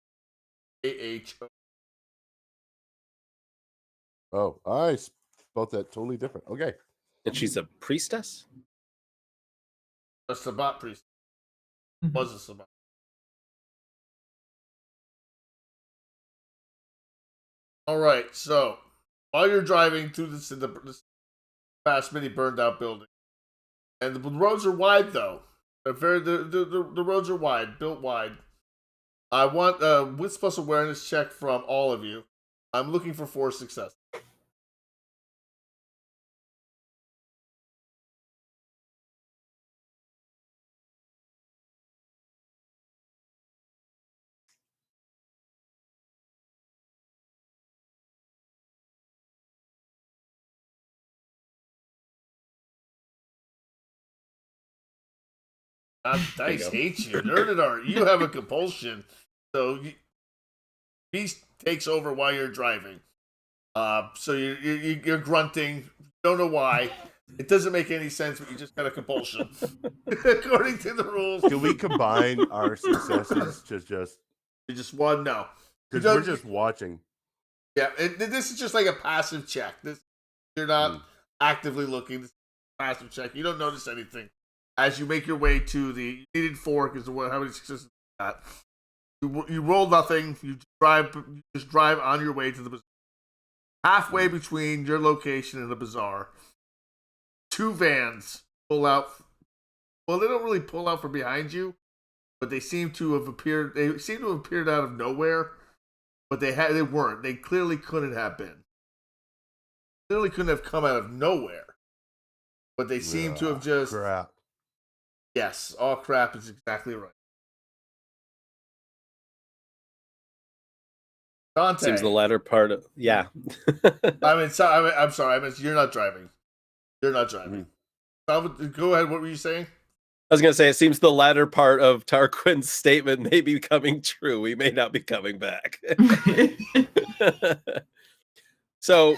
Oh, I spelled that totally different. Okay. And she's a priestess? A Sabbat priest. Was a Sabbat. All right, so while you're driving through this past many burned out buildings, and the roads are wide though. The roads are wide, built wide. I want a wits plus awareness check from all of you. I'm looking for 4 successes. Dice hates you. Nerdadar, you have a compulsion, so Beast takes over while you're driving. So you're grunting. Don't know why. It doesn't make any sense, but you just got a compulsion, according to the rules. Can we combine our successes to just? You just one no. Because we're just watching. Yeah, this is just like a passive check. You're not actively looking. This is a passive check. You don't notice anything as you make your way to the. You needed 4 because how many successes you got? You roll nothing. You just drive on your way to the bazaar. Halfway between your location and the bazaar, 2 vans pull out. Well, they don't really pull out from behind you, but they seem to have appeared. They seem to have appeared out of nowhere, but they weren't. They clearly couldn't have been. Clearly couldn't have come out of nowhere, but they seem to have just. Crap. Yes, all crap is exactly right. Dante. Seems the latter part of I'm sorry. I mean, you're not driving. You're not driving. Go ahead. What were you saying? I was going to say, it seems the latter part of Tarquin's statement may be coming true. We may not be coming back. So,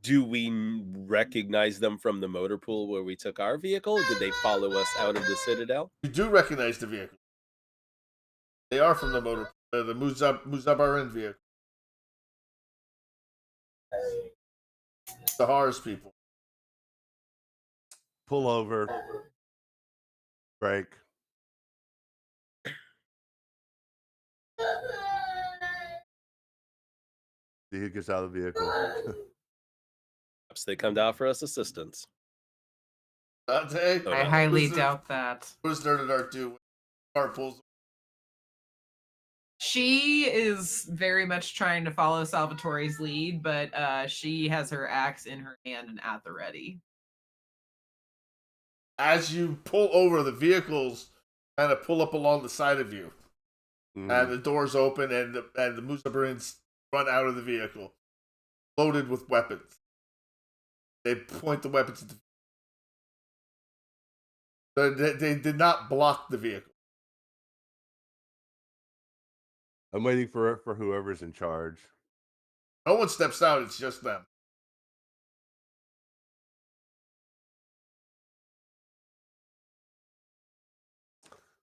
do we recognize them from the motor pool where we took our vehicle? Or did they follow us out of the Citadel? You do recognize the vehicle. They are from the motor, the Muzabaran vehicle. The Horus people. Pull over. Break. See who gets out of the vehicle. Perhaps they come to offer us assistance. Dante? I highly doubt that. What does Nerd Art do when the car pulls? She is very much trying to follow Salvatore's lead, but she has her axe in her hand and at the ready. As you pull over, the vehicles kind of pull up along the side of you. And the doors open, and the Muzabarins run out of the vehicle, loaded with weapons. They point the weapons at they did not block the vehicle. I'm waiting for whoever's in charge. No one steps out, it's just them.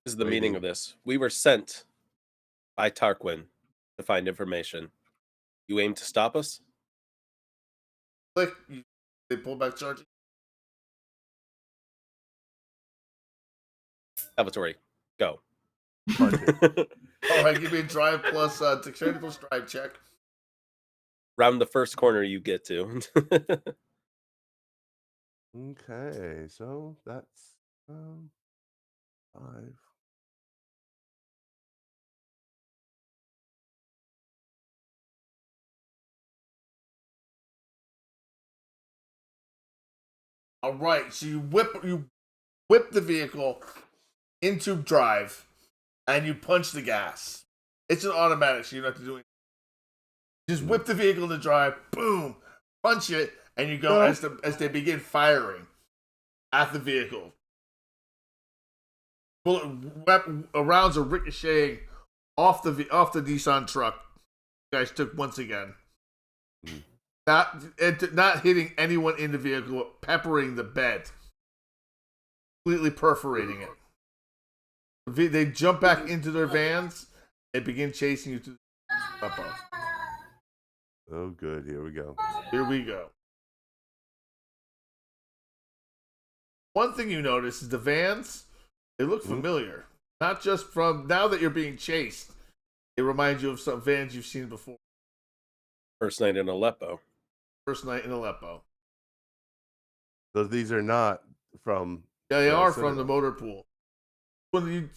This is the meaning of this. We were sent by Tarquin to find information. You aim to stop us? Click. They pull back charging. Salvatore, go. All right, give me a drive plus dexterity plus drive check. Round the first corner you get to. Okay, so that's 5. All right, so you whip the vehicle into drive, and you punch the gas. It's an automatic, so you don't have to do anything. Just whip the vehicle into drive, boom, punch it, and you go as they begin firing at the vehicle. Rounds are ricocheting off the Nissan truck. You guys took once again. Not hitting anyone in the vehicle, peppering the bed, completely perforating it. They jump back into their vans and begin chasing you to the Aleppo. Oh, good. Here we go. Here we go. One thing you notice is the vans, they look familiar. Not just from now that you're being chased, it reminds you of some vans you've seen before. First night in Aleppo. First night in Aleppo. So these are not from. Yeah, they are from the motor pool. When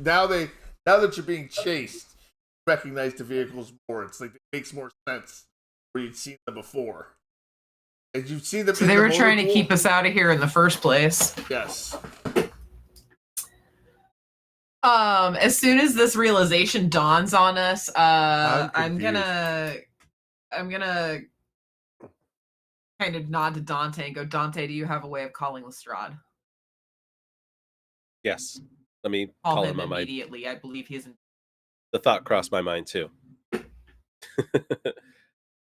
now that you're being chased, you recognize the vehicles more. It's like it makes more sense where you'd seen them before. And you've seen them. So they were trying to keep us out of here in the first place. Yes. As soon as this realization dawns on us, I'm gonna kind of nod to Dante and go, Dante, do you have a way of calling Lestrade? Yes. Let me call call him him on my... immediately. I believe he's in... The thought crossed my mind too.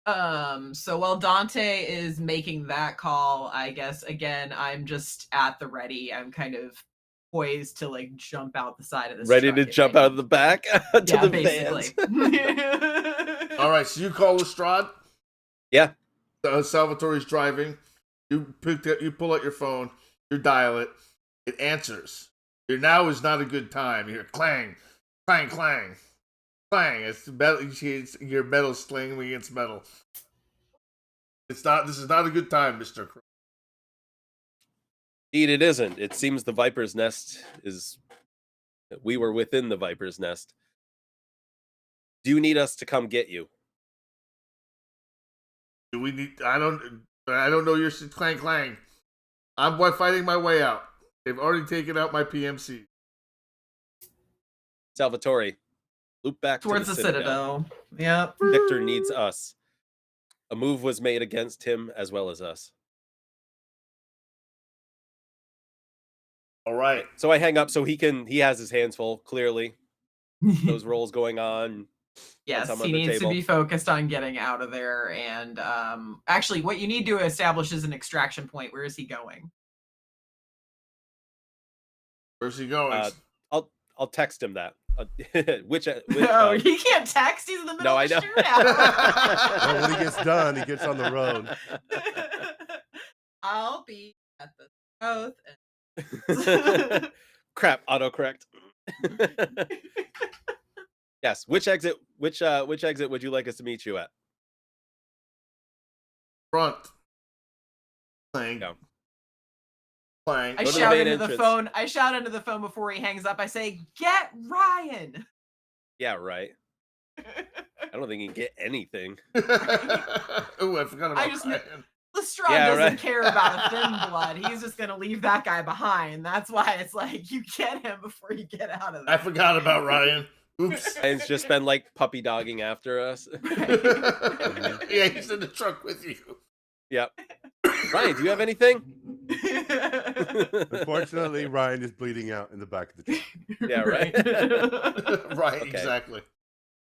So while Dante is making that call, I guess again I'm just at the ready. I'm kind of poised to like jump out the side of this ready truck to jump out of the back to the basically. vans. All right, so you call Lestrade? Yeah. Salvatore's driving. You pull out your phone, you dial it, it answers. Now is not a good time. You hear clang, clang, clang, clang. It's metal. Your metal slinging against metal. This is not a good time, Mr. Crow. Indeed, it isn't. It seems the Viper's Nest is. We were within the Viper's Nest. Do you need us to come get you? Do we need? I don't know your clang clang. I'm fighting my way out. They've already taken out my PMC. Salvatore, loop back Towards to the the Citadel. Yep. Victor needs us. A move was made against him as well as us. All right. So I hang up so he has his hands full, clearly. Those rolls going on. Yes, I'm he on the needs table. to be focused on getting out of there. And actually, what you need to establish is an extraction point. Where is he going? Where's he going? I'll text him that. Which Oh, he can't text. He's in the middle No, of the I know. shootout. Well, when he gets done, he gets on the road. I'll be at the both. Crap, autocorrect. Yes, which exit would you like us to meet you at? Front. Clang. Yeah. Clang. I Go to the shout main into the entrance. phone. I shout into the phone before he hangs up. I say, "Get Ryan." Yeah, right. I don't think he can get anything. Oh, I forgot about I just kn- Ryan. Lestrade Yeah, doesn't right. care about a thin blood. He's just gonna leave that guy behind. That's why it's like you get him before you get out of there. I forgot about Ryan. Oops. And it's just been like puppy dogging after us. Yeah, he's in the truck with you. Yep. Ryan, do you have anything? Unfortunately, Ryan is bleeding out in the back of the truck. Yeah, right. Right, Okay. exactly.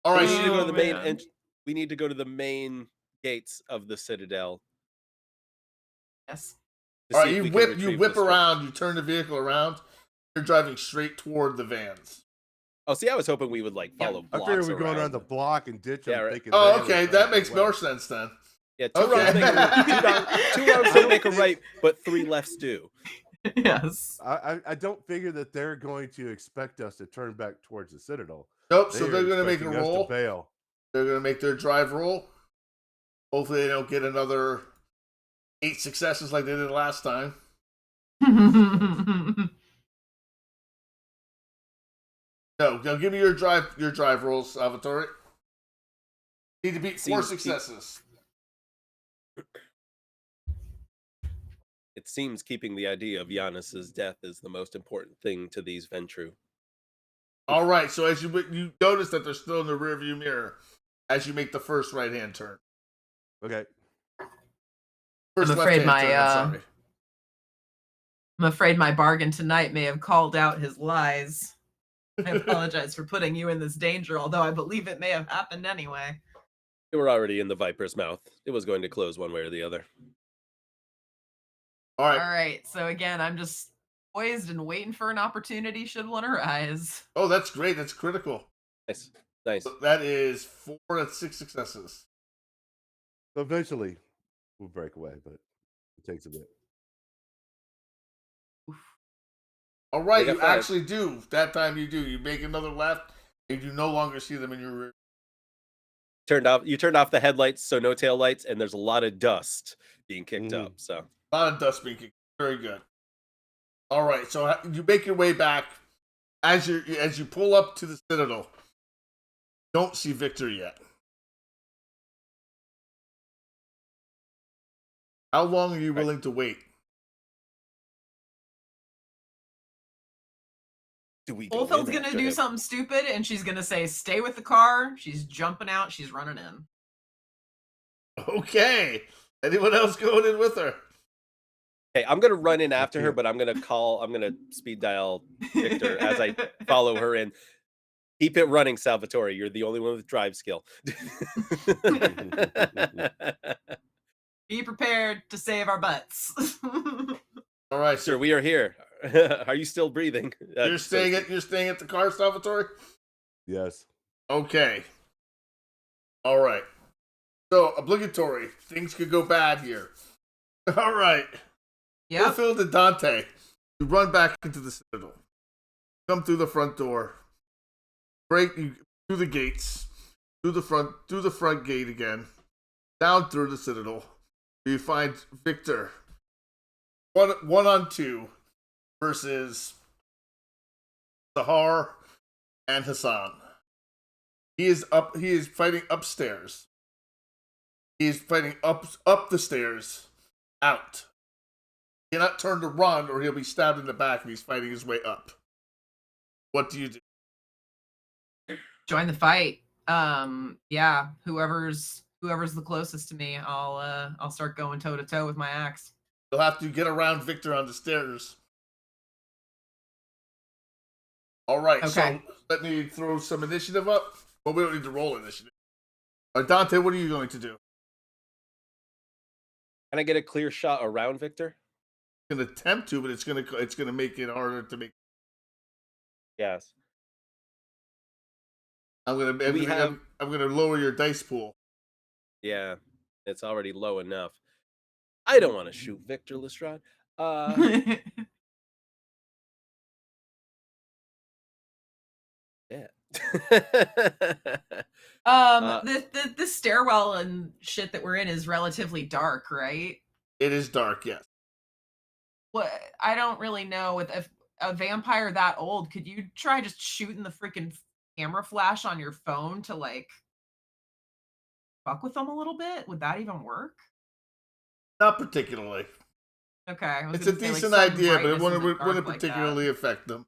All We right, need to go to the main man. we need to go to the main gates of the Citadel. Yes. to all see right. if we You can whip retrieve around. Lestrade. You turn the vehicle around. You're driving straight toward the vans. Oh, see, I was hoping we would like Yep. follow I blocks figured we're going around the around. block and ditch Yeah, them. right. Thinking Oh, they were okay. trying That to makes get more west. sense then. Yeah, two Okay. wrongs make a two wrongs don't make a right, but three lefts do. Yes. I don't figure that they're going to expect us to turn back towards the Citadel. Nope. They So are they're going to make a expecting us to roll. bail. They're going to make their drive roll. Hopefully, they don't get another 8 successes like they did last time. No, give me your drive rolls, Salvatore. Need to beat 4 successes. It seems keeping the idea of Giannis's death is the most important thing to these Ventru. All right. So as you notice that they're still in the rearview mirror as you make the first right hand turn. Okay. First I'm afraid left-hand my, turn, I'm sorry. I'm afraid my bargain tonight may have called out his lies. I apologize for putting you in this danger, although I believe it may have happened anyway. They were already in the Viper's mouth. It was going to close one way or the other. All right. All right. So again, I'm just poised and waiting for an opportunity should one arise. Oh, that's great. That's critical. Nice. Nice. So that is 4 and 6 successes. So eventually, we'll break away, but it takes a bit. All right, They you got 5. actually do. That time you do. You make another left, and you no longer see them in your rear. You turned off the headlights, so no tail lights, and there's a lot of dust being kicked up. So A lot of dust being kicked. Very good. All right, so you make your way back as you pull up to the Citadel. Don't see Victor yet. How long are you willing to wait? do we go Oldfield's in gonna after do him? something stupid, and she's gonna say, "Stay with the car." She's jumping out. She's running in. Okay. Anyone else going in with her? Hey, I'm gonna run in after her, you. but I'm gonna speed dial Victor as I follow her in. Keep it running, Salvatore. You're the only one with drive skill. Be prepared to save our butts. All right, Sir, so we are here. Are you still breathing? you're staying at the car, Salvatore? Yes. Okay. All right. So obligatory. Things could go bad here. All right. Yep. Phil and Dante, you run back into the Citadel. Come through the front door. Break you through the gates. Through the front gate again. Down through the Citadel. You find Victor one on two versus Sahar and Hassan. He is fighting upstairs. He is fighting up the stairs, out. He cannot turn to run, or he'll be stabbed in the back if he's fighting his way up. What do you do? Join the fight. Yeah, whoever's the closest to me, I'll start going toe to toe with my axe. You'll have to get around Victor on the stairs. All right, Okay. so let me throw some initiative up. Well, we don't need to roll initiative. Dante, what are you going to do? Can I get a clear shot around Victor? Can attempt to, but it's gonna make it harder to make. Yes. I'm gonna lower your dice pool. Yeah, it's already low enough. I don't want to shoot Victor Lestrade. Yeah. The stairwell and shit that we're in is relatively dark, right? It is dark, yes. What I don't really know if a vampire that old, could you try just shooting the freaking camera flash on your phone to like fuck with them a little bit? Would that even work? Not particularly. Okay, I was It's a gonna say, like, decent sudden idea, but it brightness isn't wouldn't dark like that. particularly affect them.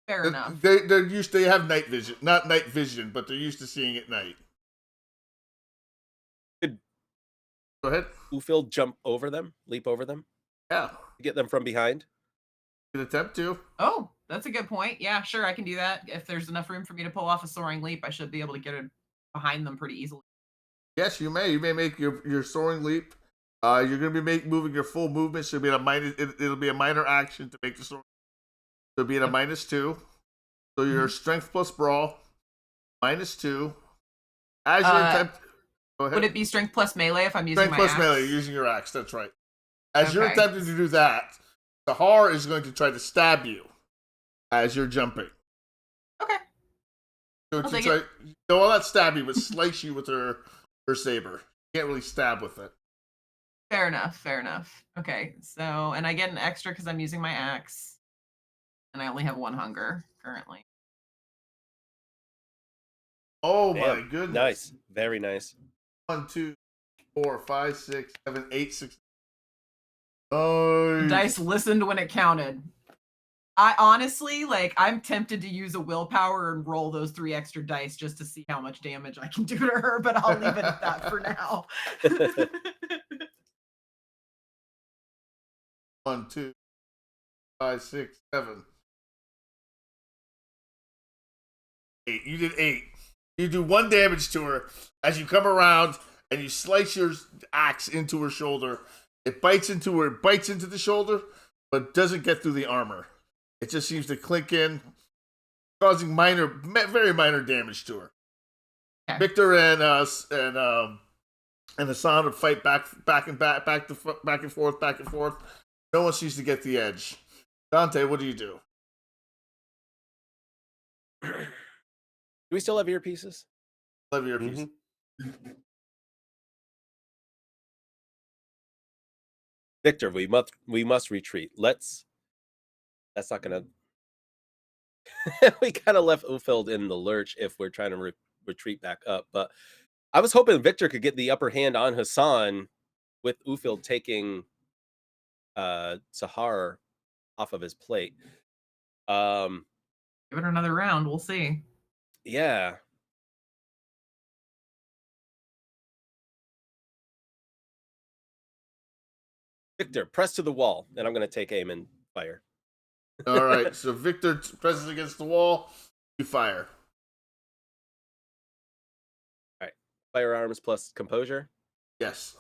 Fair enough. They have night vision, not night vision, but they're used to seeing at night. Could Go ahead. Ufil jump over them, leap over them, Yeah, get them from behind? you can attempt to. Oh, that's a good point. Yeah, sure, I can do that. If there's enough room for me to pull off a soaring leap, I should be able to get it behind them pretty easily. Yes, you may. You may make your soaring leap. You're going to be moving your full movement, so it'll be a minor action to make the soaring. So it'll be at a -2. So your strength plus brawl, -2. As you attempt. Go ahead. Would it be strength plus melee if I'm using Strength my plus axe? melee, you're using your axe. That's right. As you're Okay. attempting to do that, Sahar is going to try to stab you as you're jumping. Okay. So I'll to take try, it. no, well, not stab you, but slice you with her saber. You can't really stab with it. Fair enough. Fair enough. Okay. So, and I get an extra because I'm using my axe, and I only have 1 hunger currently. Oh Damn, my goodness! Nice, very nice. 1, 2, 4, 5, 6, 7, 8, 6. Oh, The dice listened when it counted. I honestly, like, I'm tempted to use a willpower and roll those 3 extra dice just to see how much damage I can do to her, but I'll leave it at that for now. 1, 2, 5, 6, 7, 8. You did 8. You do 1 damage to her as you come around and you slice your axe into her shoulder. It bites into the shoulder, but doesn't get through the armor. It just seems to clink in, causing very minor damage to her. Okay. Victor and Hassan would fight back and forth. No one seems to get the edge. Dante, what do you do? Do we still have earpieces? Love your piece. Victor, we must retreat. That's not gonna. We kind of left Ufil in the lurch if we're trying to retreat back up. But I was hoping Victor could get the upper hand on Hassan with Ufil taking Sahar off of his plate. Give it another round. We'll see. Yeah. Victor, press to the wall, and I'm going to take aim and fire. All right, so Victor presses against the wall. You fire. All right. Firearms plus composure. Yes.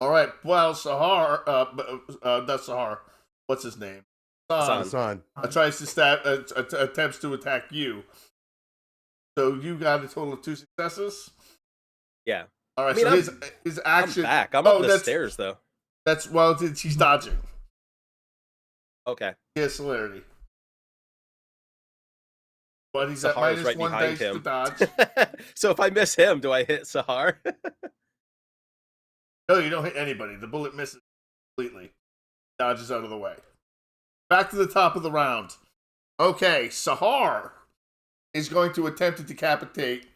All right. Well, Sahar, not Sahar. What's his name? Hassan. Tries to attempts to attack you. So you got a total of 2 successes. Yeah. All right. I mean, so his action. I'm back. I'm up the stairs though. She's dodging. Okay. He has celerity. But he's at Sahar's minus right 1 behind dice to him. dodge. So if I miss him, do I hit Sahar? No, you don't hit anybody. The bullet misses completely. Dodges out of the way. Back to the top of the round. Okay, Sahar is going to attempt to decapitate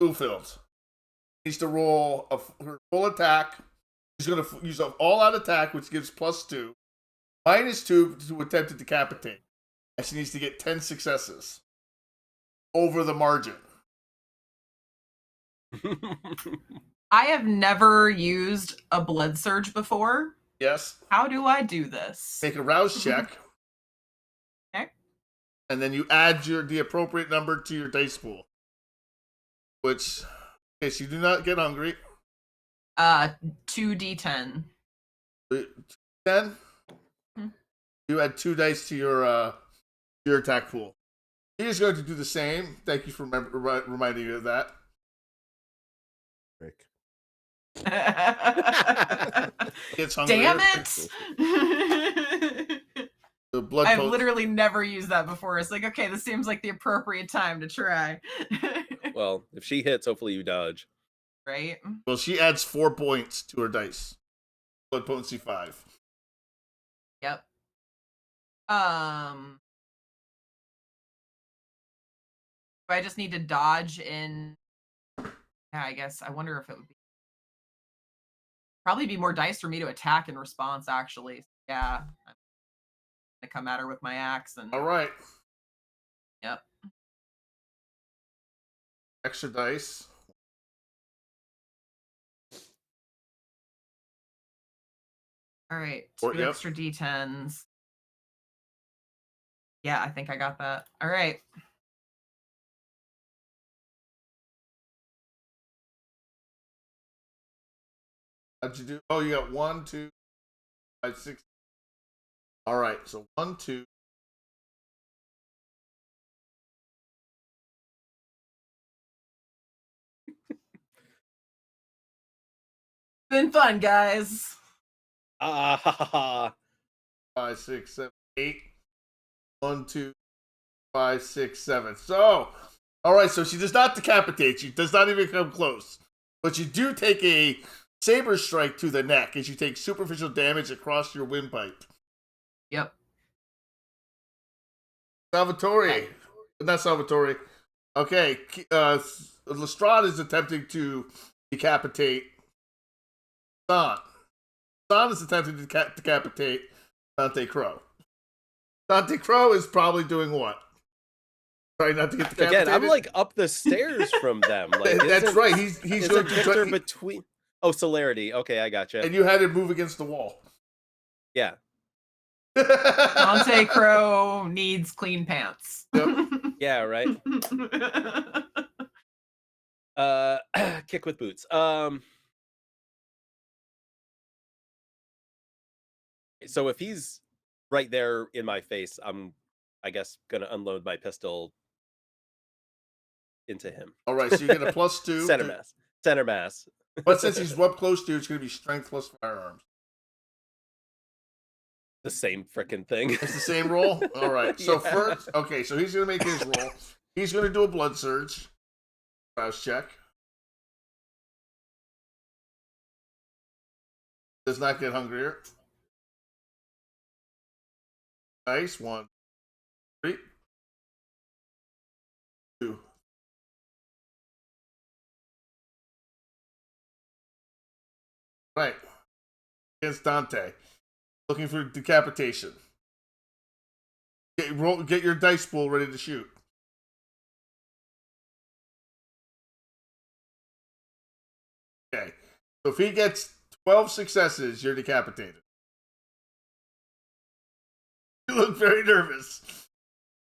Bluefield. Needs to roll her full attack. He's going to use an all-out attack, which gives +2. -2 to attempt to decapitate. And she needs to get 10 successes. Over the margin. I have never used a blood surge before. Yes. How do I do this? Make a rouse check. Okay. And then you add the appropriate number to your dice pool. Which, in case you do not get hungry. 2d10. 10? You add 2 dice to your attack pool. He is going to do the same. Thank you for reminding me of that. Rick. Gets hungry. Damn it! The blood I've literally never used that before. It's like, okay, this seems like the appropriate time to try. Well, if she hits, hopefully you dodge. Right? Well, she adds 4 points to her dice. Blood potency 5. Yep. Do I just need to dodge in? Yeah, I guess. I wonder if it would be probably be more dice for me to attack in response. Actually, yeah. I'm gonna come at her with my axe and. All right. Yep. Extra dice. All right. Or, 2 extra d10s. Yeah, I think I got that. All right. How'd you do? Oh, you got 1, 2, 5, 6. All right. So 1, 2. Been fun, guys. Ah, ha, ha, ha. 5, 6, 7, 8. 1, 2, 5, 6, 7. So, all right. So she does not decapitate you. Does not even come close. But you do take a saber strike to the neck as you take superficial damage across your windpipe. Yep. Salvatore. Not Salvatore. Okay. Lestrade is attempting to decapitate San. San is attempting to decapitate Dante Crow. Dante Crow is probably doing what? Trying not to get decapitated. Again, I'm like up the stairs from them. Like That's right. He's going to Victor between. Oh, celerity. Okay, I gotcha. And you had to move against the wall. Yeah. Dante Crow needs clean pants. Yep. Yeah, right. Kick with boots. So if he's right there in my face, I'm, I guess, gonna unload my pistol into him. All right, so you get a +2. Center mass. But since he's up close to you, it's going to be strength plus firearms. The same freaking thing. It's the same roll? All right. So Yeah. first, okay, so he's going to make his roll. He's going to do a blood surge. Rouse check. Does not get hungrier. Nice. 1, 3, 2. Right. Against Dante. Looking for decapitation. Get your dice pool ready to shoot. Okay. So if he gets 12 successes, you're decapitated. You look very nervous.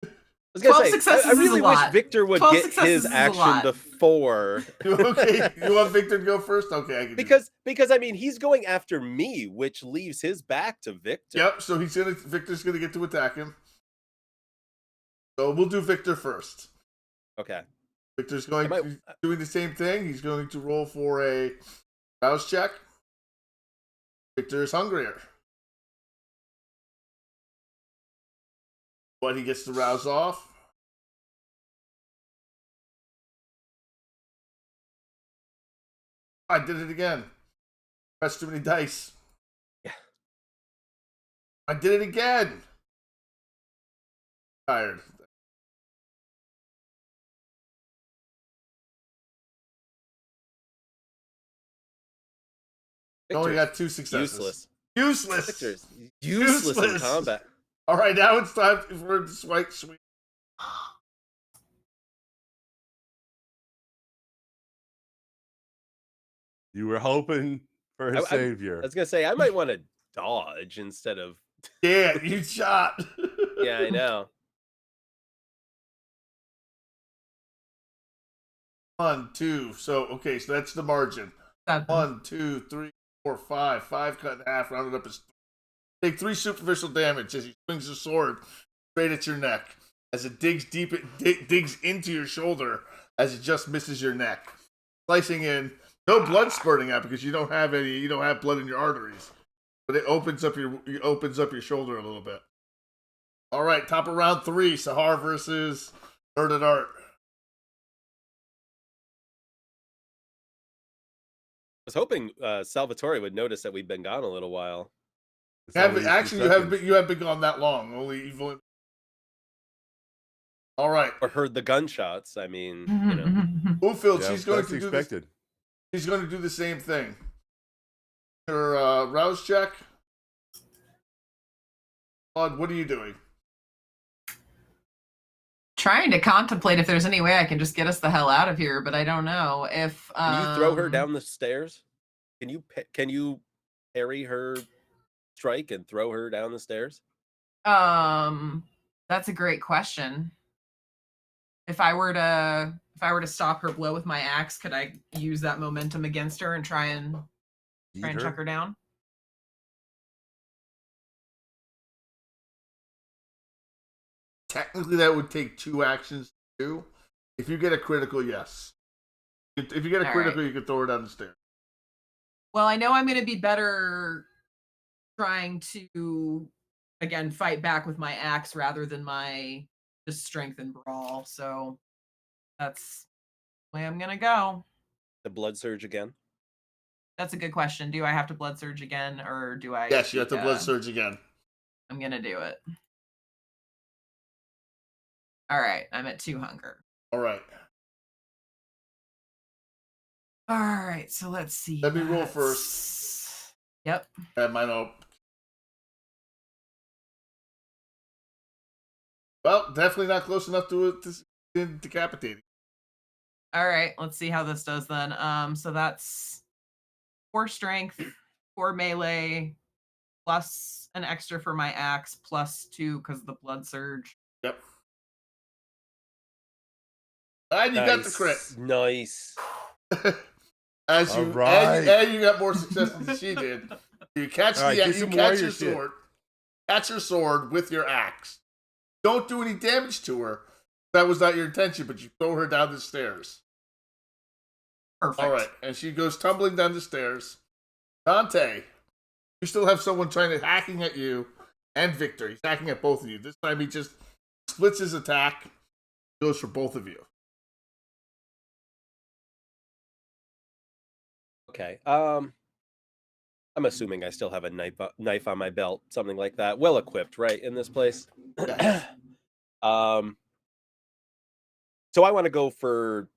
I was gonna 12 say, successes I really is a wish lot. Victor would 12 get successes his is a action lot. before. Okay, you want Victor to go first? Okay, I can Because I mean he's going after me, which leaves his back to Victor. Yep, so Victor's gonna get to attack him. So we'll do Victor first. Okay. Victor's doing the same thing. He's going to roll for a rouse check. Victor is hungrier. But he gets to rouse off. I did it again. Pressed too many dice. Yeah. I did it again. Tired. I only got 2 successes. Useless. Useless. Victor's useless in combat. All right, now it's time for the swipe sweep. You were hoping for a I savior. was gonna say I might want to dodge instead of. Yeah, you shot. Yeah, I know. 1, 2. So that's the margin. 7. 1, 2, 3, 4, 5. 5 cut in half, rounded up as 3. Take 3 superficial damage as he swings his sword straight at your neck. As it digs deep, digs into your shoulder as it just misses your neck, slicing in. No blood spurting out because you don't have blood in your arteries, but it opens up your shoulder a little bit. All right, top of round 3, Sahar versus Nerd at Art. I was hoping Salvatore would notice that we've been gone a little while. You haven't been gone that long. You've only. All right. Or heard the gunshots. I mean, Ulfield, Yeah, she's going that's to do expected. She's going to do the same thing. Her rouse check. Claude, what are you doing? Trying to contemplate if there's any way I can just get us the hell out of here, but I don't know if. Can you throw her down the stairs? Can you parry her strike and throw her down the stairs? That's a great question. If I were to stop her blow with my axe, could I use that momentum against her and try and chuck her down? Technically, that would take 2 actions to do. If you get a critical, yes. If you get a critical, you can throw her down the stairs. Well, I know I'm going to be better trying to, again, fight back with my axe rather than my just strength and brawl. So that's the way I'm going to go. The blood surge again? That's a good question. Do I have to blood surge again, or do I? Yes, you have to blood surge again. I'm going to do it. All right, I'm at 2 hunger. All right. All right, so let's see. Let me roll first. Yep. That might help. Well, definitely not close enough to decapitating. All right, let's see how this does then. So that's 4 strength, 4 melee, plus an extra for my axe, plus 2 because of the blood surge. Yep. And you got the crit. Nice. And you got more successes than she did. You catch your sword. Catch her sword with your axe. Don't do any damage to her. That was not your intention, but you throw her down the stairs. Perfect. All right, and she goes tumbling down the stairs. Dante, you still have someone hacking at you and Victor. He's hacking at both of you. This time he just splits his attack. Goes for both of you. Okay. I'm assuming I still have a knife on my belt, something like that. Well equipped, right, in this place. Yes. So I want to go for.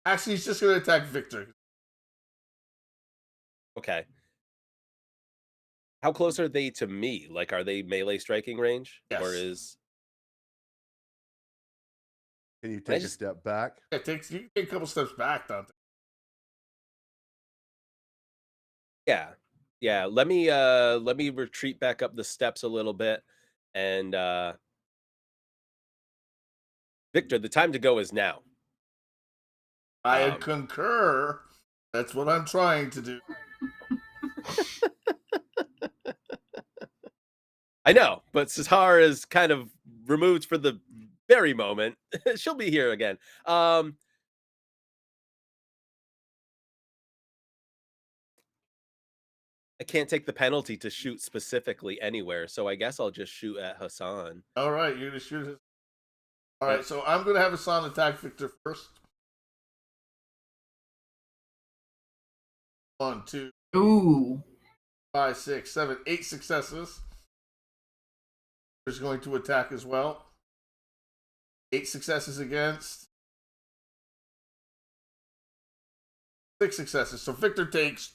Actually, he's just going to attack Victor. Okay. How close are they to me? Like, are they melee striking range? Yes. Or is. Can you take a step back? Yeah, you can take a couple steps back, Dante. Yeah. Let me retreat back up the steps a little bit, and Victor, the time to go is now. I concur. That's what I'm trying to do. I know, but Cesar is kind of removed for the very moment. She'll be here again. I can't take the penalty to shoot specifically anywhere, so I guess I'll just shoot at Hassan. All right, you're gonna shoot his. All Yep. right, so I'm gonna have Hassan attack Victor first. 1, 2, Ooh. 5, 6, 7, 8 successes. Is going to attack as well. 8 successes against. 6 successes. So Victor takes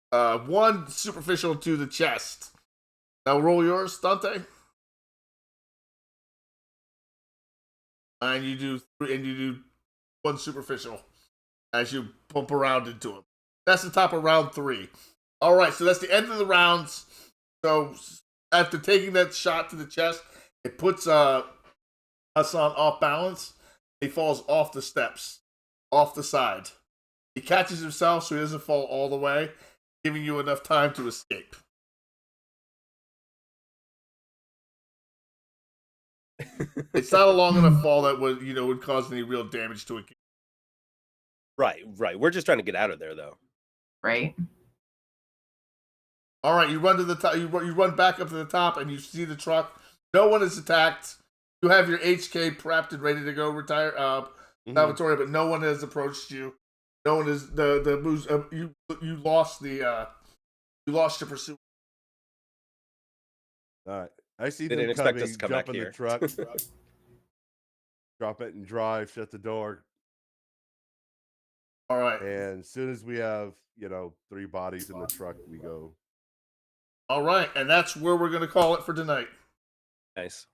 1 superficial to the chest. Now roll yours, Dante. And you do 1 superficial as you pump around into him. That's the top of round 3. All right, so that's the end of the rounds. So after taking that shot to the chest, it puts Hassan off balance. He falls off the steps, off the side. He catches himself so he doesn't fall all the way, giving you enough time to escape. It's not a long enough fall that would cause any real damage to it. Right. We're just trying to get out of there, though. Right. All right, you run to the top. You run back up to the top, and you see the truck. No one is attacked. You have your HK prepped and ready to go retire, Salvatore, but no one has approached you. No one is the moves. You lost the you lost your pursuit. All right. I see They them didn't expect coming, us to come jump back in here. the truck, drop it and drive, shut the door. All right. And as soon as we have, 3 bodies in the truck, we go. All right, and that's where we're going to call it for tonight. Nice.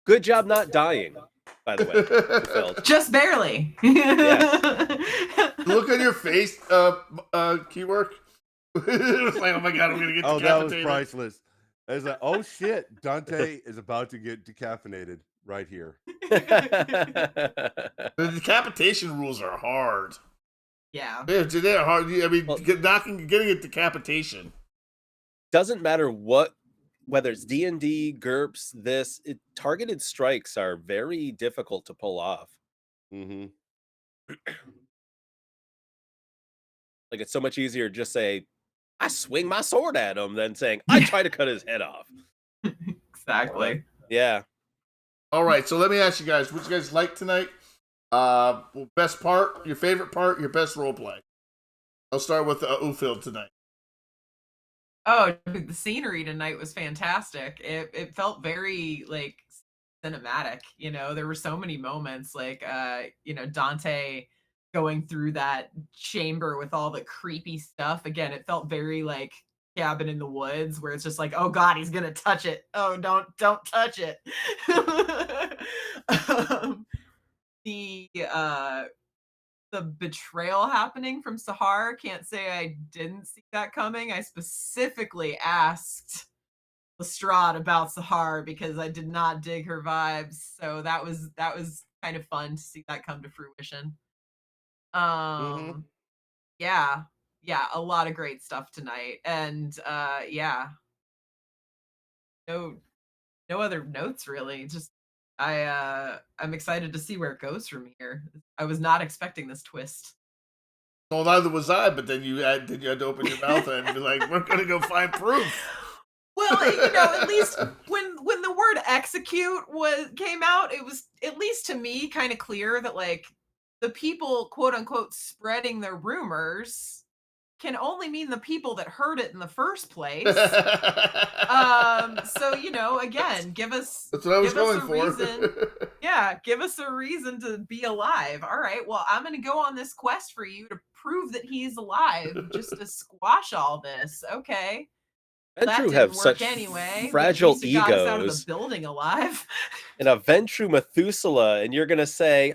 Good job not dying, by the way. Fulfilled. Just barely. Yes. Look on your face, Keywork. It's like, oh my god, I'm going to get Oh, decapitated. that was priceless. I was like, oh shit, Dante is about to get decaffeinated right here. The decapitation rules are hard. Yeah. They're hard. I mean, Well, getting a decapitation. Doesn't matter whether it's D&D, GURPS, targeted strikes are very difficult to pull off. Mm-hmm. Like, it's so much easier to just say, I swing my sword at him than saying, I try to cut his head off. Exactly. Yeah. All right, so let me ask you guys, what you guys like tonight? Best part, your favorite part, your best role play. I'll start with Ufield tonight. Oh, the scenery tonight was fantastic. It felt very like cinematic, there were so many moments like Dante going through that chamber with all the creepy stuff. Again, it felt very like Cabin in the Woods, where it's just like, oh god, he's gonna touch it. Oh, don't touch it. The betrayal happening from Sahar, can't say I didn't see that coming. I specifically asked Lestrade about Sahar because I did not dig her vibes. So that was kind of fun to see that come to fruition. Yeah, a lot of great stuff tonight. And no other notes really. Just I'm excited to see where it goes from here. I was not expecting this twist. Well, neither was I, but then you had to open your mouth and be like, we're going to go find proof. Well, at least when the word execute came out, it was, at least to me, kind of clear that like the people, quote unquote, spreading the rumors can only mean the people that heard it in the first place. So again, give us That's what I was going for. reason. Yeah, give us a reason to be alive. All right, well, I'm gonna go on this quest for you to prove that he's alive, just to squash all this. Okay. Ventru have such fragile egos. Got us out of the egos. building alive. And a Ventru Methuselah, and you're gonna say,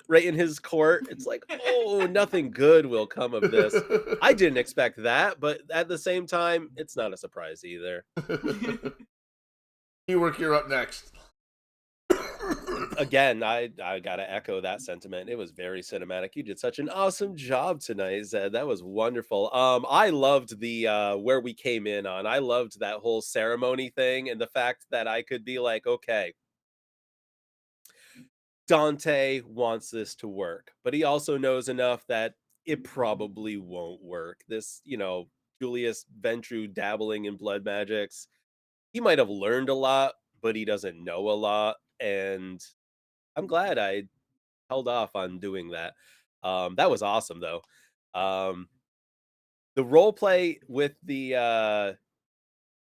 right in his court, it's like, oh, nothing good will come of this. I didn't expect that, but at the same time, it's not a surprise either. You're up next. Again, I gotta echo that sentiment. It was very cinematic. You did such an awesome job tonight, Zed. That was wonderful. I loved the where we came in on. I loved that whole ceremony thing, and the fact that I could be like, okay, Dante wants this to work, but he also knows enough that it probably won't work. This, Julius Ventru dabbling in blood magics. He might have learned a lot, but he doesn't know a lot. And I'm glad I held off on doing that. That was awesome though. Um, the role play with the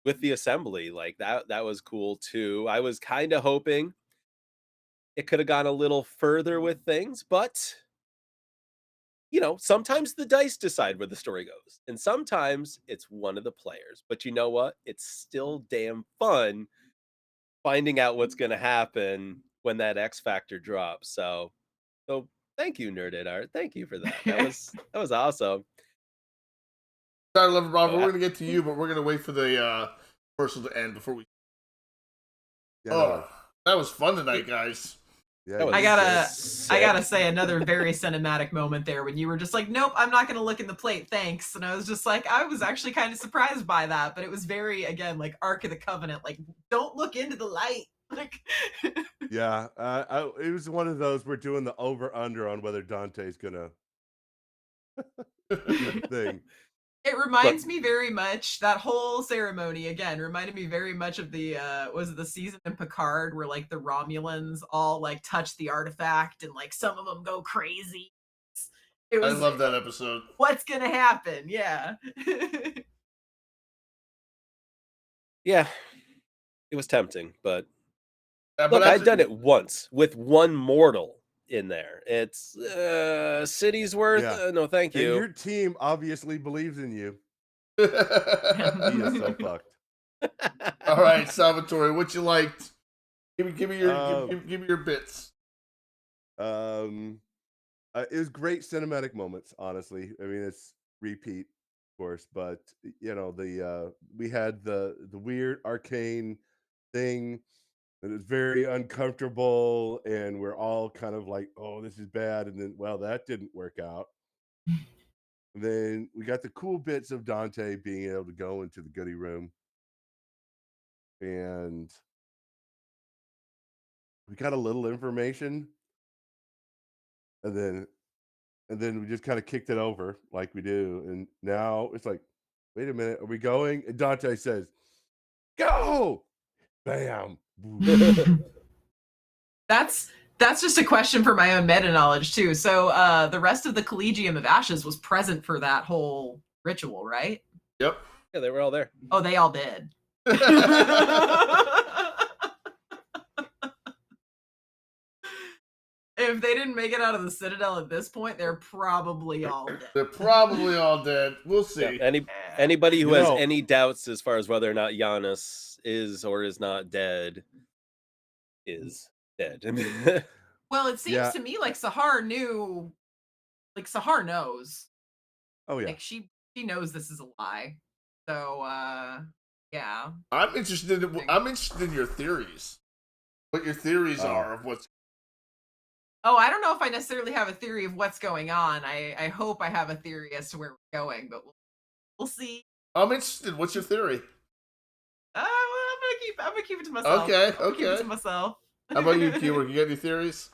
assembly, like that was cool too. I was kind of hoping it could have gone a little further with things, but sometimes the dice decide where the story goes, and sometimes it's one of the players. But you know what? It's still damn fun finding out what's going to happen when that X factor drops. So thank you, Nerded Art. Thank you for that. That was awesome. I love it, Robert. So, We're gonna get to you, but we're gonna wait for the commercial to end before we. Yeah, Oh, that was fun tonight, guys. yeah, that was I gotta sick. say another very cinematic moment there when you were just like, nope, I'm not gonna look in the plate, thanks. And I was just like, I was actually kind of surprised by that, but it was very, again, like Ark of the Covenant, like, don't look into the light. Like, yeah. It was one of those. We're doing the over under on whether Dante's gonna do the thing. it reminds me very much, that whole ceremony again reminded me very much of the was it the season in Picard where like the Romulans all like touch the artifact and like some of them go crazy. It I was love that episode. what's gonna happen, yeah. Yeah, it was tempting, but But look, I'd after, done it once with one mortal in there. It's city's worth. Yeah. No, thank And you. your team obviously believes in you. all He is so fucked. right, Salvatore, what you liked? Give me your Um, give me your bits. It was great cinematic moments. Honestly, I mean, it's repeat, of course, but we had the weird arcane thing. It was very uncomfortable, and we're all kind of like, "Oh, this is bad," and then, well, that didn't work out. And then we got the cool bits of Dante being able to go into the goodie room, and we got a little information, and then we just kind of kicked it over like we do, and now it's like, wait a minute, are we going? And Dante says, "Go!" Bam. That's just a question for my own meta knowledge too. So the rest of the Collegium of Ashes was present for that whole ritual, right? Yep. Yeah, they were all there. Oh, they all did. If they didn't make it out of the Citadel at this point, they're probably all dead. They're probably all dead. We'll see. Yeah, anybody who has know- any doubts as far as whether or not Giannis is or is not dead is dead. Well, it seems Yeah. to me like Sahar knew, like Sahar knows, Oh yeah. like she knows this is a lie. So yeah. I'm interested in your theories. What your theories are of what's. Oh, I don't know if I necessarily have a theory of what's going on. I hope I have a theory as to where we're going, but we'll see. I'm interested. What's your theory? Well, I'm gonna keep it to myself. Okay, I'm gonna keep it okay. to myself. How about you, Keyword? You got any theories?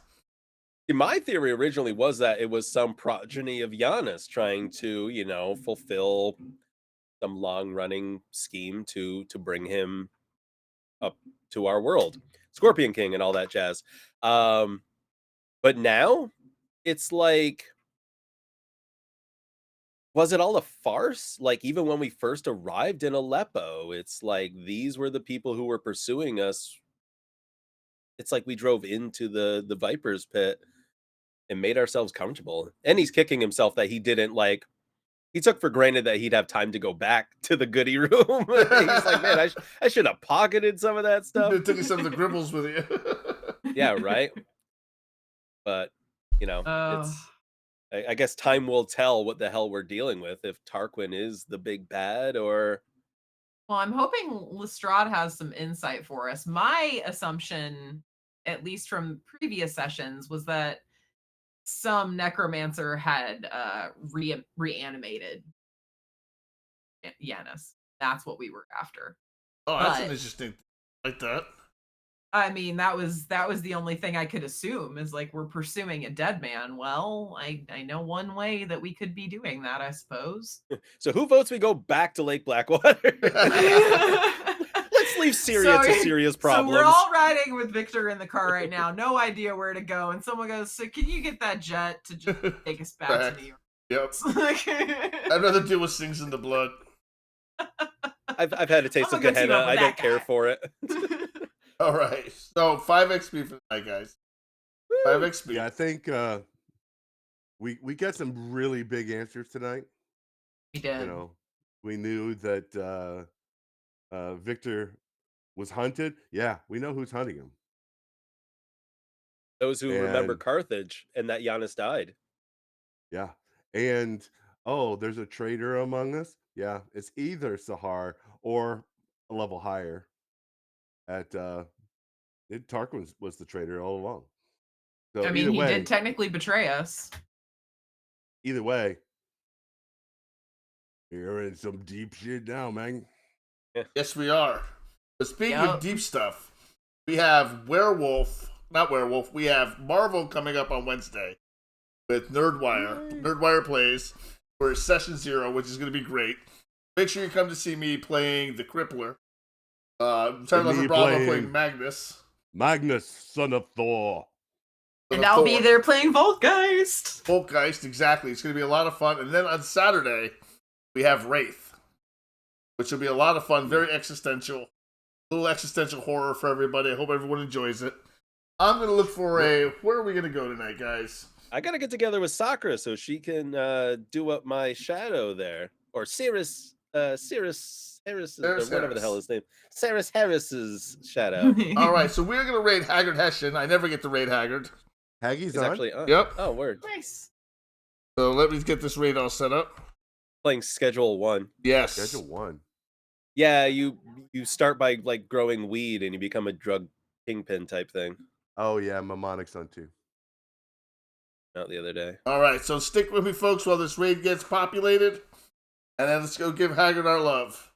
My theory originally was that it was some progeny of Giannis trying to, fulfill some long-running scheme to bring him up to our world, Scorpion King and all that jazz. But now it's like, was it all a farce? Like, even when we first arrived in Aleppo, it's like these were the people who were pursuing us. It's like we drove into the Viper's pit and made ourselves comfortable. And he's kicking himself that he didn't he took for granted that he'd have time to go back to the goodie room. He's like, man, I should have pocketed some of that stuff. You're taking some of the gribbles with you. Yeah, right. But it's, I guess time will tell what the hell we're dealing with, if Tarquin is the big bad or. Well, I'm hoping Lestrade has some insight for us. My assumption, at least from previous sessions, was that some necromancer had reanimated Yanis. That's what we were after. Oh, that's But- an interesting like that. I mean, that was the only thing I could assume is like we're pursuing a dead man. Well, I know one way that we could be doing that, I suppose. So who votes we go back to Lake Blackwater? Let's leave Syria to Syria's problems. So we're all riding with Victor in the car right now, no idea where to go, and someone goes, "So can you get that jet to just take us back to New York?" Yep. I'd rather deal with things in the blood. I've had a taste of Gehenna. I don't care for it. All right. So 5 XP for tonight, guys. 5 XP. Yeah, I think we got some really big answers tonight. We did. You know, we knew that Victor was hunted. Yeah, we know who's hunting him. Those who remember Carthage and that Giannis died. Yeah. And oh, there's a traitor among us. Yeah, it's either Sahar or a level higher. At Tarquin was the traitor all along. So I mean, he did technically betray us. Either way, you're in some deep shit now, man. Yes, we are. But speaking of deep stuff, we have we have Marvel coming up on Wednesday with Nerdwire. Nerdwire plays for Session 0, which is going to be great. Make sure you come to see me playing the Crippler. Bravo playing Magnus. Magnus, son of Thor. And I'll be there playing Voltgeist. Voltgeist, exactly. It's going to be a lot of fun. And then on Saturday, we have Wraith, which will be a lot of fun. Very existential. A little existential horror for everybody. I hope everyone enjoys it. I'm going to look for where are we going to go tonight, guys? I got to get together with Sakura so she can do up my shadow there. Or Cirrus Harris, or whatever the hell his name. Cirrus Harris's shadow. All right, so we're going to raid Haggard Hessian. I never get to raid Haggard. Haggie's actually on. Yep. Oh, word. Nice. So let me get this raid all set up. Playing Schedule 1. Yes. Schedule 1. Yeah, you start by like growing weed and you become a drug kingpin type thing. Oh yeah, Mamonic's on 2. Out the other day. All right, so stick with me, folks, while this raid gets populated, and then let's go give Haggard our love.